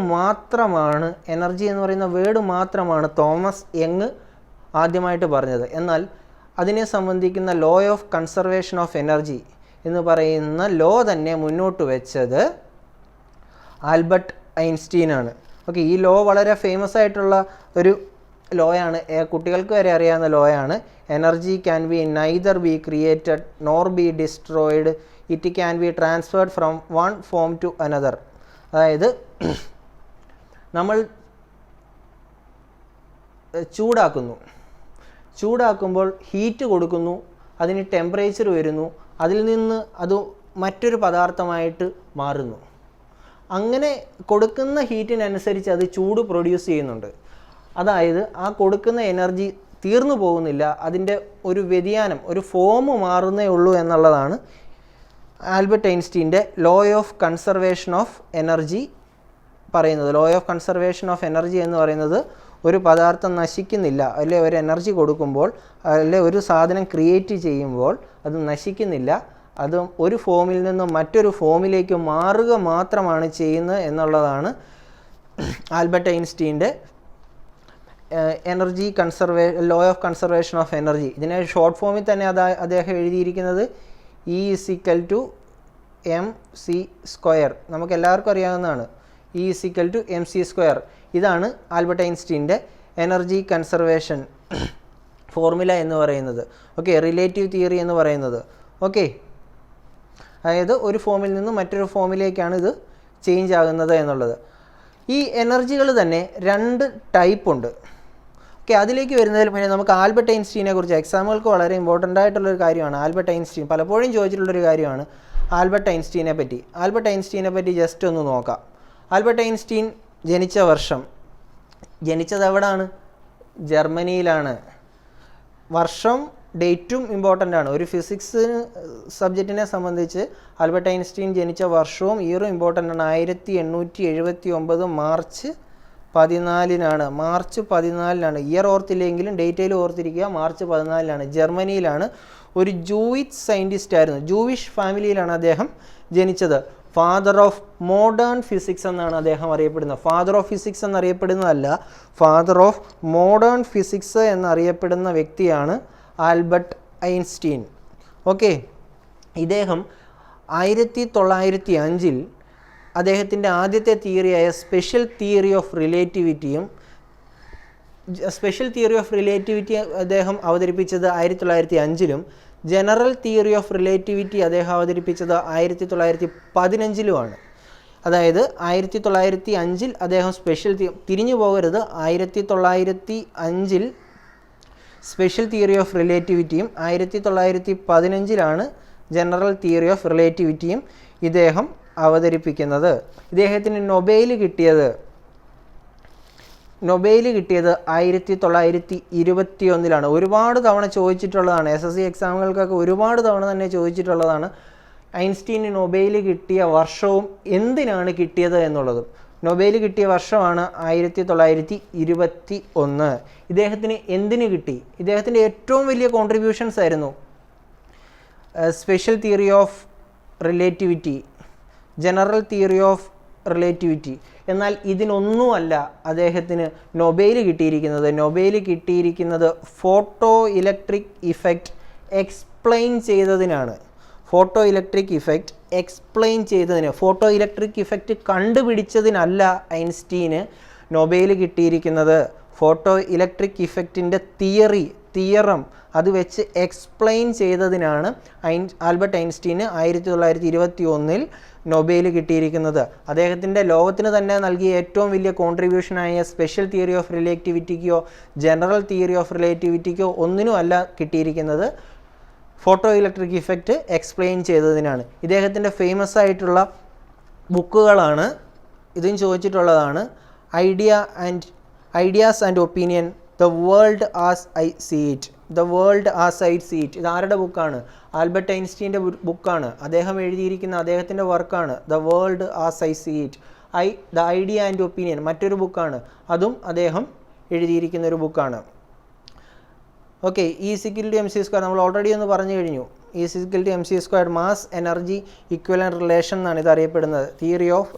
മാത്രമാണ് തോമസ് യങ് ആദ്യമായിട്ട് പറഞ്ഞത്. എന്നാൽ അതിനെ സംബന്ധിക്കുന്ന law of conservation of energy എന്ന് പറയുന്ന ലോ തന്നെ മുന്നോട്ട് വെച്ചത് ആൽബർട്ട് ഐൻസ്റ്റീൻ ആണ്. ഓക്കെ, ഈ ലോ വളരെ ഫേമസ് ആയിട്ടുള്ള ഒരു ലോയാണ്, കുട്ടികൾക്ക് വരെ അറിയാവുന്ന ലോയാണ്. Energy can be neither be created nor be destroyed, it can be transferred from one form to another. അതായത് നമ്മൾ ചൂടാക്കുമ്പോൾ ഹീറ്റ് കൊടുക്കുന്നു, അതിന് ടെമ്പറേച്ചർ വരുന്നു, അതിൽ നിന്ന് അത് മറ്റൊരു പദാർത്ഥമായിട്ട് മാറുന്നു. അങ്ങനെ കൊടുക്കുന്ന ഹീറ്റിനനുസരിച്ച് അത് ചൂട് പ്രൊഡ്യൂസ് ചെയ്യുന്നുണ്ട്. അതായത് ആ കൊടുക്കുന്ന എനർജി തീർന്നു പോകുന്നില്ല, അതിൻ്റെ ഒരു വ്യതിയാനം, ഒരു ഫോം മാറുന്നേ ഉള്ളൂ എന്നുള്ളതാണ് ആൽബർട്ട് ഐൻസ്റ്റീൻ്റെ law of conservation of energy പറയുന്നത്. Law of conservation of energy എന്ന് പറയുന്നത് ഒരു പദാർത്ഥം നശിക്കുന്നില്ല, അല്ലെ ഒരു എനർജി കൊടുക്കുമ്പോൾ അല്ലെ ഒരു സാധനം ക്രിയേറ്റ് ചെയ്യുമ്പോൾ അത് നശിക്കുന്നില്ല, അത് ഒരു ഫോമിൽ നിന്നും മറ്റൊരു ഫോമിലേക്ക് മാറുക മാത്രമാണ് ചെയ്യുന്നത് എന്നുള്ളതാണ് ആൽബർട്ട് ഐൻസ്റ്റീൻ്റെ energy law of conservation of energy. ഇതിനെ ഷോർട്ട് ഫോമിൽ തന്നെ അദ്ദേഹം എഴുതിയിരിക്കുന്നത് E = mc². നമുക്ക് എല്ലാവർക്കും അറിയാവുന്നതാണ് E = mc². ഇതാണ് ആൽബർട്ട് ഐൻസ്റ്റീൻ്റെ എനർജി കൺസർവേഷൻ ഫോർമുല എന്ന് പറയുന്നത്. ഓക്കെ, റിലേറ്റീവ് തിയറി എന്ന് പറയുന്നത്. ഓക്കെ, അതായത് ഒരു ഫോമിൽ നിന്ന് മറ്റൊരു ഫോമിലേക്കാണ് ഇത് ചേഞ്ച് ആകുന്നത് എന്നുള്ളത്. ഈ എനർജികൾ തന്നെ 2 ടൈപ്പ് ഉണ്ട്. ഓക്കെ, അതിലേക്ക് വരുന്നതിൽ പിന്നെ നമുക്ക് ആൽബർട്ട് ഐൻസ്റ്റീനെ കുറിച്ച് എക്സാമുകൾക്ക് വളരെ ഇമ്പോർട്ടൻ്റ് ആയിട്ടുള്ളൊരു കാര്യമാണ്. ആൽബർട്ട് ഐൻസ്റ്റീൻ പലപ്പോഴും ചോദിച്ചിട്ടുള്ളൊരു കാര്യമാണ് ആൽബർട്ട് ഐൻസ്റ്റീനെ പറ്റി ജസ്റ്റ് ഒന്ന് നോക്കാം. ആൽബർട്ട് ഐൻസ്റ്റീൻ ജനിച്ചത് എവിടെയാണ്? ജർമ്മനിയിലാണ്. വർഷം ഡേറ്റും ഇമ്പോർട്ടൻ്റ് ആണ്. ഒരു ഫിസിക്സ് സബ്ജക്റ്റിനെ സംബന്ധിച്ച് ആൽബർട്ട് ഐൻസ്റ്റീൻ ജനിച്ച വർഷവും ഇയറും ഇമ്പോർട്ടൻ്റ് ആണ്. 1879 മാർച്ച് 14 മാർച്ച് 14 ഇയർ ഓർത്തില്ലെങ്കിലും ഡേറ്റയിൽ ഓർത്തിരിക്കുക. മാർച്ച് 14 ജർമ്മനിയിലാണ്. ഒരു ജൂയിഷ് സയൻറ്റിസ്റ്റ് ആയിരുന്നു. ജൂയിഷ് ഫാമിലിയിലാണ് അദ്ദേഹം ജനിച്ചത്. ഫാദർ ഓഫ് മോഡേൺ ഫിസിക്സ് എന്നാണ് അദ്ദേഹം അറിയപ്പെടുന്നത്. ഫാദർ ഓഫ് ഫിസിക്സ് എന്നറിയപ്പെടുന്നതല്ല, ഫാദർ ഓഫ് മോഡേൺ ഫിസിക്സ് എന്നറിയപ്പെടുന്ന വ്യക്തിയാണ് ആൽബർട്ട് ഐൻസ്റ്റീൻ. ഓക്കെ, ഇദ്ദേഹം 1905 അദ്ദേഹത്തിൻ്റെ ആദ്യത്തെ തിയറിയായ സ്പെഷ്യൽ തിയറി ഓഫ് റിലേറ്റിവിറ്റിയും അദ്ദേഹം അവതരിപ്പിച്ചത് 1905 ജനറൽ തിയറി ഓഫ് റിലേറ്റിവിറ്റി അദ്ദേഹം അവതരിപ്പിച്ചത് 1915 അതായത് 1905 അദ്ദേഹം തിരിഞ്ഞു പോകരുത്, 1905 സ്പെഷ്യൽ തിയറി ഓഫ് റിലേറ്റിവിറ്റിയും 1915 ജനറൽ തിയറി ഓഫ് റിലേറ്റിവിറ്റിയും ഇദ്ദേഹം അവതരിപ്പിക്കുന്നത്. ഇദ്ദേഹത്തിന് നൊബേൽ കിട്ടിയത് 1921 ഒരുപാട് തവണ ചോദിച്ചിട്ടുള്ളതാണ്. SSC എക്സാമുകൾക്കൊക്കെ ഒരുപാട് തവണ തന്നെ ചോദിച്ചിട്ടുള്ളതാണ്. ഐൻസ്റ്റീന് നൊബേൽ കിട്ടിയ വർഷവും എന്തിനാണ് കിട്ടിയത് എന്നുള്ളതും. നൊബേൽ കിട്ടിയ വർഷമാണ് 1921. ഇദ്ദേഹത്തിന് എന്തിന് കിട്ടി? ഇദ്ദേഹത്തിൻ്റെ ഏറ്റവും വലിയ കോൺട്രിബ്യൂഷൻസ് ആയിരുന്നു special theory of relativity, general theory of relativity. എന്നാൽ ഇതിനൊന്നുമല്ല അദ്ദേഹത്തിന് നൊബേൽ കിട്ടിയിരിക്കുന്നത് ഫോട്ടോ ഇലക്ട്രിക് ഇഫക്റ്റ് എക്സ്പ്ലെയിൻ ചെയ്തതിനാണ്. ഫോട്ടോ ഇലക്ട്രിക് ഇഫക്റ്റ് കണ്ടുപിടിച്ചതിനല്ല ഐൻസ്റ്റീന് നൊബേൽ കിട്ടിയിരിക്കുന്നത്. ഫോട്ടോ ഇലക്ട്രിക് ഇഫക്റ്റിൻ്റെ തിയറം അത് വെച്ച് എക്സ്പ്ലെയിൻ ചെയ്തതിനാണ് ആൽബർട്ട് ഐൻസ്റ്റീന് 1921 നൊബേൽ കിട്ടിയിരിക്കുന്നത്. അദ്ദേഹത്തിൻ്റെ ലോകത്തിന് തന്നെ നൽകിയ ഏറ്റവും വലിയ കോൺട്രിബ്യൂഷനായ സ്പെഷ്യൽ തിയറി ഓഫ് റിലേറ്റിവിറ്റിക്കോ ജനറൽ തിയറി ഓഫ് റിലേറ്റിവിറ്റിക്കോ ഒന്നിനുമല്ല കിട്ടിയിരിക്കുന്നത്, ഫോട്ടോ ഇലക്ട്രിക് ഇഫക്റ്റ് എക്സ്പ്ലെയിൻ ചെയ്തതിനാണ്. ഇദ്ദേഹത്തിൻ്റെ ഫേമസ് ആയിട്ടുള്ള ബുക്കുകളാണ്, ഇതും ചോദിച്ചിട്ടുള്ളതാണ്, ideas and opinion, the world as I see it. ഇത് ആരുടെ ബുക്കാണ്? ആൽബർട്ട് ഐൻസ്റ്റീൻ്റെ ബുക്കാണ്. അദ്ദേഹം എഴുതിയിരിക്കുന്ന അദ്ദേഹത്തിൻ്റെ വർക്കാണ് the world as I see it. The idea and opinion മറ്റൊരു ബുക്കാണ്, അതും അദ്ദേഹം എഴുതിയിരിക്കുന്ന ഒരു ബുക്കാണ്. ഓക്കെ, E=mc² നമ്മൾ ഓൾറെഡി ഒന്ന് പറഞ്ഞു കഴിഞ്ഞു. E=mc², mass energy equivalent relation എന്നാണ് ഇത് അറിയപ്പെടുന്നത്. തിയറി ഓഫ്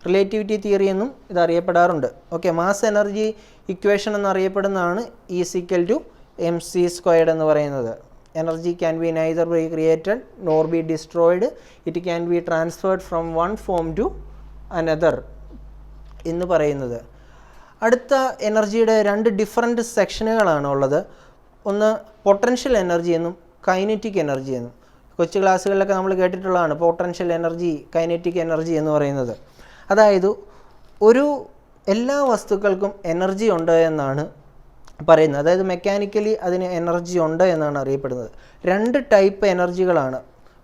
റിലേറ്റിവിറ്റി തിയറി എന്നും ഇത് അറിയപ്പെടാറുണ്ട്. ഓക്കെ, മാസ് എനർജി ഇക്വേഷൻ എന്നറിയപ്പെടുന്നതാണ് E=mc² എന്ന് പറയുന്നത്. Energy can be neither be created nor be destroyed, it can be transferred from one form to another എന്ന് പറയുന്നത്. അടുത്ത എനർജിയുടെ 2 ഡിഫറൻറ്റ് സെക്ഷനുകളാണ് ഉള്ളത്. ഒന്ന് പൊട്ടൻഷ്യൽ എനർജി എന്നും കൈനറ്റിക് എനർജി എന്നും. കൊച്ചു ക്ലാസ്സുകളിലൊക്കെ നമ്മൾ കേട്ടിട്ടുള്ളതാണ് പൊട്ടൻഷ്യൽ എനർജി, കൈനറ്റിക് എനർജി എന്ന് പറയുന്നത്. അതായത് എല്ലാ വസ്തുക്കൾക്കും എനർജി ഉണ്ട് എന്നാണ് പറയുന്നത്. അതായത് മെക്കാനിക്കലി അതിന് എനർജി ഉണ്ട് എന്നാണ് അറിയപ്പെടുന്നത്. 2 ടൈപ്പ് എനർജികളാണ്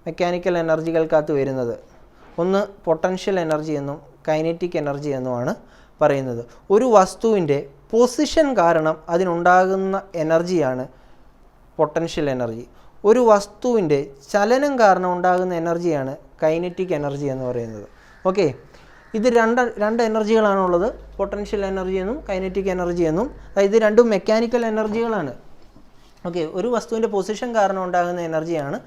മെക്കാനിക്കൽ എനർജികൾക്കകത്ത് വരുന്നത്. ഒന്ന് പൊട്ടൻഷ്യൽ എനർജി എന്നും കൈനറ്റിക് എനർജി എന്നുമാണ് പറയുന്നത്. ഒരു വസ്തുവിൻ്റെ പൊസിഷൻ കാരണം അതിനുണ്ടാകുന്ന എനർജിയാണ് പൊട്ടൻഷ്യൽ എനർജി. ഒരു വസ്തുവിൻ്റെ ചലനം കാരണം ഉണ്ടാകുന്ന എനർജിയാണ് കൈനറ്റിക് എനർജി എന്ന് പറയുന്നത്. ഓക്കെ, ഇത് രണ്ട് എനർജികളാണുള്ളത്, പൊട്ടൻഷ്യൽ എനർജി എന്നും കൈനറ്റിക് എനർജി എന്നും. ഇത് രണ്ടും മെക്കാനിക്കൽ എനർജികളാണ്. ഓക്കെ, ഒരു വസ്തുവിൻ്റെ പൊസിഷൻ കാരണം ഉണ്ടാകുന്ന എനർജിയാണ്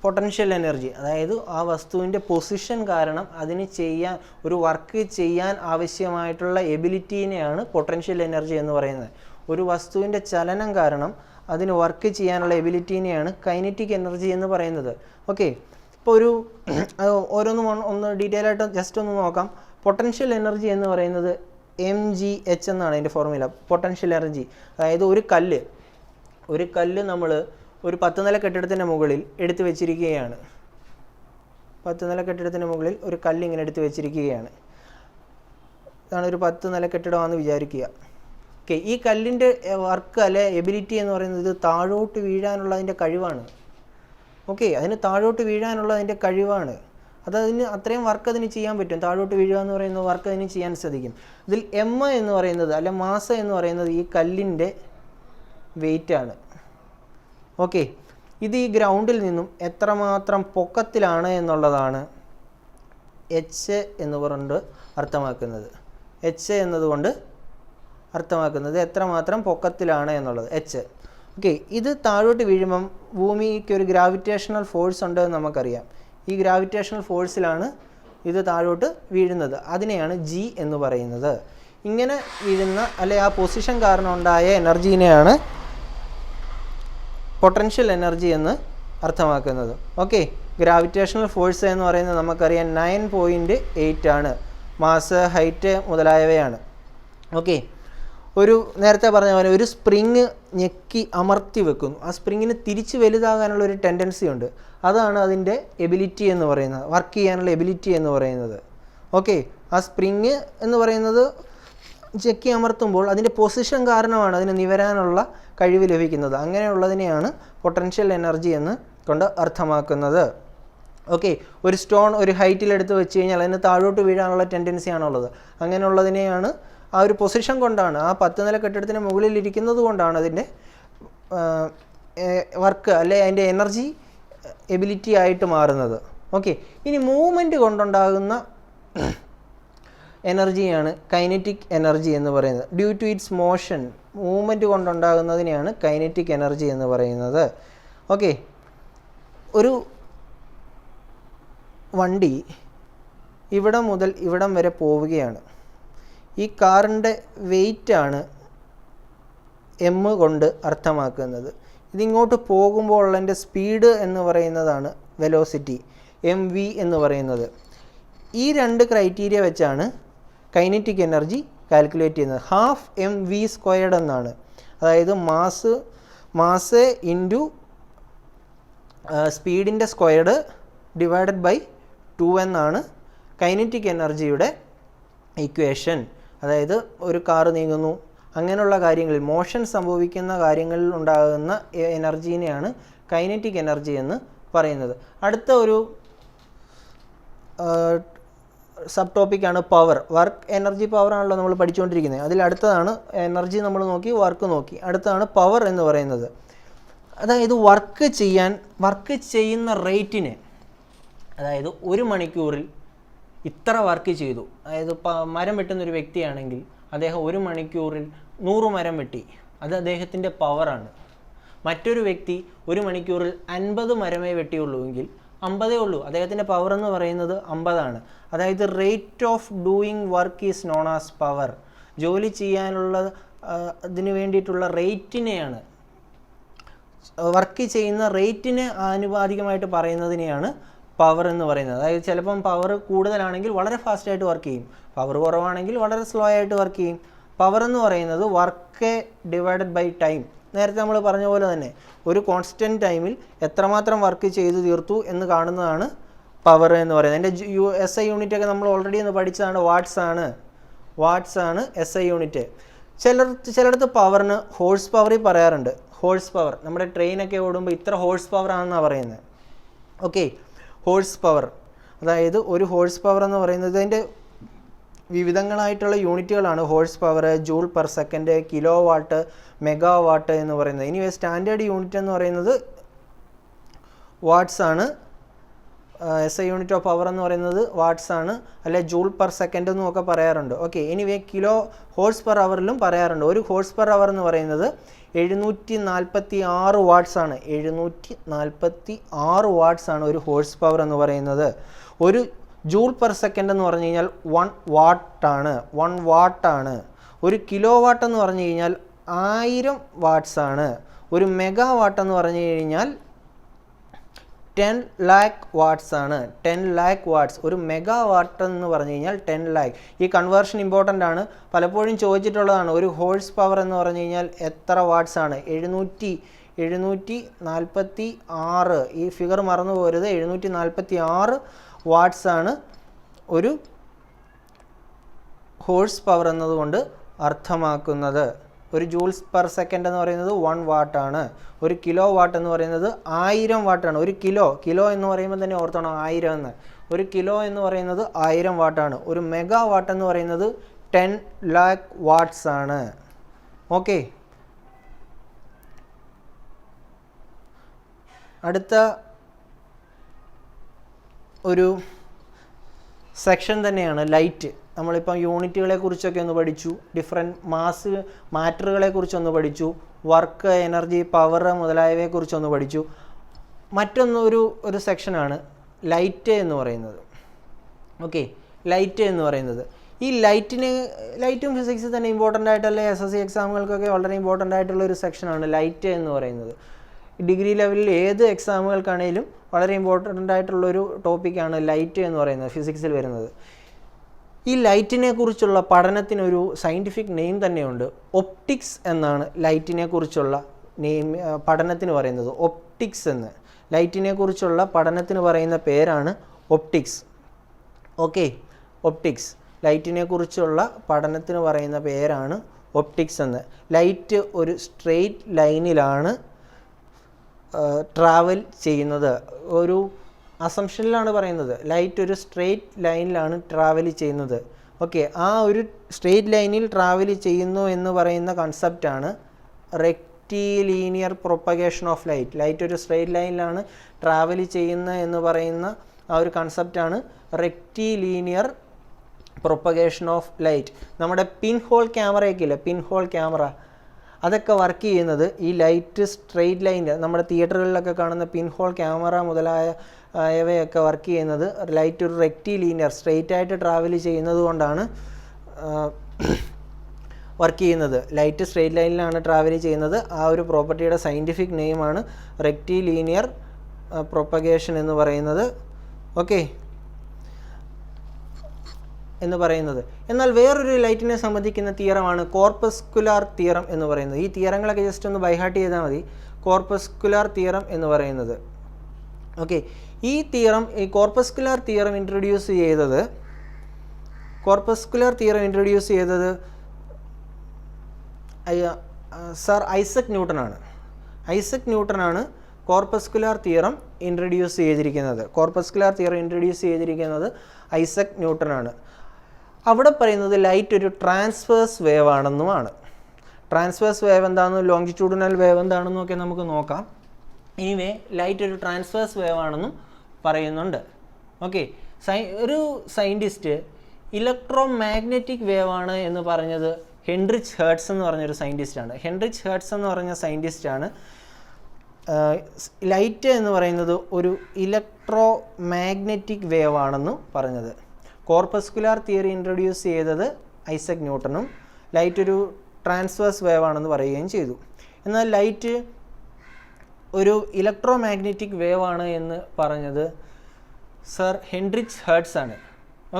പൊട്ടൻഷ്യൽ എനർജി. അതായത് ആ വസ്തുവിൻ്റെ പൊസിഷൻ കാരണം ഒരു വർക്ക് ചെയ്യാൻ ആവശ്യമായിട്ടുള്ള എബിലിറ്റീനെയാണ് പൊട്ടൻഷ്യൽ എനർജി എന്ന് പറയുന്നത്. ഒരു വസ്തുവിൻ്റെ ചലനം കാരണം അതിന് വർക്ക് ചെയ്യാനുള്ള എബിലിറ്റീനെയാണ് കൈനറ്റിക് എനർജി എന്ന് പറയുന്നത്. ഓക്കെ, ഇപ്പോൾ ഒന്ന് ഡീറ്റെയിൽ ആയിട്ട് ജസ്റ്റ് ഒന്ന് നോക്കാം. പൊട്ടൻഷ്യൽ എനർജി എന്ന് പറയുന്നത് mgh എന്നാണ് അതിൻ്റെ ഫോർമുല. പൊട്ടൻഷ്യൽ എനർജി അതായത് ഒരു കല്ല് നമ്മൾ ഒരു 10 നില കെട്ടിടത്തിൻ്റെ മുകളിൽ എടുത്തു വെച്ചിരിക്കുകയാണ്. 10 നില കെട്ടിടത്തിൻ്റെ മുകളിൽ ഒരു കല്ല് ഇങ്ങനെ എടുത്തു വെച്ചിരിക്കുകയാണ്. ഇതാണ് ഒരു 10 നില കെട്ടിടമാണെന്ന് വിചാരിക്കുക. ഓക്കെ, ഈ കല്ലിൻ്റെ വർക്ക് എബിലിറ്റി എന്ന് പറയുന്നത് ഇത് താഴോട്ട് വീഴാനുള്ളതിൻ്റെ കഴിവാണ്. ഓക്കെ, അതിന് താഴോട്ട് വീഴാനുള്ളതിൻ്റെ കഴിവാണ്. അതിന് അത്രയും വർക്ക് അതിന് ചെയ്യാൻ പറ്റും. താഴോട്ട് വീഴുക എന്ന് പറയുന്ന വർക്ക് അതിന് ചെയ്യാൻ സാധിക്കും. ഇതിൽ എന്ന് പറയുന്നത് മാസ എന്ന് പറയുന്നത് ഈ കല്ലിൻ്റെ വെയിറ്റാണ്. ഓക്കെ, ഇത് ഈ ഗ്രൗണ്ടിൽ നിന്നും എത്രമാത്രം പൊക്കത്തിലാണ് എന്നുള്ളതാണ് h എന്ന് പറഞ്ഞിട്ട് അർത്ഥമാക്കുന്നത്. എച്ച് എന്നതുകൊണ്ട് അർത്ഥമാക്കുന്നത് എത്രമാത്രം പൊക്കത്തിലാണ് എന്നുള്ളത്, എച്ച്. ഓക്കെ, ഇത് താഴോട്ട് വീഴുമ്പം ഭൂമിക്ക് ഒരു ഗ്രാവിറ്റേഷണൽ ഫോഴ്സ് ഉണ്ട് എന്ന് നമുക്കറിയാം. ഈ ഗ്രാവിറ്റേഷണൽ ഫോഴ്സിലാണ് ഇത് താഴോട്ട് വീഴുന്നത്. അതിനെയാണ് ജി എന്ന് പറയുന്നത്. ഇങ്ങനെ വീഴുന്ന അല്ലെ ആ പൊസിഷൻ കാരണം ഉണ്ടായ എനർജീനെയാണ് പൊട്ടൻഷ്യൽ എനർജി എന്ന് അർത്ഥമാക്കുന്നത്. ഓക്കെ, ഗ്രാവിറ്റേഷണൽ ഫോഴ്സ് എന്ന് പറയുന്നത് നമുക്കറിയാം 9.8 ആണ്. മാസ്, ഹൈറ്റ് മുതലായവയാണ്. ഓക്കെ, നേരത്തെ പറഞ്ഞ പോലെ ഒരു സ്പ്രിങ് ഞെക്കി അമർത്തി വെക്കുന്നു. ആ സ്പ്രിങ്ങിന് തിരിച്ച് വലുതാകാനുള്ള ഒരു ടെൻഡൻസി ഉണ്ട്. അതാണ് അതിൻ്റെ എബിലിറ്റി എന്ന് പറയുന്നത്, വർക്ക് ചെയ്യാനുള്ള എബിലിറ്റി എന്ന് പറയുന്നത്. ഓക്കെ, ആ സ്പ്രിങ് എന്ന് പറയുന്നത് ഞെക്കി അമർത്തുമ്പോൾ അതിൻ്റെ പൊസിഷൻ കാരണമാണ് അതിന് നിവരാനുള്ള കഴിവ് ലഭിക്കുന്നത്. അങ്ങനെയുള്ളതിനെയാണ് പൊട്ടൻഷ്യൽ എനർജി എന്ന് കൊണ്ട് അർത്ഥമാക്കുന്നത്. ഓക്കെ, ഒരു സ്റ്റോൺ ഒരു ഹൈറ്റിലെടുത്ത് വെച്ച് കഴിഞ്ഞാൽ അതിന് താഴോട്ട് വീഴാനുള്ള ടെൻഡൻസിയാണുള്ളത്. അങ്ങനെയുള്ളതിനെയാണ് ആ ഒരു പൊസിഷൻ കൊണ്ടാണ്, ആ 10 നില കെട്ടിടത്തിന് മുകളിൽ ഇരിക്കുന്നത് കൊണ്ടാണ് അതിൻ്റെ വർക്ക് അല്ലെ അതിൻ്റെ എനർജി എബിലിറ്റി ആയിട്ട് മാറുന്നത്. ഓക്കെ, ഇനി മൂവ്മെൻറ്റ് കൊണ്ടുണ്ടാകുന്ന എനർജിയാണ് കൈനറ്റിക് എനർജി എന്ന് പറയുന്നത്. Due to its motion, movement കൊണ്ടുണ്ടാകുന്നതിനെയാണ് കൈനറ്റിക് എനർജി എന്ന് പറയുന്നത്. ഓക്കെ, ഒരു വണ്ടി ഇവിടം മുതൽ ഇവിടം വരെ പോവുകയാണ്. ഈ കാറിൻ്റെ വെയിറ്റാണ് എം കൊണ്ട് അർത്ഥമാക്കുന്നത്. ഇതിങ്ങോട്ട് പോകുമ്പോൾ ഉള്ളതിൻ്റെ സ്പീഡ് എന്ന് പറയുന്നതാണ് വെലോസിറ്റി, എം വി എന്ന് പറയുന്നത്. ഈ 2 ക്രൈറ്റീരിയ വെച്ചാണ് കൈനറ്റിക് എനർജി കാൽക്കുലേറ്റ് ചെയ്യുന്നത്. ഹാഫ് എം വി സ്ക്വയർഡ് എന്നാണ്. അതായത് മാസ് ഇൻറ്റു സ്പീഡിൻ്റെ സ്ക്വയർഡ് ഡിവൈഡഡ് ബൈ 2 എന്നാണ് കൈനറ്റിക് എനർജിയുടെ ഇക്വേഷൻ. അതായത് ഒരു കാറ് നീങ്ങുന്നു, അങ്ങനെയുള്ള കാര്യങ്ങളിൽ മോഷൻ സംഭവിക്കുന്ന കാര്യങ്ങളിൽ ഉണ്ടാകുന്ന എനർജീനെയാണ് കൈനറ്റിക് എനർജി എന്ന് പറയുന്നത്. അടുത്ത ഒരു സബ് ടോപ്പിക്കാണ് പവർ. വർക്ക്, എനർജി, പവർ ആണല്ലോ നമ്മൾ പഠിച്ചുകൊണ്ടിരിക്കുന്നത്. അതിൽ അടുത്തതാണ് എനർജി നമ്മൾ നോക്കി, വർക്ക് നോക്കി. അടുത്താണ് പവർ എന്ന് പറയുന്നത്. അതായത് വർക്ക് ചെയ്യുന്ന റേറ്റിനെ, അതായത് 1 മണിക്കൂറിൽ ഇത്ര വർക്ക് ചെയ്തു. അതായത് മരം വെട്ടുന്നൊരു വ്യക്തിയാണെങ്കിൽ അദ്ദേഹം 1 മണിക്കൂറിൽ 100 മരം വെട്ടി, അത് അദ്ദേഹത്തിൻ്റെ പവറാണ്. മറ്റൊരു വ്യക്തി 1 മണിക്കൂറിൽ 50 മരമേ വെട്ടിയുള്ളൂ എങ്കിൽ 50 ഉള്ളൂ, അദ്ദേഹത്തിൻ്റെ പവർ എന്ന് പറയുന്നത് 50 ആണ്. അതായത് rate of doing work is known as power. ജോലി ചെയ്യാനുള്ള അതിന് വേണ്ടിയിട്ടുള്ള റേറ്റിനെയാണ്, വർക്ക് ചെയ്യുന്ന റേറ്റിന് ആനുപാതികമായിട്ട് പറയുന്നതിനെയാണ് പവർ എന്ന് പറയുന്നത്. അതായത് ചിലപ്പം പവർ കൂടുതലാണെങ്കിൽ വളരെ ഫാസ്റ്റായിട്ട് വർക്ക് ചെയ്യും, പവർ കുറവാണെങ്കിൽ വളരെ സ്ലോ ആയിട്ട് വർക്ക് ചെയ്യും. പവർ എന്ന് പറയുന്നത് വർക്ക് ഡിവൈഡഡ് ബൈ ടൈം. നേരത്തെ നമ്മൾ പറഞ്ഞ പോലെ തന്നെ ഒരു കോൺസ്റ്റൻറ്റ് ടൈമിൽ എത്രമാത്രം വർക്ക് ചെയ്തു തീർത്തു എന്ന് കാണുന്നതാണ് പവർ എന്ന് പറയുന്നത്. എൻ്റെ SI യൂണിറ്റൊക്കെ നമ്മൾ ഓൾറെഡി ഒന്ന് പഠിച്ചതാണ്, വാട്ട്സ് ആണ് SI യൂണിറ്റ്. ചിലയിടത്ത് പവറിന് ഹോഴ്സ് പവറിൽ പറയാറുണ്ട്. ഹോഴ്സ് പവർ, നമ്മുടെ ട്രെയിനൊക്കെ ഓടുമ്പോൾ ഇത്ര ഹോഴ്സ് പവർ ആണെന്നാണ് പറയുന്നത്. ഓക്കെ, ഹോഴ്സ് പവർ, അതായത് ഒരു ഹോഴ്സ് പവർ എന്ന് പറയുന്നത് അതിൻ്റെ വിവിധങ്ങളായിട്ടുള്ള യൂണിറ്റുകളാണ്. Horse power, joule per second, kilo watt, mega watt എന്ന് പറയുന്നത്. ഇനി സ്റ്റാൻഡേർഡ് യൂണിറ്റ് എന്ന് പറയുന്നത് വാട്ട്സ് ആണ്. SI യൂണിറ്റ് ഓഫ് പവർ എന്ന് പറയുന്നത് വാട്ട്സ് ആണ്, അല്ലെ ജൂൾ പെർ സെക്കൻഡ് എന്നൊക്കെ പറയാറുണ്ട്. Okay, anyway kilo horse per അവറിലും പറയാറുണ്ട്. ഒരു ഹോഴ്സ് പെർ അവർ എന്ന് പറയുന്നത് 746 വാട്ട്സ് ആണ്. 746 വാട്ട്സ് ആണ് ഒരു ഹോഴ്സ് പവർ എന്ന് പറയുന്നത്. ഒരു ജൂൾ പെർ സെക്കൻഡ് എന്ന് പറഞ്ഞു കഴിഞ്ഞാൽ 1 വാട്ടാണ്. ഒരു കിലോ വാട്ട് എന്ന് പറഞ്ഞു കഴിഞ്ഞാൽ 1000 വാട്ട്സ് ആണ്. ഒരു മെഗാ വാട്ട് എന്ന് പറഞ്ഞു കഴിഞ്ഞാൽ 10 lakh വാട്ട്സ് ആണ്. 10 lakh വാട്ട്സ്. ഒരു മെഗാ വാട്ട് എന്ന് പറഞ്ഞു കഴിഞ്ഞാൽ 10 lakh. ഈ കൺവേർഷൻ ഇമ്പോർട്ടൻ്റ് ആണ്, പലപ്പോഴും ചോദിച്ചിട്ടുള്ളതാണ്. ഒരു ഹോഴ്സ് പവർ എന്ന് പറഞ്ഞു കഴിഞ്ഞാൽ എത്ര വാട്ട്സ് ആണ്? 746. ഈ ഫിഗർ മറന്നു പോരുത്. 746 വാട്ട്സ് ആണ് ഒരു ഹോഴ്സ് പവർ എന്നതുകൊണ്ട് അർത്ഥമാക്കുന്നത്. ഒരു ജൂൾസ് പെർ സെക്കൻഡ് എന്ന് പറയുന്നത് 1 വാട്ടാണ്. ഒരു കിലോ വാട്ട് എന്ന് പറയുന്നത് 1000 വാട്ടാണ്. ഒരു കിലോ എന്ന് പറയുമ്പോൾ തന്നെ ഓർത്തോണം 1000 എന്ന്. ഒരു കിലോ എന്ന് പറയുന്നത് 1000 വാട്ടാണ്. ഒരു മെഗാ വാട്ട് എന്ന് പറയുന്നത് 10 lakh വാട്ട്സ് ആണ്. ഓക്കെ, അടുത്ത ഒരു സെക്ഷൻ തന്നെയാണ് ലൈറ്റ്. നമ്മളിപ്പം യൂണിറ്റുകളെ കുറിച്ചൊക്കെ ഒന്ന് പഠിച്ചു, ഡിഫറെൻറ്റ് മാറ്ററുകളെ കുറിച്ചൊന്ന് പഠിച്ചു, വർക്ക്, എനർജി, പവർ മുതലായവയെക്കുറിച്ചൊന്ന് പഠിച്ചു. ഒരു സെക്ഷനാണ് ലൈറ്റ് എന്ന് പറയുന്നത്. ഓക്കെ, ലൈറ്റ് എന്ന് പറയുന്നത്, ഈ ലൈറ്റും ഫിസിക്സിൽ തന്നെ ഇമ്പോർട്ടൻ്റ് ആയിട്ടല്ലേ, SSC എക്സാമുകൾക്കൊക്കെ വളരെ ഇമ്പോർട്ടൻ്റ് ആയിട്ടുള്ള ഒരു സെക്ഷനാണ് ലൈറ്റ് എന്ന് പറയുന്നത്. ഡിഗ്രി ലെവലിൽ ഏത് എക്സാമുകൾക്കാണെങ്കിലും വളരെ ഇമ്പോർട്ടൻ്റ് ആയിട്ടുള്ളൊരു ടോപ്പിക്കാണ് ലൈറ്റ് എന്ന് പറയുന്നത്, ഫിസിക്സിൽ വരുന്നത്. ഈ ലൈറ്റിനെ കുറിച്ചുള്ള പഠനത്തിനൊരു സയൻറ്റിഫിക് നെയിം തന്നെയുണ്ട്. ഒപ്റ്റിക്സ് എന്നാണ് ലൈറ്റിനെ കുറിച്ചുള്ള പഠനത്തിന് പറയുന്നത്. ഒപ്റ്റിക്സ് എന്ന് ലൈറ്റിനെ കുറിച്ചുള്ള പഠനത്തിന് പറയുന്ന പേരാണ് ഒപ്റ്റിക്സ്. ഓക്കെ, ഒപ്റ്റിക്സ് ലൈറ്റിനെ കുറിച്ചുള്ള പഠനത്തിന് പറയുന്ന പേരാണ് ഒപ്റ്റിക്സ് എന്ന്. ലൈറ്റ് ഒരു സ്ട്രെയിറ്റ് ലൈനിലാണ് ട്രാവൽ ചെയ്യുന്നത്. ഒരു അസംഷനിലാണ് പറയുന്നത്, ലൈറ്റ് ഒരു സ്ട്രെയിറ്റ് ലൈനിലാണ് ട്രാവൽ ചെയ്യുന്നത്. ഓക്കെ, ആ ഒരു സ്ട്രെയിറ്റ് ലൈനിൽ ട്രാവൽ ചെയ്യുന്നു എന്ന് പറയുന്ന കൺസെപ്റ്റാണ് rectilinear propagation of light. Light ഒരു സ്ട്രെയിറ്റ് ലൈനിലാണ് ട്രാവൽ ചെയ്യുന്നത് എന്ന് പറയുന്ന ആ ഒരു കൺസെപ്റ്റാണ് റെക്റ്റിലീനിയർ പ്രൊപ്പഗേഷൻ ഓഫ് ലൈറ്റ്. നമ്മുടെ പിൻ ഹോൾ ക്യാമറയൊക്കെ ഇല്ലേ, പിൻ ഹോൾ ക്യാമറ, അതൊക്കെ വർക്ക് ചെയ്യുന്നത് ഈ ലൈറ്റ് സ്ട്രെയിറ്റ് ലൈനിൽ, നമ്മുടെ തിയേറ്ററുകളിലൊക്കെ കാണുന്ന പിൻ ഹോൾ ക്യാമറ മുതലായവയൊക്കെ വർക്ക് ചെയ്യുന്നത് ലൈറ്റ് ഒരു റെക്റ്റിലീനിയർ സ്ട്രെയിറ്റ് ആയിട്ട് ട്രാവൽ ചെയ്യുന്നത് കൊണ്ടാണ് വർക്ക് ചെയ്യുന്നത്. ലൈറ്റ് സ്ട്രെയിറ്റ് ലൈനിലാണ് ട്രാവൽ ചെയ്യുന്നത്. ആ ഒരു പ്രോപ്പർട്ടിയുടെ സയൻറ്റിഫിക് നെയിമാണ് റെക്റ്റിലീനിയർ പ്രൊപ്പഗേഷൻ എന്ന് പറയുന്നത്. ഓക്കെ എന്ന് പറയുന്നത്. എന്നാൽ വേറൊരു ലൈറ്റിനെ സംബന്ധിക്കുന്ന തിയറമാണ് കോർപ്പസ്കുലാർ തിയറം എന്ന് പറയുന്നത്. ഈ തിയറങ്ങളൊക്കെ ജസ്റ്റ് ഒന്ന് ബൈഹാർട്ട് ചെയ്താൽ മതി. കോർപ്പസ്കുലാർ തിയറം എന്ന് പറയുന്നത്. ഓക്കെ, ഈ കോർപ്പസ്കുലാർ തിയറം ഇൻട്രൊഡ്യൂസ് ചെയ്തത് സർ ഐസക് ന്യൂട്ടനാണ്. ഐസക് ന്യൂട്ടനാണ് കോർപ്പസ്കുലാർ തിയറം ഇൻട്രൊഡ്യൂസ് ചെയ്തിരിക്കുന്നത് ഐസക് ന്യൂട്ടനാണ്. അവിടെ പറയുന്നത് ലൈറ്റ് ഒരു ട്രാൻസ്വേഴ്സ് വേവ് ആണെന്നുമാണ്. ട്രാൻസ്വേഴ്സ് വേവ് എന്താണെന്നും ലോങ്കിറ്റ്യൂഡിനൽ വേവ് എന്താണെന്നും ഒക്കെ നമുക്ക് നോക്കാം. എനിവേ ലൈറ്റ് ഒരു ട്രാൻസ്വേഴ്സ് വേവ് ആണെന്നും പറയുന്നുണ്ട്. ഓക്കെ, ഒരു സയൻറ്റിസ്റ്റ് ഇലക്ട്രോ മാഗ്നറ്റിക് വേവ് ആണ് എന്ന് പറഞ്ഞത് ഹെൻറിച്ച് ഹെർട്സ് എന്ന് പറഞ്ഞൊരു സയൻറ്റിസ്റ്റാണ്. ഹെൻറിച്ച് ഹെർട്സ് എന്ന് പറഞ്ഞ സയൻറ്റിസ്റ്റാണ് ലൈറ്റ് എന്ന് പറയുന്നത് ഒരു ഇലക്ട്രോ മാഗ്നറ്റിക് വേവ് ആണെന്ന് പറഞ്ഞത്. കോർപ്പസ്കുലാർ തിയറി ഇൻട്രൊഡ്യൂസ് ചെയ്തത് ഐസക് ന്യൂട്ടനും ലൈറ്റ് ഒരു ട്രാൻസ്വേഴ്സ് വേവ് ആണെന്ന് പറയുകയും ചെയ്തു. എന്നാൽ ലൈറ്റ് ഒരു ഇലക്ട്രോ മാഗ്നറ്റിക് വേവ് ആണ് എന്ന് പറഞ്ഞത് സർ ഹെൻറിച്ച് ഹെർട്സ് ആണ്.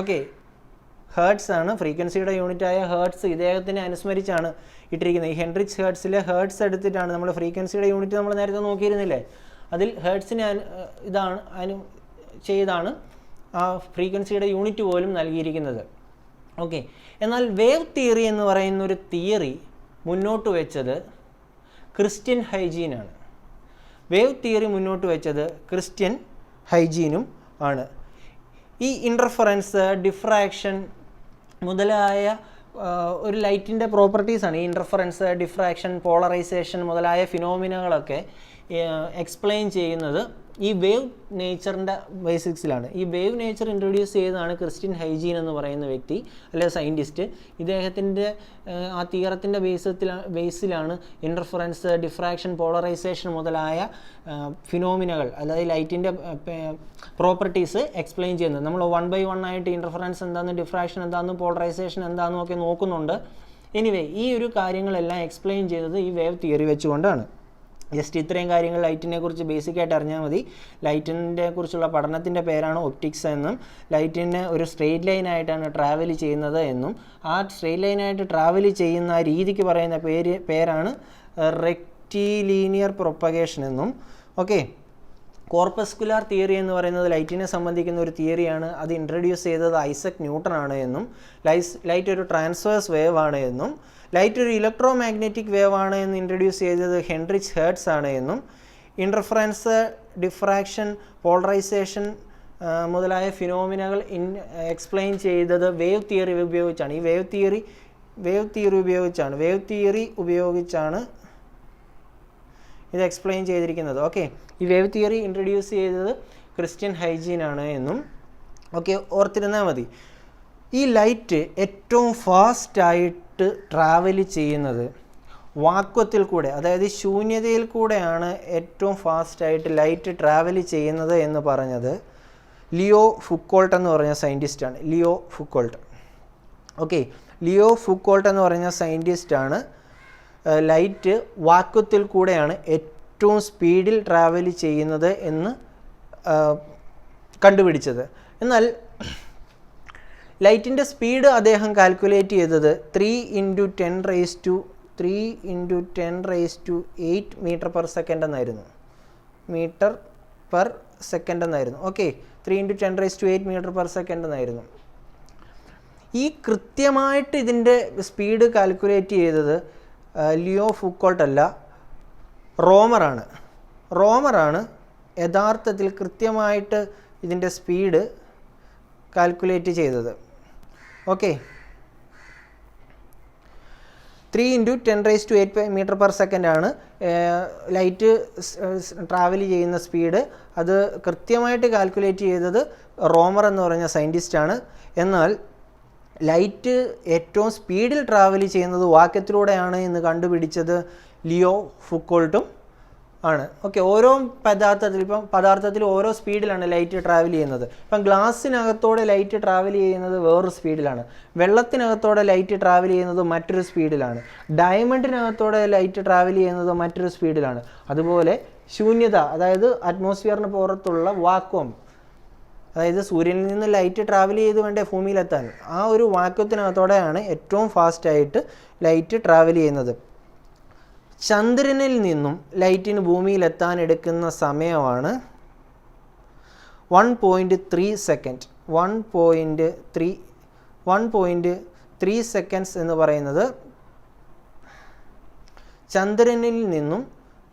ഓക്കെ, ഹെർട്സ് ആണ്, ഫ്രീക്വൻസിയുടെ യൂണിറ്റായ ഹെർട്സ് ഇദ്ദേഹത്തിനെ അനുസ്മരിച്ചാണ് ഇട്ടിരിക്കുന്നത്. ഈ ഹെൻറിച്ച് ഹെർട്സിലെ ഹെർട്സ് എടുത്തിട്ടാണ് നമ്മൾ ഫ്രീക്വൻസിയുടെ യൂണിറ്റ് നമ്മൾ നേരത്തെ നോക്കിയിരുന്നില്ലേ, അതിൽ ഹെർട്സിനെ ചെയ്താണ് ആ ഫ്രീക്വൻസിയുടെ യൂണിറ്റ് പോലും നൽകിയിരിക്കുന്നത്. ഓക്കെ, എന്നാൽ വേവ് തിയറി എന്ന് പറയുന്ന ഒരു തിയറി മുന്നോട്ട് വെച്ചത് ക്രിസ്റ്റ്യൻ ഹൈജീനാണ്. വേവ് തിയറി മുന്നോട്ട് വെച്ചത് ക്രിസ്റ്റ്യൻ ഹൈജീനും ആണ്. ഈ ഇൻ്റർഫറൻസ്, ഡിഫ്രാക്ഷൻ മുതലായ ഒരു ലൈറ്റിൻ്റെ പ്രോപ്പർട്ടീസാണ് ഈ ഇൻ്റർഫറൻസ്, ഡിഫ്രാക്ഷൻ, പോളറൈസേഷൻ മുതലായ ഫിനോമിനകളൊക്കെ എക്സ്പ്ലെയിൻ ചെയ്യുന്നത് ഈ വേവ് നേച്ചറിൻ്റെ ബേസിക്സിലാണ്. ഈ വേവ് നേച്ചർ ഇൻട്രൊഡ്യൂസ് ചെയ്തതാണ് ക്രിസ്റ്റ്യൻ ഹൈജീൻ എന്ന് പറയുന്ന വ്യക്തി, അല്ലെങ്കിൽ സയൻറ്റിസ്റ്റ്. ഇദ്ദേഹത്തിൻ്റെ ആ തിയറത്തിൻ്റെ ബേസിലാണ് ഇൻ്റർഫറൻസ്, ഡിഫ്രാക്ഷൻ, പോളറൈസേഷൻ മുതലായ ഫിനോമിനകൾ, അതായത് ലൈറ്റിൻ്റെ പ്രോപ്പർട്ടീസ് എക്സ്പ്ലെയിൻ ചെയ്യുന്നത്. നമ്മൾ 1 by 1 ആയിട്ട് ഇൻ്റർഫറൻസ് എന്താണെന്നും ഡിഫ്രാക്ഷൻ എന്താണെന്നും പോളറൈസേഷൻ എന്താണെന്നും ഒക്കെ നോക്കുന്നുണ്ട്. എനിവേ ഈ ഒരു കാര്യങ്ങളെല്ലാം എക്സ്പ്ലെയിൻ ചെയ്തത് ഈ വേവ് തിയറി വെച്ചുകൊണ്ടാണ്. ജസ്റ്റ് ഇത്രയും കാര്യങ്ങൾ ലൈറ്റിനെ കുറിച്ച് ബേസിക്കായിട്ട് അറിഞ്ഞാൽ മതി. ലൈറ്റിനെ കുറിച്ചുള്ള പഠനത്തിൻ്റെ പേരാണ് ഒപ്റ്റിക്സ് എന്നും ലൈറ്റിനെ ഒരു സ്ട്രെയിറ്റ് ലൈനായിട്ടാണ് ട്രാവൽ ചെയ്യുന്നത് എന്നും ആ സ്ട്രെയിറ്റ് ലൈനായിട്ട് ട്രാവൽ ചെയ്യുന്ന ആ രീതിക്ക് പറയുന്ന പേരാണ് റെക്റ്റിലീനിയർ പ്രൊപ്പഗേഷൻ എന്നും. ഓക്കെ, കോർപ്പസ്കുലാർ തിയറി എന്ന് പറയുന്നത് ലൈറ്റിനെ സംബന്ധിക്കുന്ന ഒരു തിയറിയാണ്. അത് ഇൻട്രൊഡ്യൂസ് ചെയ്തത് ഐസക് ന്യൂട്ടൺ ആണ് എന്നും ലൈറ്റ് ഒരു ട്രാൻസ്വേഴ്സ് വേവ് ആണ് എന്നും ലൈറ്റ് ഒരു ഇലക്ട്രോ മാഗ്നറ്റിക് വേവ് ആണ് എന്ന് ഇൻട്രൊഡ്യൂസ് ചെയ്തത് ഹെൻറിച്ച് ഹെർട്സ് ആണ് എന്നും ഇൻ്റർഫറൻസ്, ഡിഫ്രാക്ഷൻ, പോളറൈസേഷൻ മുതലായ ഫിനോമിനകൾ എക്സ്പ്ലെയിൻ ചെയ്തത് വേവ് തിയറി ഉപയോഗിച്ചാണ്. ഈ വേവ് തിയറി ഉപയോഗിച്ചാണ് ഇത് എക്സ്പ്ലെയിൻ ചെയ്തിരിക്കുന്നത്. ഓക്കെ, ഈ വേവ് തിയറി ഇൻട്രൊഡ്യൂസ് ചെയ്തത് ക്രിസ്റ്റ്യൻ ഹൈജീൻ ആണ് എന്നും ഓർത്തിരുന്നാൽ മതി. ഈ ലൈറ്റ് ഏറ്റവും ഫാസ്റ്റായിട്ട് ട്രാവൽ ചെയ്യുന്നത് വാക്വത്തിൽ കൂടെ, അതായത് ശൂന്യതയിൽ കൂടെയാണ് ഏറ്റവും ഫാസ്റ്റായിട്ട് ലൈറ്റ് ട്രാവൽ ചെയ്യുന്നത് എന്ന് പറഞ്ഞത് ലിയോ ഫുക്കോൾട്ട് എന്ന് പറഞ്ഞ സയൻറ്റിസ്റ്റാണ്. Leo Foucault. Okay, Leo Foucault എന്ന് പറഞ്ഞ സയൻറ്റിസ്റ്റാണ് ലൈറ്റ് വാക്വത്തിൽ കൂടെയാണ് ഏറ്റവും സ്പീഡിൽ ട്രാവൽ ചെയ്യുന്നത് എന്ന് കണ്ടുപിടിച്ചത്. എന്നാൽ ലൈറ്റിൻ്റെ സ്പീഡ് അദ്ദേഹം കാൽക്കുലേറ്റ് ചെയ്തത് 3 × 10⁸ മീറ്റർ പെർ സെക്കൻഡ് എന്നായിരുന്നു. മീറ്റർ പെർ സെക്കൻഡ് എന്നായിരുന്നു. ഓക്കെ, 3 × 10⁸ മീറ്റർ പെർ സെക്കൻഡ് എന്നായിരുന്നു. ഈ കൃത്യമായിട്ട് ഇതിൻ്റെ സ്പീഡ് കാൽക്കുലേറ്റ് ചെയ്തത് ലിയോ ഫുക്കോൾട്ട് അല്ല, റോമറാണ് യഥാർത്ഥത്തിൽ കൃത്യമായിട്ട് ഇതിൻ്റെ സ്പീഡ് കാൽക്കുലേറ്റ് ചെയ്തത്. ഓക്കെ, 3 × 10⁸ മീറ്റർ പെർ സെക്കൻഡ് ആണ് ലൈറ്റ് ട്രാവൽ ചെയ്യുന്ന സ്പീഡ്. അത് കൃത്യമായിട്ട് കാൽക്കുലേറ്റ് ചെയ്തത് റോമർ എന്ന് പറഞ്ഞ സയൻറ്റിസ്റ്റാണ്. എന്നാൽ ലൈറ്റ് ഏറ്റവും സ്പീഡിൽ ട്രാവൽ ചെയ്യുന്നത് വാക്യത്തിലൂടെയാണ് എന്ന് കണ്ടുപിടിച്ചത് ലിയോ ഫുക്കോൾട്ടും ആണ്. ഓക്കെ, ഓരോ പദാർത്ഥത്തിൽ ഓരോ സ്പീഡിലാണ് ലൈറ്റ് ട്രാവൽ ചെയ്യുന്നത്. ഇപ്പം ഗ്ലാസ്സിനകത്തോടെ ലൈറ്റ് ട്രാവൽ ചെയ്യുന്നത് വേറൊരു സ്പീഡിലാണ്, വെള്ളത്തിനകത്തോടെ ലൈറ്റ് ട്രാവൽ ചെയ്യുന്നത് മറ്റൊരു സ്പീഡിലാണ്, ഡയമണ്ടിനകത്തോടെ ലൈറ്റ് ട്രാവൽ ചെയ്യുന്നത് മറ്റൊരു സ്പീഡിലാണ്. അതുപോലെ ശൂന്യത, അതായത് അറ്റ്മോസ്ഫിയറിന് പുറത്തുള്ള വാക്വം, അതായത് സൂര്യനിൽ നിന്ന് ലൈറ്റ് ട്രാവൽ ചെയ്ത് വേണ്ടേ ഭൂമിയിലെത്താൻ, ആ ഒരു വാക്വത്തിനകത്തോടെയാണ് ഏറ്റവും ഫാസ്റ്റായിട്ട് ലൈറ്റ് ട്രാവൽ ചെയ്യുന്നത്. ചന്ദ്രനിൽ നിന്നും ലൈറ്റിന് ഭൂമിയിലെത്താൻ എടുക്കുന്ന സമയമാണ് 1.3 സെക്കൻഡ്. 1.3 സെക്കൻഡ്സ് എന്ന് പറയുന്നത് ചന്ദ്രനിൽ നിന്നും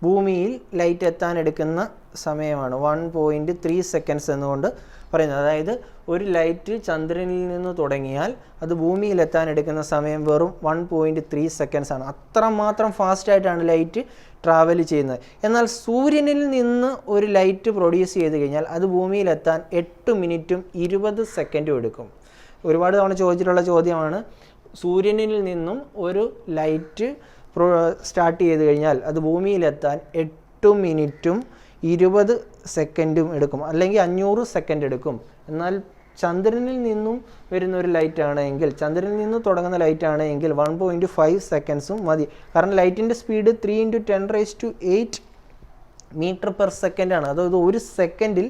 ഭൂമിയിൽ ലൈറ്റ് എത്താൻ എടുക്കുന്ന സമയമാണ്. 1.3 സെക്കൻഡ്സ് എന്നുകൊണ്ട് പറയുന്നത്. അതായത് ഒരു ലൈറ്റ് ചന്ദ്രനിൽ നിന്ന് തുടങ്ങിയാൽ അത് ഭൂമിയിലെത്താൻ എടുക്കുന്ന സമയം വെറും 1.3 സെക്കൻഡ്സ് ആണ്. അത്രമാത്രം ഫാസ്റ്റായിട്ടാണ് ലൈറ്റ് ട്രാവൽ ചെയ്യുന്നത്. എന്നാൽ സൂര്യനിൽ നിന്ന് ഒരു ലൈറ്റ് പ്രൊഡ്യൂസ് ചെയ്ത് കഴിഞ്ഞാൽ അത് ഭൂമിയിലെത്താൻ 8 മിനിറ്റും 20 സെക്കൻഡും എടുക്കും. ഒരുപാട് തവണ ചോദിച്ചിട്ടുള്ള ചോദ്യമാണ്. സൂര്യനിൽ നിന്നും ഒരു ലൈറ്റ് സ്റ്റാർട്ട് ചെയ്ത് കഴിഞ്ഞാൽ അത് ഭൂമിയിലെത്താൻ 8 മിനിറ്റും 20 സെക്കൻഡും എടുക്കും, അല്ലെങ്കിൽ 500 സെക്കൻഡ് എടുക്കും. എന്നാൽ ചന്ദ്രനിൽ നിന്നും വരുന്ന ഒരു ലൈറ്റ് ആണെങ്കിൽ, ചന്ദ്രനിൽ നിന്ന് തുടങ്ങുന്ന ലൈറ്റ് ആണെങ്കിൽ 1.5 സെക്കൻഡ്സും മതി. കാരണം ലൈറ്റിൻ്റെ സ്പീഡ് 3 × 10⁸ മീറ്റർ പെർ സെക്കൻഡ് ആണ്. അതായത് ഒരു സെക്കൻഡിൽ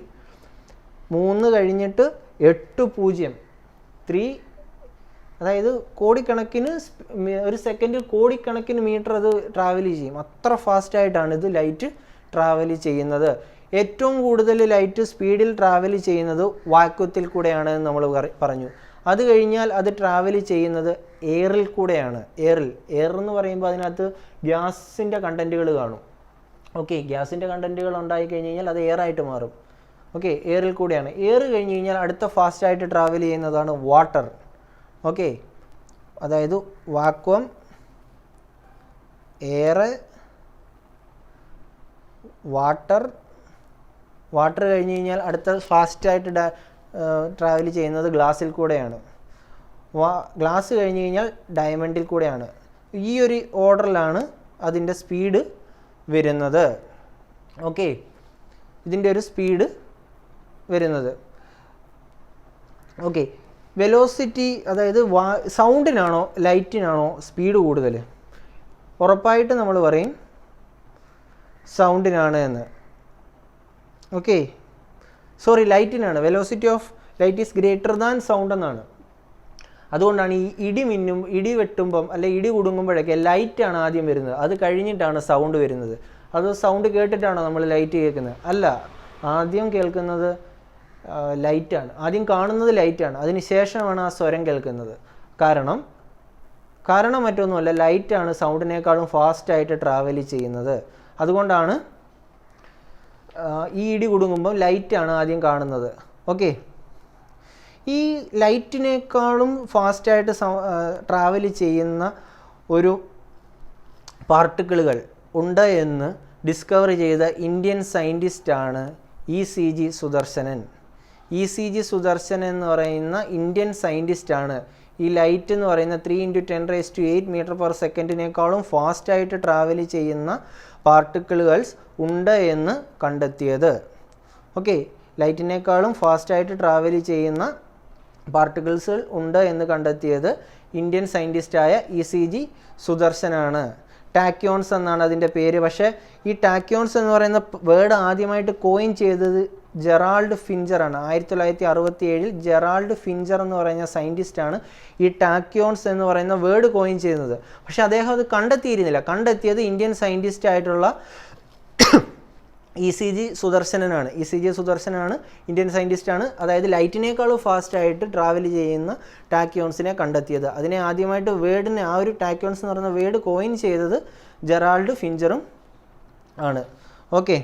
3 കഴിഞ്ഞിട്ട് 8 അതായത് കോടിക്കണക്കിന്, ഒരു സെക്കൻഡിൽ കോടിക്കണക്കിന് മീറ്റർ അത് ട്രാവൽ ചെയ്യും. അത്ര ഫാസ്റ്റായിട്ടാണ് ഇത് ലൈറ്റ് ട്രാവൽ ചെയ്യുന്നത്. ഏറ്റവും കൂടുതൽ ലൈറ്റ് സ്പീഡിൽ ട്രാവൽ ചെയ്യുന്നത് വാക്വത്തിൽ കൂടെയാണ് എന്ന് നമ്മൾ പറഞ്ഞു. അത് കഴിഞ്ഞാൽ അത് ട്രാവൽ ചെയ്യുന്നത് എയറിൽ കൂടെയാണ്. എയർ എന്ന് പറയുമ്പോൾ അതിനകത്ത് ഗ്യാസിൻ്റെ കണ്ടൻറ്റുകൾ കാണും. ഓക്കെ, ഗ്യാസിൻ്റെ കണ്ടൻറ്റുകൾ ഉണ്ടായി കഴിഞ്ഞ് കഴിഞ്ഞാൽ അത് എയറായിട്ട് മാറും. ഓക്കെ, എയറിൽ കൂടെയാണ്. എയർ കഴിഞ്ഞ് കഴിഞ്ഞാൽ അടുത്ത ഫാസ്റ്റായിട്ട് ട്രാവൽ ചെയ്യുന്നതാണ് വാട്ടർ. ഓക്കെ, അതായത് വാക്വം, എയർ, വാട്ടർ കഴിഞ്ഞ് കഴിഞ്ഞാൽ അടുത്ത ഫാസ്റ്റായിട്ട് ട്രാവൽ ചെയ്യുന്നത് ഗ്ലാസ്സിൽ കൂടെയാണ്. ഗ്ലാസ് കഴിഞ്ഞ് കഴിഞ്ഞാൽ ഡയമണ്ടിൽ കൂടെയാണ്. ഈ ഒരു ഓർഡറിലാണ് അതിൻ്റെ സ്പീഡ് വരുന്നത്. ഓക്കെ, ഇതിൻ്റെ ഒരു സ്പീഡ് വരുന്നത്. ഓക്കെ, വെലോസിറ്റി, അതായത് സൗണ്ടിനാണോ ലൈറ്റിനാണോ സ്പീഡ് കൂടുതൽ? ഉറപ്പായിട്ട് നമ്മൾ പറയും സൗണ്ടിനാണ് എന്ന്. ഓക്കെ, സോറി, ലൈറ്റിനാണ്. Velocity of light is greater than sound എന്നാണ്. അതുകൊണ്ടാണ് ഈ ഇടി വെട്ടുമ്പം അല്ലെ ഇടി കുടുങ്ങുമ്പോഴൊക്കെ ലൈറ്റാണ് ആദ്യം വരുന്നത്, അത് കഴിഞ്ഞിട്ടാണ് സൗണ്ട് വരുന്നത്. അത് സൗണ്ട് കേട്ടിട്ടാണോ നമ്മൾ ലൈറ്റ് കേൾക്കുന്നത്? അല്ല, ആദ്യം കേൾക്കുന്നത് ലൈറ്റാണ്, ആദ്യം കാണുന്നത് ലൈറ്റാണ്, അതിന് ശേഷമാണ് ആ സ്വരം കേൾക്കുന്നത്. കാരണം മറ്റൊന്നുമല്ല, ലൈറ്റാണ് സൗണ്ടിനേക്കാളും ഫാസ്റ്റായിട്ട് ട്രാവൽ ചെയ്യുന്നത്. അതുകൊണ്ടാണ് ഈ ഇടി കുടുങ്ങുമ്പോൾ ലൈറ്റാണ് ആദ്യം കാണുന്നത്. ഓക്കെ, ഈ ലൈറ്റിനേക്കാളും ഫാസ്റ്റായിട്ട് ട്രാവൽ ചെയ്യുന്ന ഒരു പാർട്ടിക്കിളുകൾ ഉണ്ട് എന്ന് ഡിസ്കവർ ചെയ്ത ഇന്ത്യൻ സയൻറ്റിസ്റ്റാണ് ECG സുദർശനൻ. ECG സുദർശൻ എന്ന് പറയുന്ന ഇന്ത്യൻ സയൻറ്റിസ്റ്റാണ് ഈ ലൈറ്റ് എന്ന് പറയുന്ന 3 × 10⁸ മീറ്റർ/സെക്കൻഡിനേക്കാളും ഫാസ്റ്റായിട്ട് ട്രാവൽ ചെയ്യുന്ന പാർട്ടിക്കിളുകൾസ് ഉണ്ട് എന്ന് കണ്ടെത്തിയത്. ഓക്കെ, ലൈറ്റിനേക്കാളും ഫാസ്റ്റായിട്ട് ട്രാവൽ ചെയ്യുന്ന പാർട്ടിക്കിൾസ് ഉണ്ട് എന്ന് കണ്ടെത്തിയത് ഇന്ത്യൻ സയൻറ്റിസ്റ്റായ ECG സുദർശനാണ്. ടാക്യോൺസ് എന്നാണ് അതിൻ്റെ പേര്. പക്ഷേ ഈ ടാക്യോൺസ് എന്ന് പറയുന്ന വേർഡ് ആദ്യമായിട്ട് കോയിൻ ചെയ്തത് ജെറാൾഡ് ഫിഞ്ചറാണ്. 1967 ജെറാൾഡ് ഫിഞ്ചർ എന്ന് പറയുന്ന സയൻറ്റിസ്റ്റാണ് ഈ ടാക്യോൺസ് എന്ന് പറയുന്ന വേർഡ് കോയിൻ ചെയ്യുന്നത്. പക്ഷെ അദ്ദേഹം അത് കണ്ടെത്തിയിരുന്നില്ല. കണ്ടെത്തിയത് ഇന്ത്യൻ സയൻറ്റിസ്റ്റ് ആയിട്ടുള്ള ECG സുദർശനാണ്. ECG സുദർശനാണ് ഇന്ത്യൻ സയൻറ്റിസ്റ്റാണ്. അതായത് ലൈറ്റിനേക്കാളും ഫാസ്റ്റായിട്ട് ട്രാവൽ ചെയ്യുന്ന ടാക്യോൺസിനെ കണ്ടെത്തിയത്. അതിനെ ആദ്യമായിട്ട് വേർഡിനെ ആ ഒരു ടാക്യോൺസ് എന്ന് പറയുന്ന വേർഡ് കോയിൻ ചെയ്തത് ജെറാൾഡ് ഫിഞ്ചറും ആണ്. ഓക്കെ.